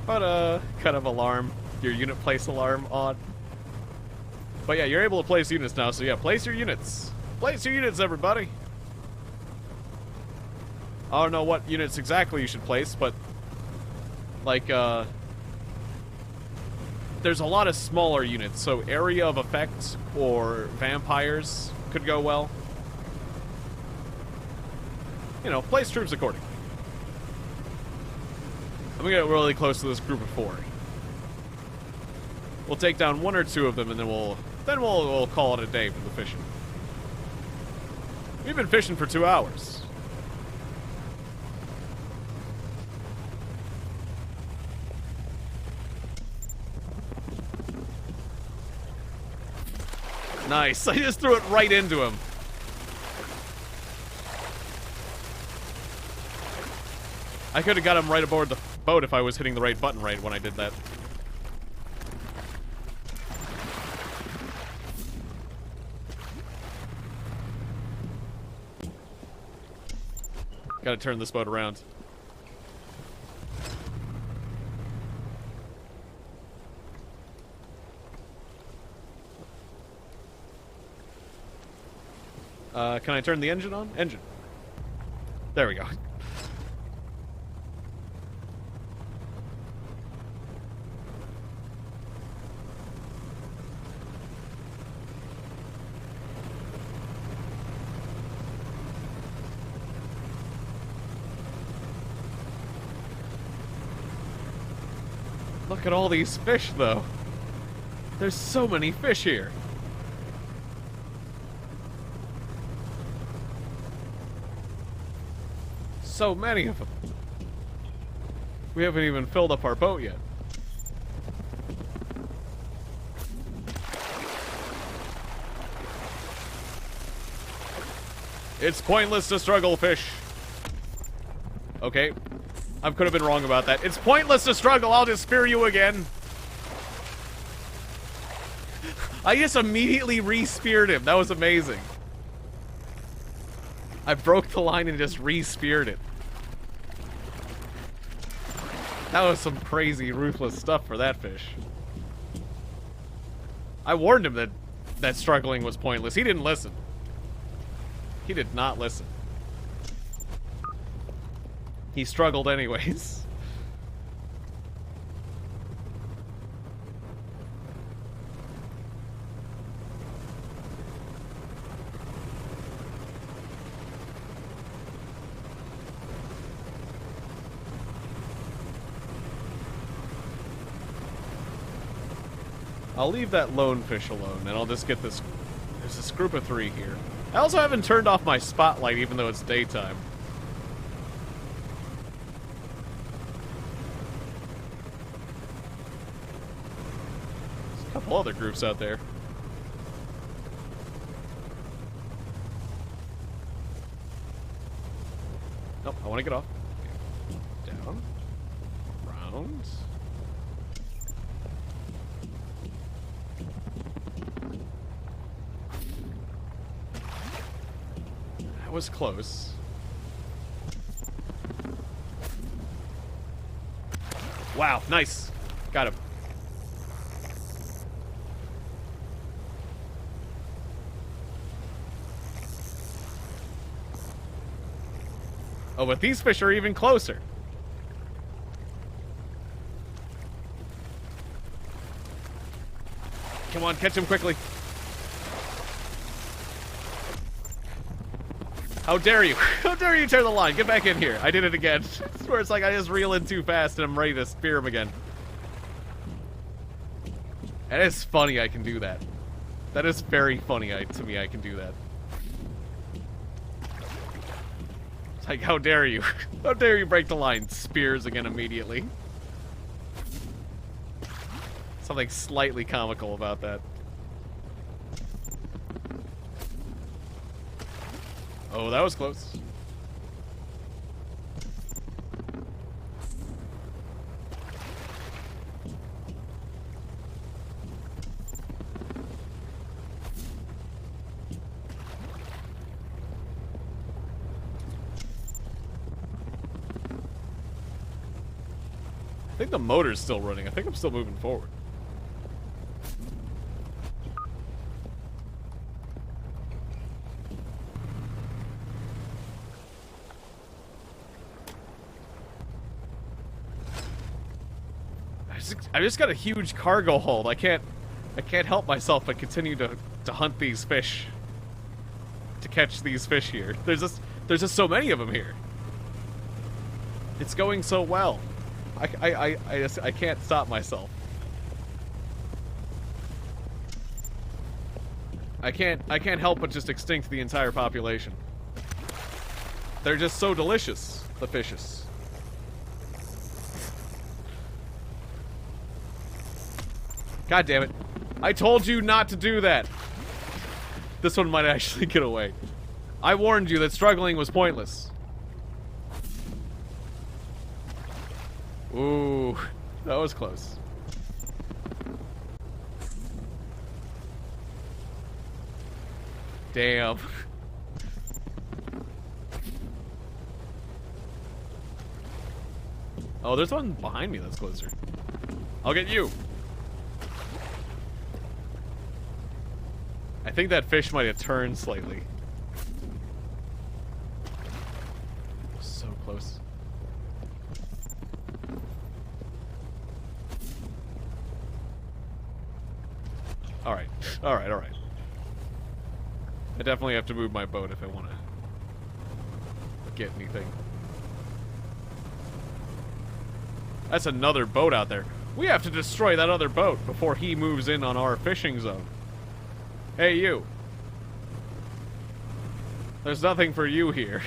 of alarm, your unit place alarm on. But yeah, you're able to place units now, so yeah, place your units. Place your units, everybody. I don't know what units exactly you should place, but like, there's a lot of smaller units, so area of effect or vampires could go well. You know, place troops accordingly. I'm gonna get really close to this group of 4. We'll take down 1 or 2 of them, and then we'll call it a day for the fishing. We've been fishing for 2 hours. Nice. I just threw it right into him. I could have got him right aboard the boat if I was hitting the right button right when I did that. Gotta turn this boat around. Can I turn the engine on? Engine. There we go. Look at all these fish, though. There's so many fish here. so many of them. We haven't even filled up our boat yet. It's pointless to struggle, fish. Okay. I could have been wrong about that. It's pointless to struggle. I'll just spear you again. I just immediately re-speared him. That was amazing. I broke the line and just re-speared it. That was some crazy, ruthless stuff for that fish. I warned him that struggling was pointless. He didn't listen. He did not listen. He struggled anyways. I'll leave that lone fish alone, and I'll just get this... There's this group of 3 here. I also haven't turned off my spotlight, even though it's daytime. There's a couple other groups out there. Nope, I want to get off. Down. Around. Was close. Wow, nice. Got him. Oh, but these fish are even closer. Come on, catch him quickly. How dare you? How dare you tear the line? Get back in here. I did it again. I swear it's like I just reel in too fast and I'm ready to spear him again. And it's funny I can do that. That is very funny to me I can do that. It's like, how dare you? How dare you break the line? Spears again immediately. Something slightly comical about that. Oh, that was close. I think the motor's still running. I think I'm still moving forward. I just got a huge cargo hold. I can't help myself but continue to hunt these fish. To catch these fish here. There's just so many of them here. It's going so well. I can't stop myself. I can't help but just extinct the entire population. They're just so delicious, the fishes. God damn it. I told you not to do that. This one might actually get away. I warned you that struggling was pointless. Ooh, that was close. Damn. Oh, there's one behind me that's closer. I'll get you. I think that fish might have turned slightly. So close. Alright. Alright, alright. I definitely have to move my boat if I want to get anything. That's another boat out there. We have to destroy that other boat before he moves in on our fishing zone. Hey, you. There's nothing for you here.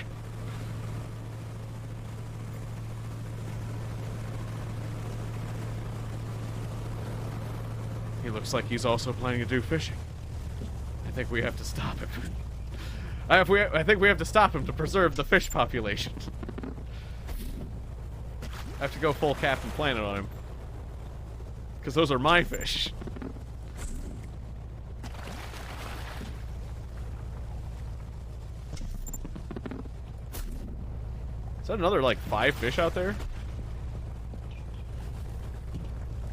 He looks like he's also planning to do fishing. I think we have to stop him. I think we have to stop him to preserve the fish population. I have to go full Captain Planet on him. Because those are my fish. Is that another, like, 5 fish out there?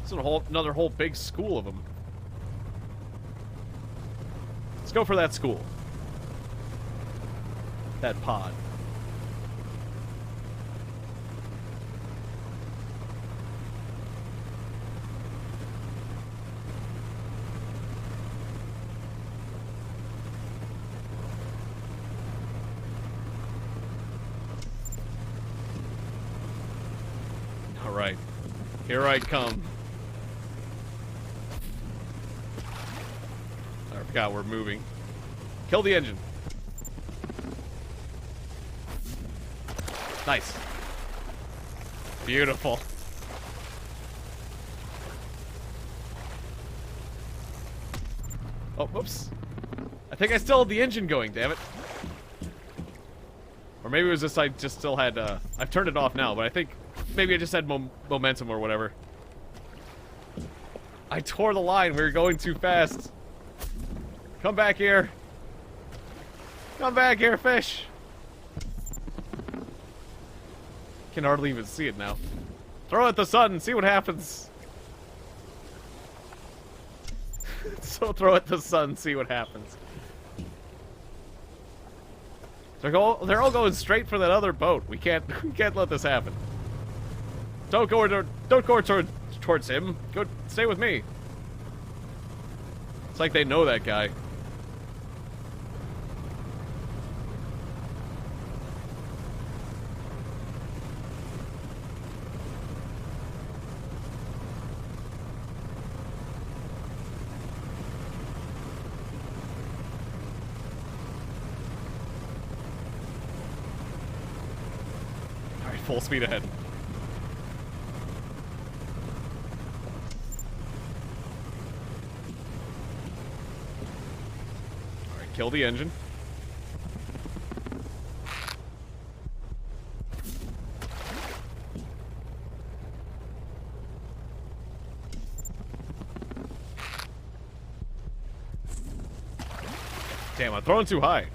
It's another whole big school of them. Let's go for that school. That pod. All right. Here I come. I forgot we're moving. Kill the engine. Nice. Beautiful. Oh, whoops. I think I still had the engine going, damn it. Or maybe it was just I just still had, I've turned it off now, but I think maybe I just had momentum or whatever. I tore the line, we were going too fast. Come back here. Come back here, fish. Can hardly even see it now. Throw it at the sun and see what happens. So throw it at the sun, see what happens. They're all going straight for that other boat. We can't let this happen. Don't go towards him. Go stay with me. It's like they know that guy. Full speed ahead. Alright, kill the engine. Damn, I'm throwing too high.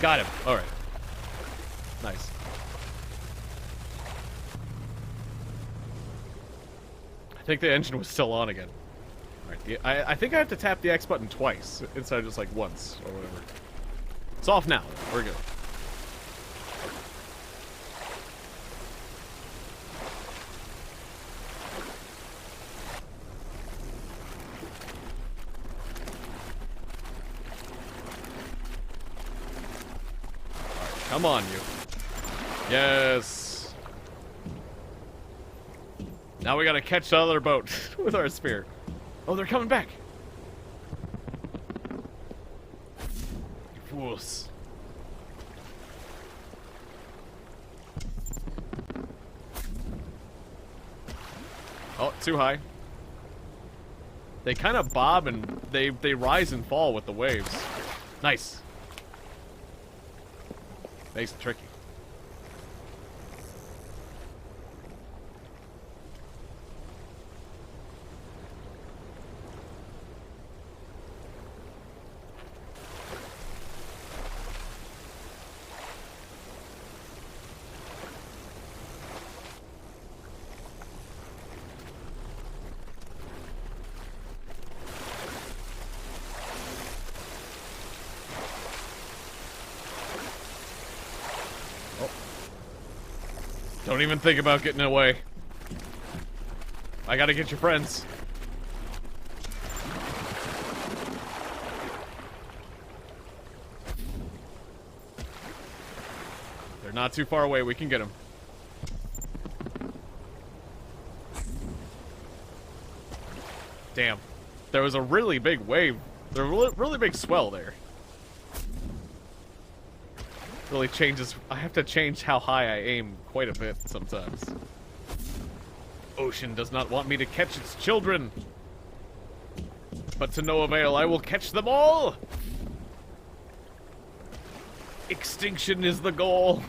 Got him. Alright. Nice. I think the engine was still on again. Alright, I think I have to tap the X button twice, instead of just like once, or whatever. It's off now. We're good. Come on, you. Yes. Now we gotta catch the other boat with our spear. Oh, they're coming back. You fools. Oh, too high. They kind of bob and they rise and fall with the waves. Nice. Makes it tricky. Don't even think about getting away. I gotta get your friends. They're not too far away. We can get them. Damn. There was a really big wave. There was a really big swell there. Really changes. I have to change how high I aim quite a bit sometimes. Ocean does not want me to catch its children. But to no avail, I will catch them all! Extinction is the goal.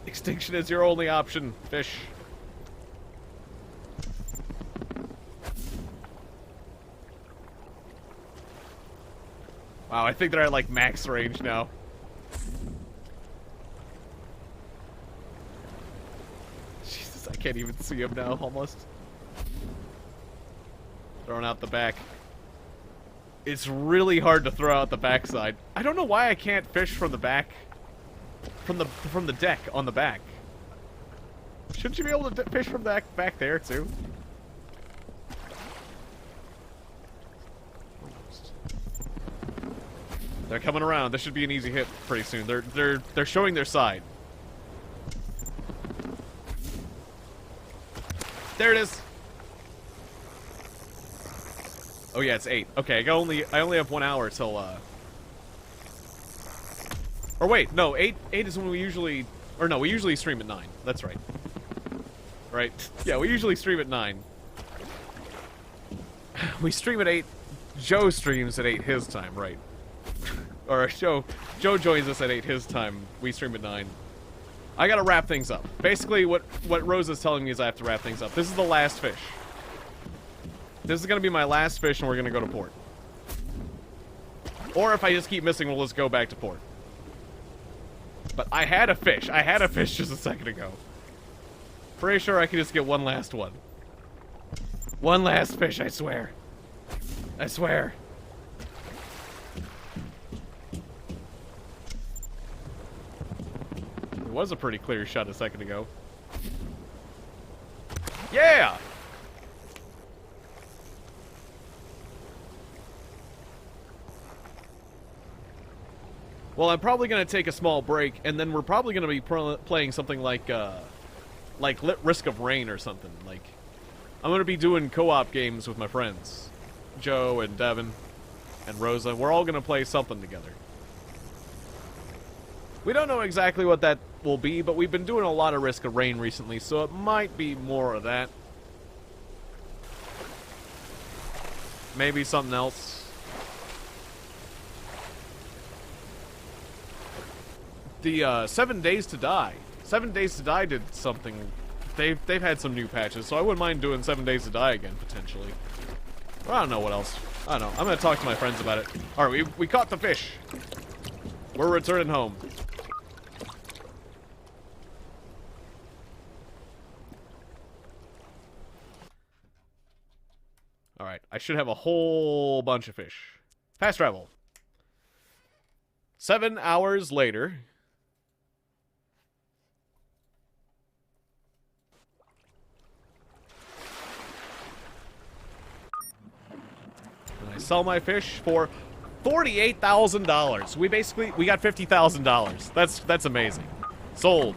Extinction is your only option, fish. Wow, I think they're at like max range now. Jesus, I can't even see them now, almost. Throwing out the back. It's really hard to throw out the backside. I don't know why I can't fish from the back. From the deck on the back. Shouldn't you be able to fish from back there too? Almost. They're coming around. This should be an easy hit pretty soon. They're showing their side. There it is. Oh yeah, it's 8. Okay, I only have 1 hour till or wait, no, 8 is when we usually, or no, we usually stream at 9. That's right. Right? Yeah, we usually stream at 9. We stream at 8. Joe streams at 8 his time, right? Or Joe joins us at 8 his time. We stream at 9. I gotta wrap things up. Basically, what Rose is telling me is I have to wrap things up. This is the last fish. This is gonna be my last fish, and we're gonna go to port. Or if I just keep missing, we'll just go back to port. But I had a fish. I had a fish just a second ago. Pretty sure I can just get one last one. One last fish, I swear. I swear. It was a pretty clear shot a second ago. Yeah! Well, I'm probably going to take a small break, and then we're probably going to be playing something like Risk of Rain or something. Like, I'm going to be doing co-op games with my friends. Joe and Devin and Rosa. We're all going to play something together. We don't know exactly what that will be, but we've been doing a lot of Risk of Rain recently, so it might be more of that. Maybe something else. The 7 Days to Die. 7 Days to Die did something. They've had some new patches, so I wouldn't mind doing 7 Days to Die again, potentially. Or I don't know what else. I don't know. I'm gonna talk to my friends about it. Alright, we caught the fish. We're returning home. Alright, I should have a whole bunch of fish. Fast travel. 7 hours later. And I sell my fish for $48,000. We got $50,000. That's amazing. Sold.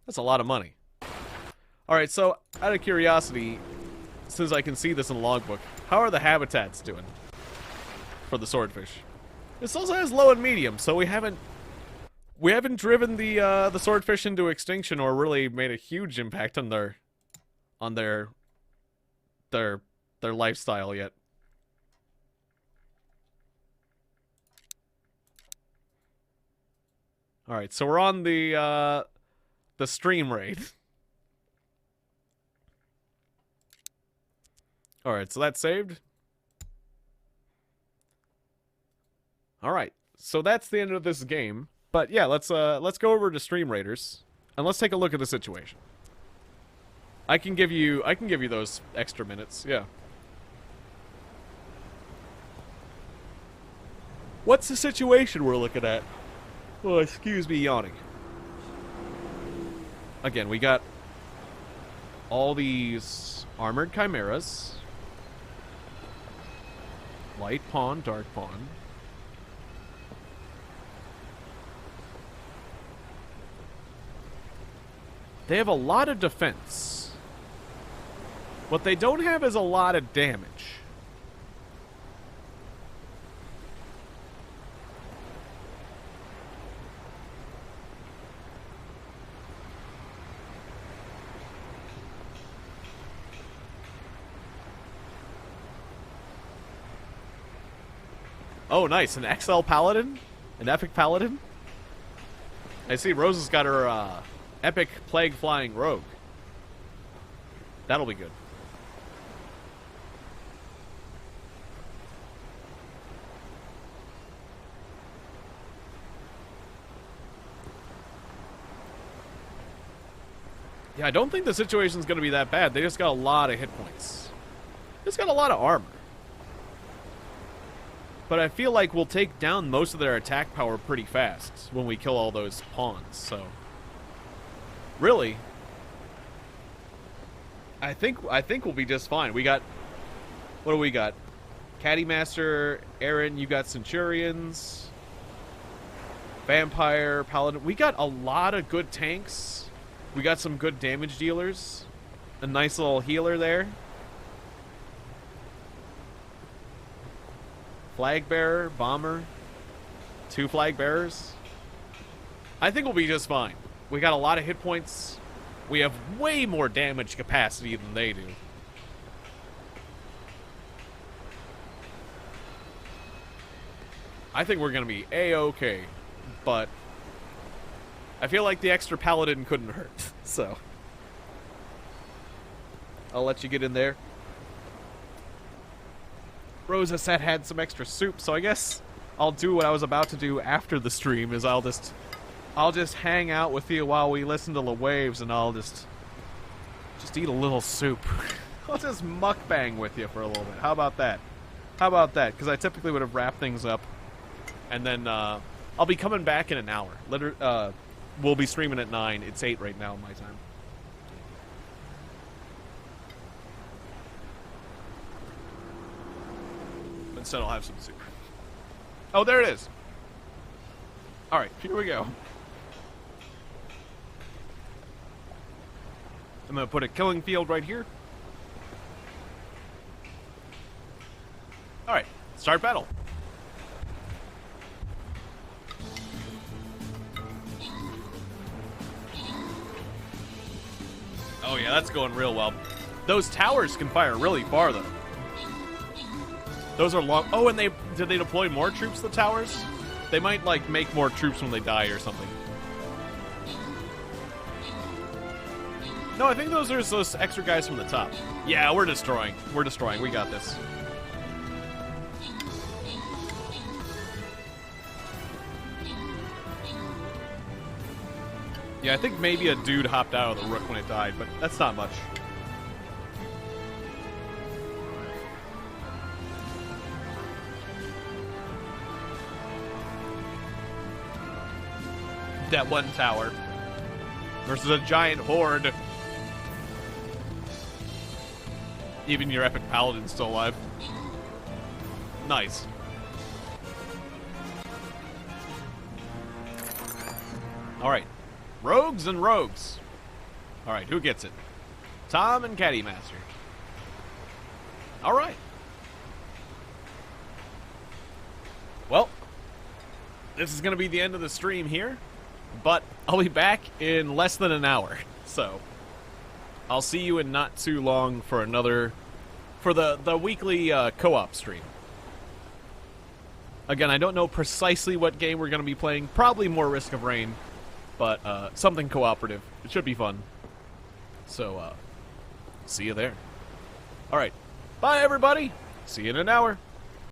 That's a lot of money. Alright, so, out of curiosity, since I can see this in the logbook, how are the habitats doing for the swordfish? This also has low and medium, so we haven't driven the swordfish into extinction or really made a huge impact on their lifestyle yet. Alright, so we're on the stream raid. Alright, so that's saved. Alright, so that's the end of this game. But yeah, let's go over to Stream Raiders and let's take a look at the situation. I can give you those extra minutes, yeah. What's the situation we're looking at? Oh, excuse me yawning. Again, we got all these armored chimeras. Light pawn, dark pawn. They have a lot of defense. What they don't have is a lot of damage. Oh, nice. An XL Paladin? An Epic Paladin? I see Rose has got her Epic Plague Flying Rogue. That'll be good. Yeah, I don't think the situation's going to be that bad. They just got a lot of hit points. They just got a lot of armor. But I feel like we'll take down most of their attack power pretty fast when we kill all those pawns, so... Really, I think we'll be just fine. We got... What do we got? Caddy Master, Aaron, you got Centurions, Vampire, Paladin. We got a lot of good tanks. We got some good damage dealers. A nice little healer there. Flag Bearer, Bomber. 2 Flag Bearers. I think we'll be just fine. We got a lot of hit points. We have way more damage capacity than they do. I think we're going to be A-okay. But I feel like the extra Paladin couldn't hurt. So I'll let you get in there. Rosa said had some extra soup, so I guess I'll do what I was about to do after the stream. Is I'll just hang out with you while we listen to the waves, and I'll just eat a little soup. I'll just mukbang with you for a little bit. How about that? How about that? Because I typically would have wrapped things up, and then I'll be coming back in an hour. We'll be streaming at 9. It's 8 right now my time. Instead, I'll have some soup. Oh, there it is. All right, here we go. I'm going to put a killing field right here. All right, start battle. Oh, yeah, that's going real well. Those towers can fire really far, though. Those are long. Oh, and did they deploy more troops to the towers? They might, like, make more troops when they die or something. No, I think those are those extra guys from the top. Yeah, we're destroying. We're destroying. We got this. Yeah, I think maybe a dude hopped out of the rook when it died, but that's not much. That one tower versus a giant horde. Even your epic paladin's still alive. Nice. Alright. Rogues and rogues. Alright, who gets it? Tom and Caddy Master. Alright. Well, this is going to be the end of the stream here. But I'll be back in less than an hour. So I'll see you in not too long for the weekly co-op stream. Again, I don't know precisely what game we're going to be playing. Probably more Risk of Rain, but something cooperative. It should be fun. So see you there. All right. Bye, everybody. See you in an hour.